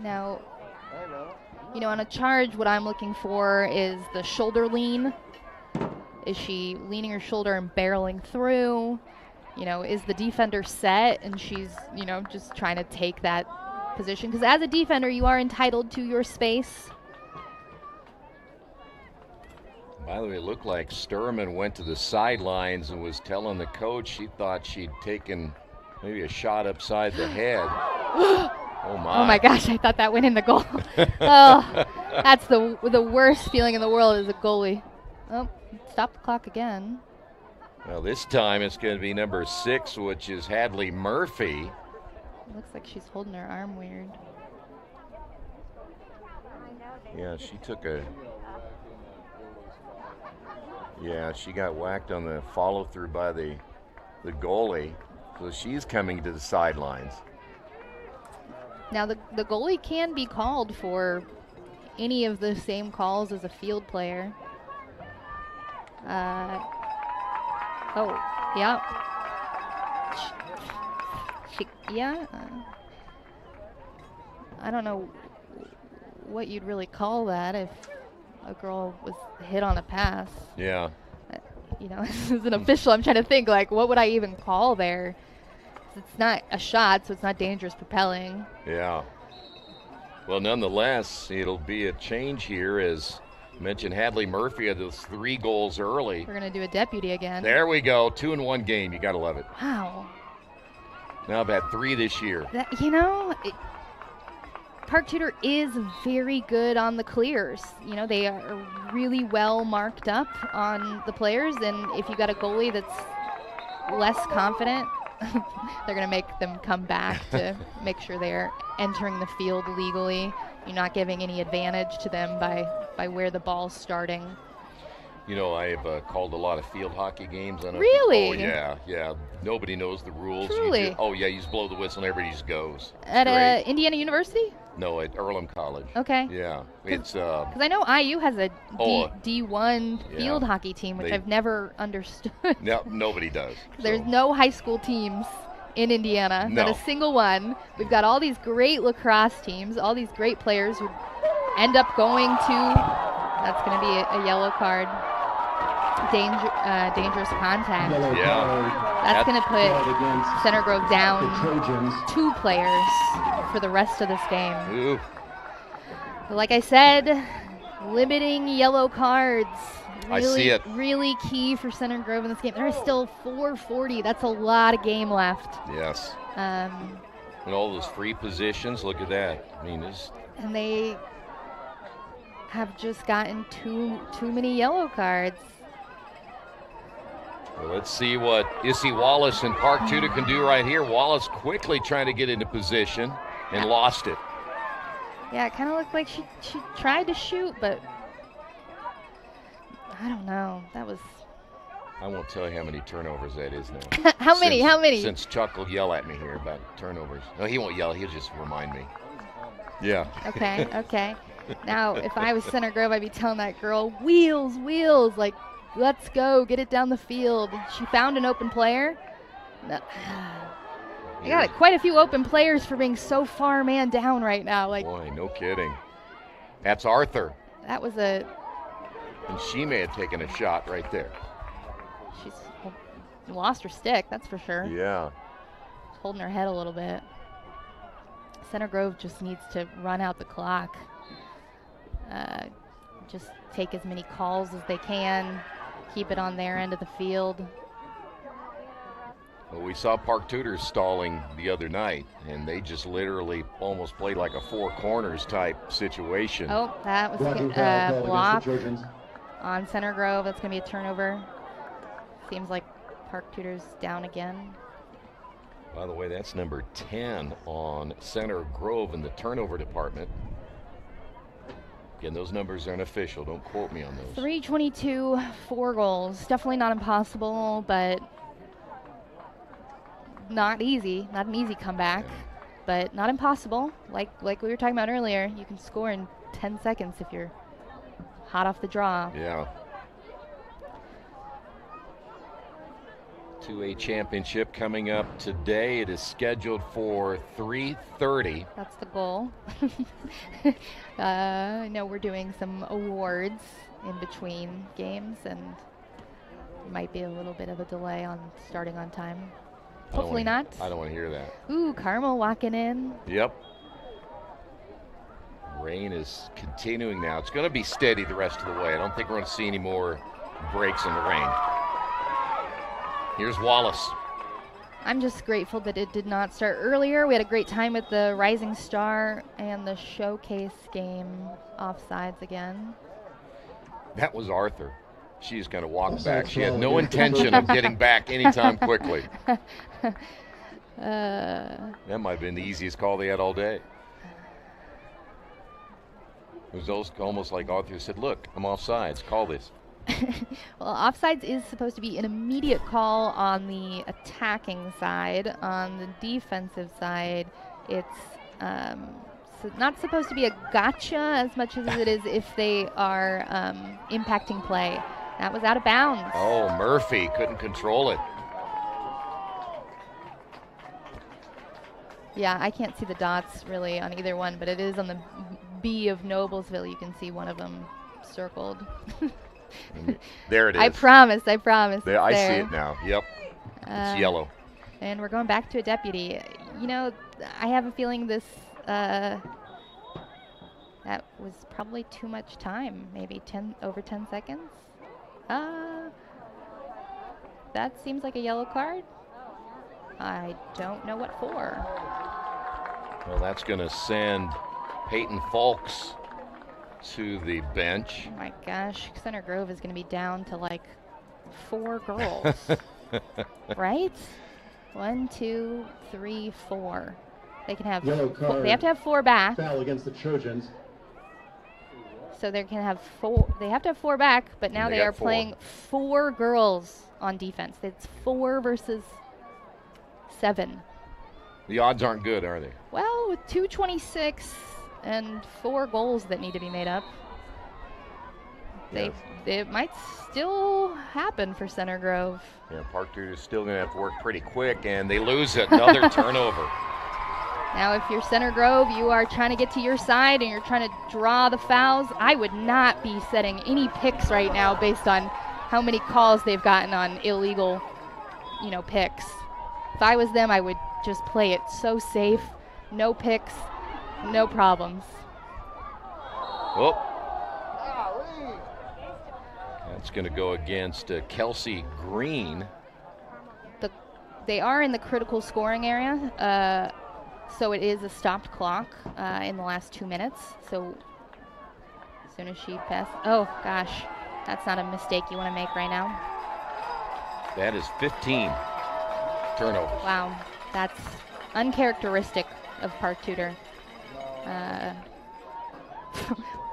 Now, on a charge, what I'm looking for is the shoulder lean. Is she leaning her shoulder and barreling through? Is the defender set and she's, just trying to take that position? Because as a defender, you are entitled to your space. By the way, it looked like Sturman went to the sidelines and was telling the coach she thought she'd taken maybe a shot upside the head. Oh my gosh, I thought that went in the goal. Oh, that's the worst feeling in the world as a goalie. Oh, stop the clock again. Well, this time it's going to be number 6, which is Hadley Murphy. Looks like she's holding her arm weird. Yeah, she took a... Yeah, she got whacked on the follow-through by the goalie. So she's coming to the sidelines. Now, the goalie can be called for any of the same calls as a field player. Oh, yeah. Yeah. I don't know what you'd really call that if a girl was hit on a pass. Yeah. You know, as an official, I'm trying to think, like, what would I even call there? It's not a shot, so it's not dangerous propelling. Yeah. Well, nonetheless, it'll be a change here. As mentioned, Hadley Murphy had those 3 goals early. We're going to do a deputy again. There we go. 2-in-1 game. You got to love it. Wow. Now I've had 3 this year. Park Tudor is very good on the clears. You know, they are really well marked up on the players, and if you got a goalie that's less confident, they're going to make them come back to make sure they're entering the field legally. You're not giving any advantage to them by where the ball's starting. You know, I've called a lot of field hockey games. Really? Oh, yeah. Nobody knows the rules. Truly? You just blow the whistle and everybody just goes. At Indiana University? No, at Earlham College. Okay. Yeah. It's because I know IU has a D1 field hockey team, which I've never understood. No, nobody does. There's no high school teams in Indiana. No. Not a single one. We've got all these great lacrosse teams, all these great players who end up going to, that's going to be a yellow card. Dangerous contact. That's going to put Center Grove down 2 players for the rest of this game. Ooh. Like I said, limiting yellow cards. I see it. Really key for Center Grove in this game. There is still 4:40. That's a lot of game left. Yes. And all those free positions, look at that. I mean, and they have just gotten too many yellow cards. Well, let's see what Issy Wallace and Park Tudor can do right here. Wallace quickly trying to get into position and lost it. Yeah, it kind of looked like she tried to shoot, but I don't know. That was... I won't tell you how many turnovers that is now. How many? Since Chuck will yell at me here about turnovers. No, he won't yell. He'll just remind me. Yeah. Okay. Now, if I was Center Grove, I'd be telling that girl, wheels, like, let's go, get it down the field. She found an open player. No. I got quite a few open players for being so far man down right now. Like, boy, no kidding. That's Arthur. That was a... And she may have taken a shot right there. She's lost her stick, that's for sure. Yeah. She's holding her head a little bit. Center Grove just needs to run out the clock. Just take as many calls as they can. Keep it on their end of the field. Well, we saw Park Tudor stalling the other night, and they just literally almost played like a 4 corners type situation. Oh, that was a block on Center Grove. That's going to be a turnover. Seems like Park Tudor's down again. By the way, that's number 10 on Center Grove in the turnover department. Again, those numbers aren't official. Don't quote me on those. 322, 4 goals. Definitely not impossible, but not easy. Not an easy comeback, but not impossible. Like we were talking about earlier, you can score in 10 seconds if you're hot off the draw. Yeah. 2A championship coming up today. It is scheduled for 3:30. That's the goal. I know we're doing some awards in between games, and there might be a little bit of a delay on starting on time. Hopefully not. I don't want to hear that. Ooh, Carmel walking in. Yep. Rain is continuing now. It's going to be steady the rest of the way. I don't think we're going to see any more breaks in the rain. Here's Wallace. I'm just grateful that it did not start earlier. We had a great time with the Rising Star and the Showcase game offsides again. That was Arthur. She's going to walk back. She had no intention of getting back anytime quickly. That might have been the easiest call they had all day. It was almost like Arthur said, look, I'm offsides. Call this. Well, offsides is supposed to be an immediate call on the attacking side. On the defensive side, it's not supposed to be a gotcha as much as it is if they are impacting play. That was out of bounds. Oh, Murphy couldn't control it. Yeah, I can't see the dots really on either one, but it is on the B of Noblesville. You can see one of them circled. There it is. I promise. There, I see there. it now. Yep. It's yellow. And we're going back to a deputy. You know, I have a feeling this, that was probably too much time. Maybe over 10 seconds. That seems like a yellow card. I don't know what for. Well, that's going to send Peyton Fulks to the bench. Oh my gosh, Center Grove is going to be down to like 4 girls. Right? 1, 2, 3, 4. They can have. They have to have 4 back. Foul against the Trojans. So they can have 4. They have to have 4 back, but now they are 4. playing 4 girls on defense. It's 4 versus 7. The odds aren't good, are they? Well, with 2:26 and 4 goals that need to be made up, it might still happen for Center Grove. Yeah, Park Tudor is still going to have to work pretty quick, and they lose it. Another turnover. Now, if you're Center Grove, you are trying to get to your side and you're trying to draw the fouls. I would not be setting any picks right now based on how many calls they've gotten on illegal, picks. If I was them, I would just play it so safe. No picks, no problems. Oh. That's going to go against Kelsey Green. They are in the critical scoring area, so it is a stopped clock in the last 2 minutes. So as soon as she passes, oh gosh, that's not a mistake you want to make right now. That is 15 turnovers. Wow, that's uncharacteristic of Park Tudor.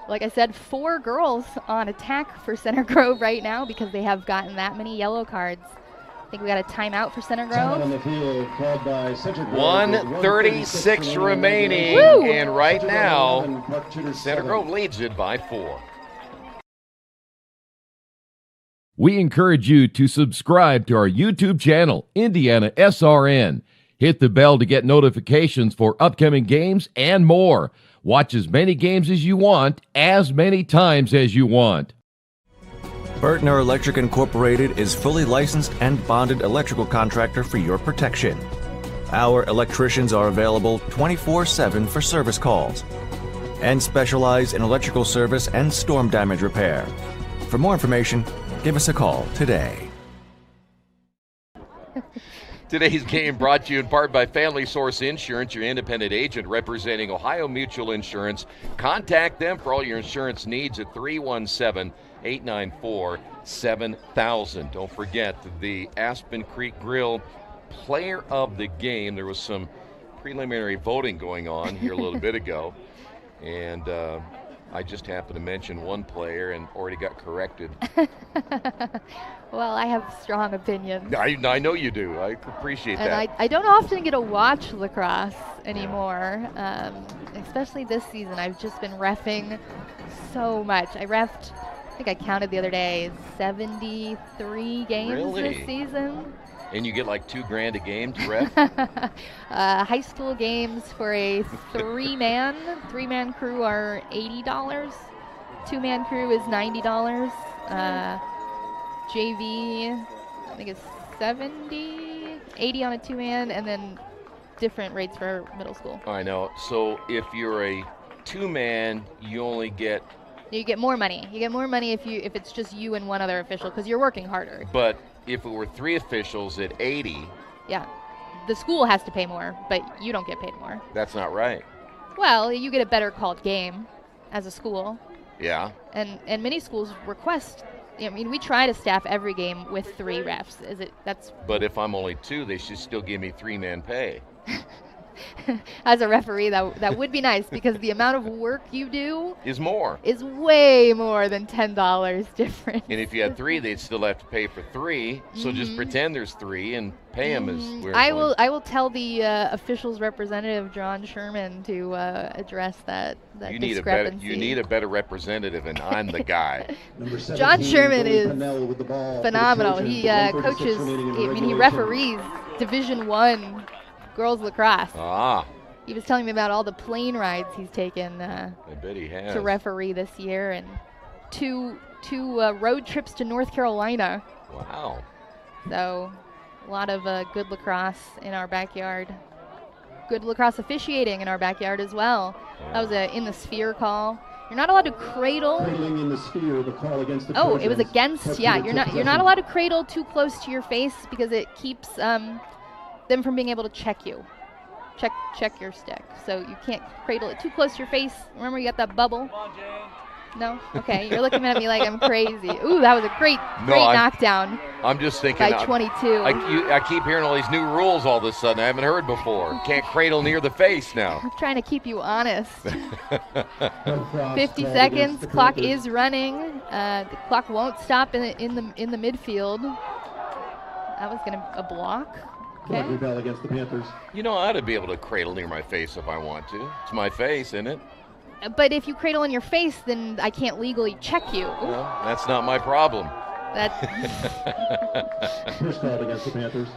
Like I said, 4 girls on attack for Center Grove right now because they have gotten that many yellow cards. I think we got a timeout for Center Grove. On the field called by Center Grove. 1:36 remaining, Woo! And right now, Center Grove leads it by 4. We encourage you to subscribe to our YouTube channel, Indiana SRN. Hit the bell to get notifications for upcoming games and more. Watch as many games as you want, as many times as you want. Bertner Electric Incorporated is fully licensed and bonded electrical contractor for your protection. Our electricians are available 24/7 for service calls and specialize in electrical service and storm damage repair. For more information, give us a call today. Today's game brought to you in part by Family Source Insurance, your independent agent representing Ohio Mutual Insurance. Contact them for all your insurance needs at 317-894-7000. Don't forget the Aspen Creek Grill Player of the Game. There was some preliminary voting going on here a little bit ago, and I just happened to mention one player and already got corrected. Well, I have strong opinions. I know you do. I appreciate and that. I don't often get to watch lacrosse anymore, especially this season. I've just been reffing so much. I think I counted the other day, 73 games this season. And you get like $2,000 a game to ref? High school games for a three-man crew are $80. 2-man crew is $90. JV, I think it's 70, 80 on a 2-man, and then different rates for middle school. I know. So if you're a 2-man, you only get... You get more money. You get more money if it's just you and one other official because you're working harder. But if it were 3 officials at 80... Yeah. The school has to pay more, but you don't get paid more. That's not right. Well, you get a better called game as a school. Yeah. And many schools request I mean, we try to staff every game with 3 refs. But if I'm only 2, they should still give me 3-man pay. As a referee, that would be nice, because the amount of work you do Is more. is way more than $10 difference. And if you had 3, they'd still have to pay for 3. So just pretend there's 3 and pay them as we're I will tell the officials representative John Sherman to address that discrepancy. You need a better representative, and I'm the guy. John Sherman is phenomenal. He coaches. He referees Division I girls lacrosse. He was telling me about all the plane rides he's taken. I bet he has. To referee this year, and two road trips to North Carolina. Wow. So a lot of good lacrosse in our backyard. Good lacrosse officiating in our backyard as well. Yeah. That was a in the sphere call. You're not allowed to cradle. Cradling in the sphere, the call against the Trojans. It was against. Yeah, you're not allowed to cradle too close to your face, because it keeps them from being able to check you. Check your stick. So you can't cradle it too close to your face. Remember, you got that bubble. No? Okay, you're looking at me like I'm crazy. Ooh, that was a great knockdown. I'm just thinking. By 22. I keep hearing all these new rules all of a sudden I haven't heard before. Can't cradle near the face now. I'm trying to keep you honest. 50 seconds. Clock is running. The clock won't stop in the midfield. That was a block. Okay. Rebel against the Panthers. You know, I ought to be able to cradle near my face if I want to. It's my face, isn't it? But if you cradle in your face, then I can't legally check you. Ooh. Well, that's not my problem. First call against the Panthers.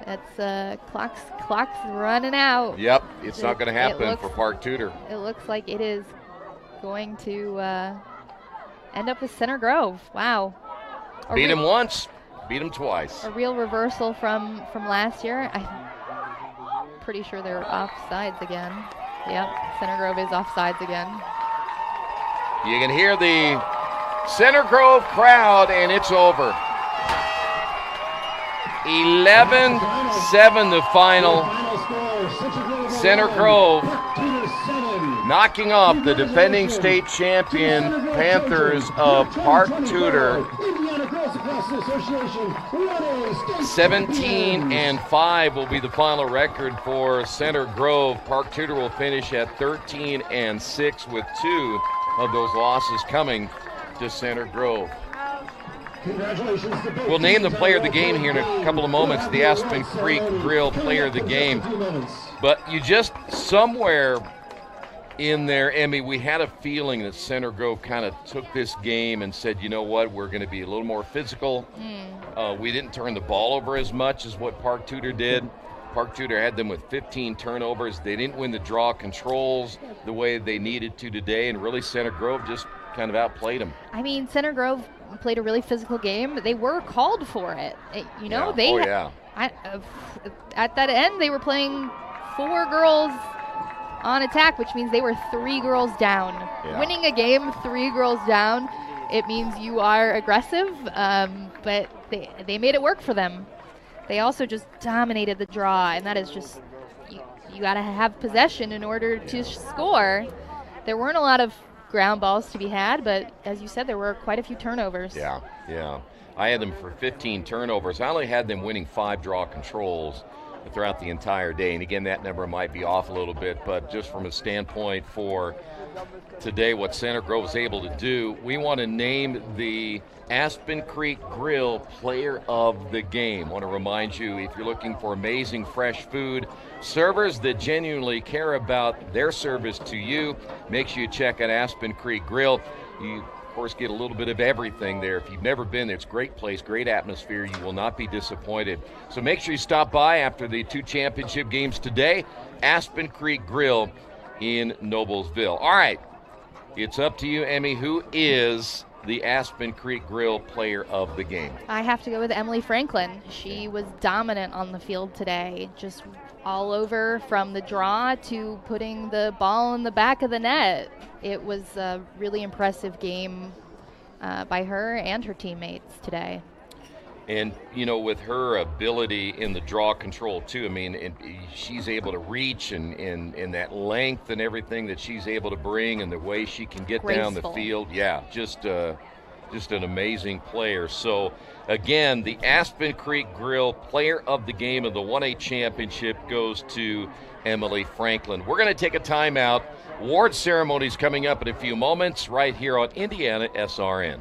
That's clock's running out. Yep, it's not going to happen for Park Tudor. It looks like it is going to end up with Center Grove. Wow. Beat him once, beat him twice. A real reversal from last year. I'm pretty sure they're offsides again. Yep, Center Grove is offsides again. You can hear the Center Grove crowd, and it's over. 11-7 the final. Center Grove knocking off the defending state champion Panthers of Park Tudor. 17-5 will be the final record for Center Grove. Park Tudor will finish at 13-6 with 2 of those losses coming to Center Grove. We'll name the player of the game here in a couple of moments, the Aspen Creek Grill player of the game. But you just somewhere in there, Emmy, we had a feeling that Center Grove kind of took this game and said, you know what, we're going to be a little more physical. We didn't turn the ball over as much as what Park Tudor did. Park Tudor had them with 15 turnovers. They didn't win the draw controls the way they needed to today, and really Center Grove just kind of outplayed them. I mean, Center Grove played a really physical game. They were called for it. At that end, they were playing 4 girls on attack, which means they were 3 girls down. Yeah. Winning a game 3 girls down, it means you are aggressive, but they made it work for them. They also just dominated the draw, and that is just, you got to have possession in order to score. There weren't a lot of ground balls to be had, but as you said, there were quite a few turnovers. Yeah. I had them for 15 turnovers. I only had them winning 5 draw controls throughout the entire day. And again, that number might be off a little bit, but just from a standpoint for today, what Center Grove was able to do, we want to name the Aspen Creek Grill player of the game. I want to remind you, if you're looking for amazing fresh food, servers that genuinely care about their service to you, make sure you check out Aspen Creek Grill. You, of course, get a little bit of everything there. If you've never been there, it's a great place, great atmosphere. You will not be disappointed. So make sure you stop by after the 2 championship games today. Aspen Creek Grill in Noblesville. All right, it's up to you, Emmy. Who is the Aspen Creek Grill player of the game? I have to go with Emily Franklin. She was dominant on the field today, just all over from the draw to putting the ball in the back of the net. It was a really impressive game by her and her teammates today. And, you know, with her ability in the draw control, too, I mean, she's able to reach and that length and everything that she's able to bring and the way she can get down the field. Yeah, just just an amazing player. So, again, the Aspen Creek Grill Player of the Game of the 1A Championship goes to Emily Franklin. We're going to take a timeout. Award ceremonies coming up in a few moments right here on Indiana SRN.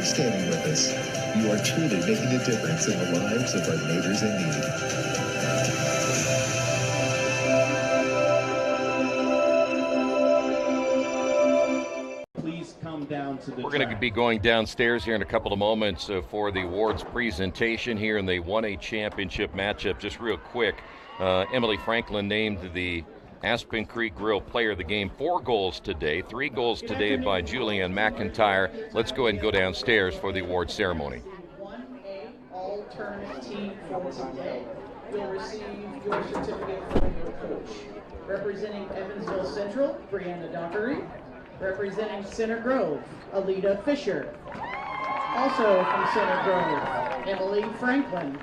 Standing with us. You are truly making a difference in the lives of our neighbors in need. Please come down to the We're going to be going downstairs here in a couple of moments for the awards presentation here in the 1A Championship matchup. Just real quick, Emily Franklin named the Aspen Creek Grill Player of the Game. 4 goals today, 3 goals today by Julianne McIntyre. Let's go ahead and go downstairs for the award ceremony. 1A all-tournament team for today will receive your certificate from your coach. Representing Evansville Central, Brianna Dockery. Representing Center Grove, Alita Fisher. Also from Center Grove, Emily Franklin.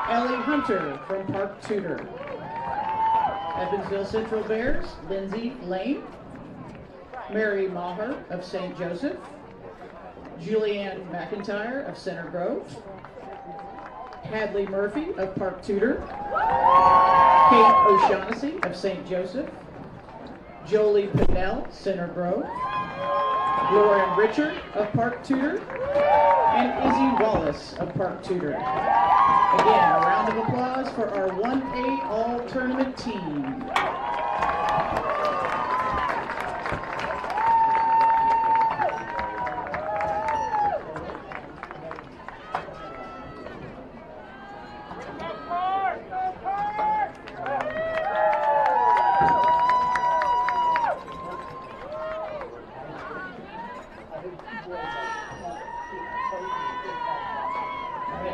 Ellie Hunter from Park Tudor. Evansville Central Bears, Lindsay Lane. Mary Maher of St. Joseph. Julianne McIntyre of Center Grove. Hadley Murphy of Park Tudor. Kate O'Shaughnessy of St. Joseph. Jolie Pinnell, Center Grove. Lauren Richard of Park Tudor. And Izzy Wallace of Park Tudor. Again, a round of applause for our 1A all-tournament team.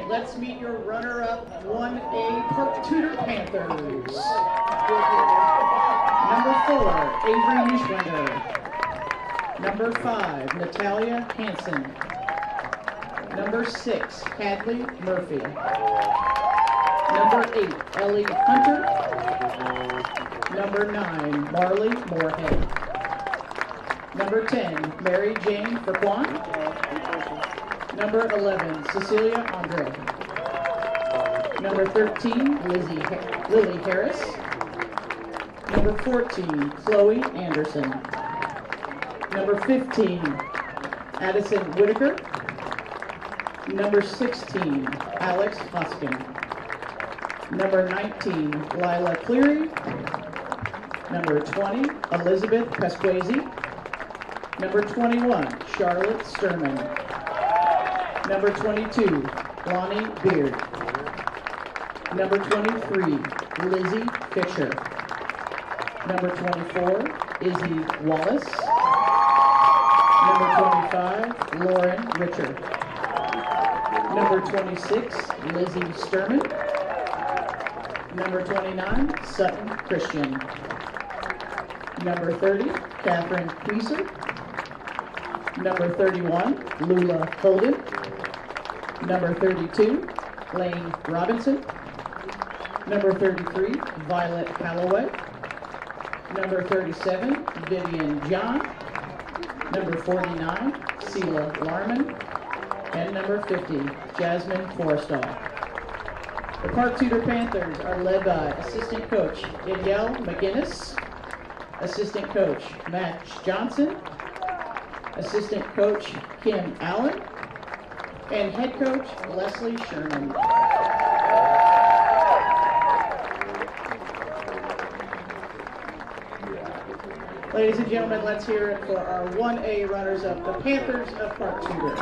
Let's meet your runner-up 1A Park Tudor Panthers. Number 4, Avery Nischwender. Number 5, Natalia Hansen. Number 6, Hadley Murphy. Number 8, Ellie Hunter. Number 9, Marley Moorhead. Number 10, Mary Jane Frequan. Number 11, Cecilia Andre. Number 13, Lily Harris. Number 14, Chloe Anderson. Number 15, Addison Whitaker. Number 16, Alex Hoskin. Number 19, Lila Cleary. Number 20, Elizabeth Pesquazi. Number 21, Charlotte Sturman. Number 22, Lonnie Beard. Number 23, Lizzie Fisher. Number 24, Izzy Wallace. Number 25, Lauren Richard. Number 26, Lizzie Sturman. Number 29, Sutton Christian. Number 30, Catherine Pieser. Number 31, Lula Holden. Number 32, Lane Robinson. Number 33, Violet Calloway. Number 37, Vivian John. Number 49, Sela Larman. And number 50, Jasmine Forrestall. The Park Tudor Panthers are led by Assistant Coach Danielle McGinnis, Assistant Coach Matt Johnson, Assistant Coach Kim Allen, and Head Coach Leslie Sherman. Ladies and gentlemen, let's hear it for our 1A runners-up, the Panthers of Park Tudor.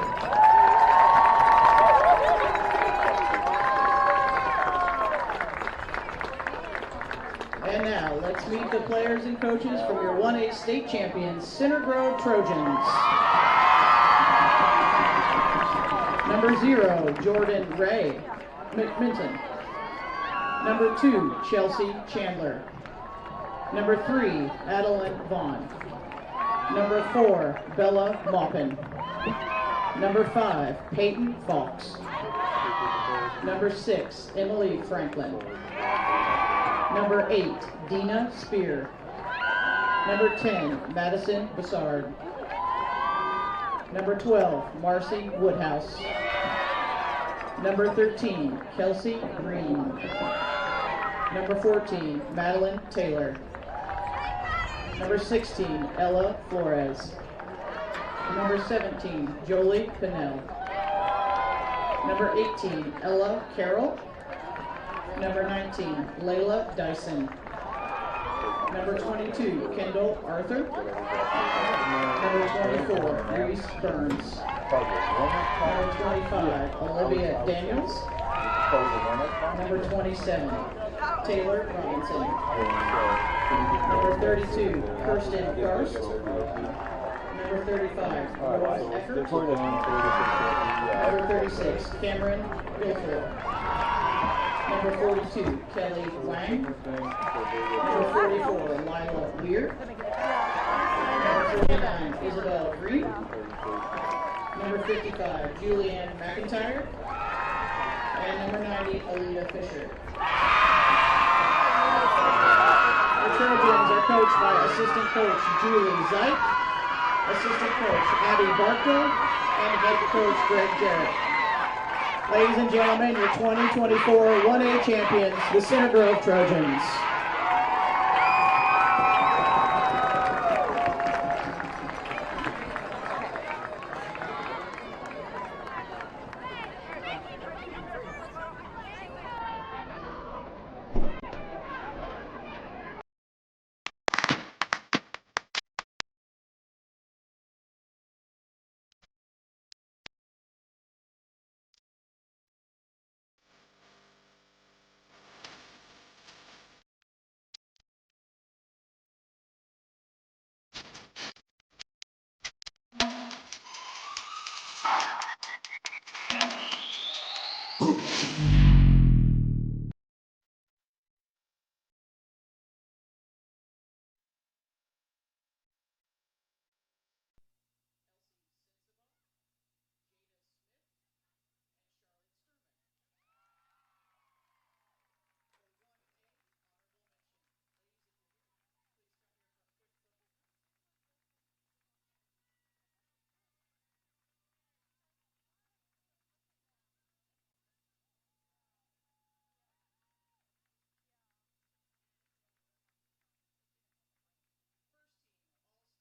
And now, let's meet the players and coaches from your 1A state champions, Center Grove Trojans. Number 0, Jordan Ray McMinton. Number 2, Chelsea Chandler. Number 3, Adeline Vaughn. Number 4, Bella Maupin. Number 5, Peyton Fox. Number 6, Emily Franklin. Number 8, Dina Spear. Number 10, Madison Bassard. Number 12, Marcy Woodhouse. Number 13, Kelsey Green. Number 14, Madeline Taylor. Number 16, Ella Flores. Number 17, Jolie Pinnell. Number 18, Ella Carroll. Number 19, Layla Dyson. Number 22, Kendall Arthur. Number 24, Reese Burns. Number 25, Olivia Daniels. Number 27, Taylor Robinson. Number 32, Kirsten Garst. Number 35, Rose Eckert. Number 36, Cameron Guilford. Number 42, Kelly Wang. Number 44, Lila Weir. Number 49, Isabel Green. Number 55, Julianne McIntyre. And number 90, Alita Fisher. The Trojans are coached by assistant coach Julie Zeit, assistant coach Abby Barco, and head coach Greg Jarrett. Ladies and gentlemen, your 2024 1A champions, the Center Grove Trojans.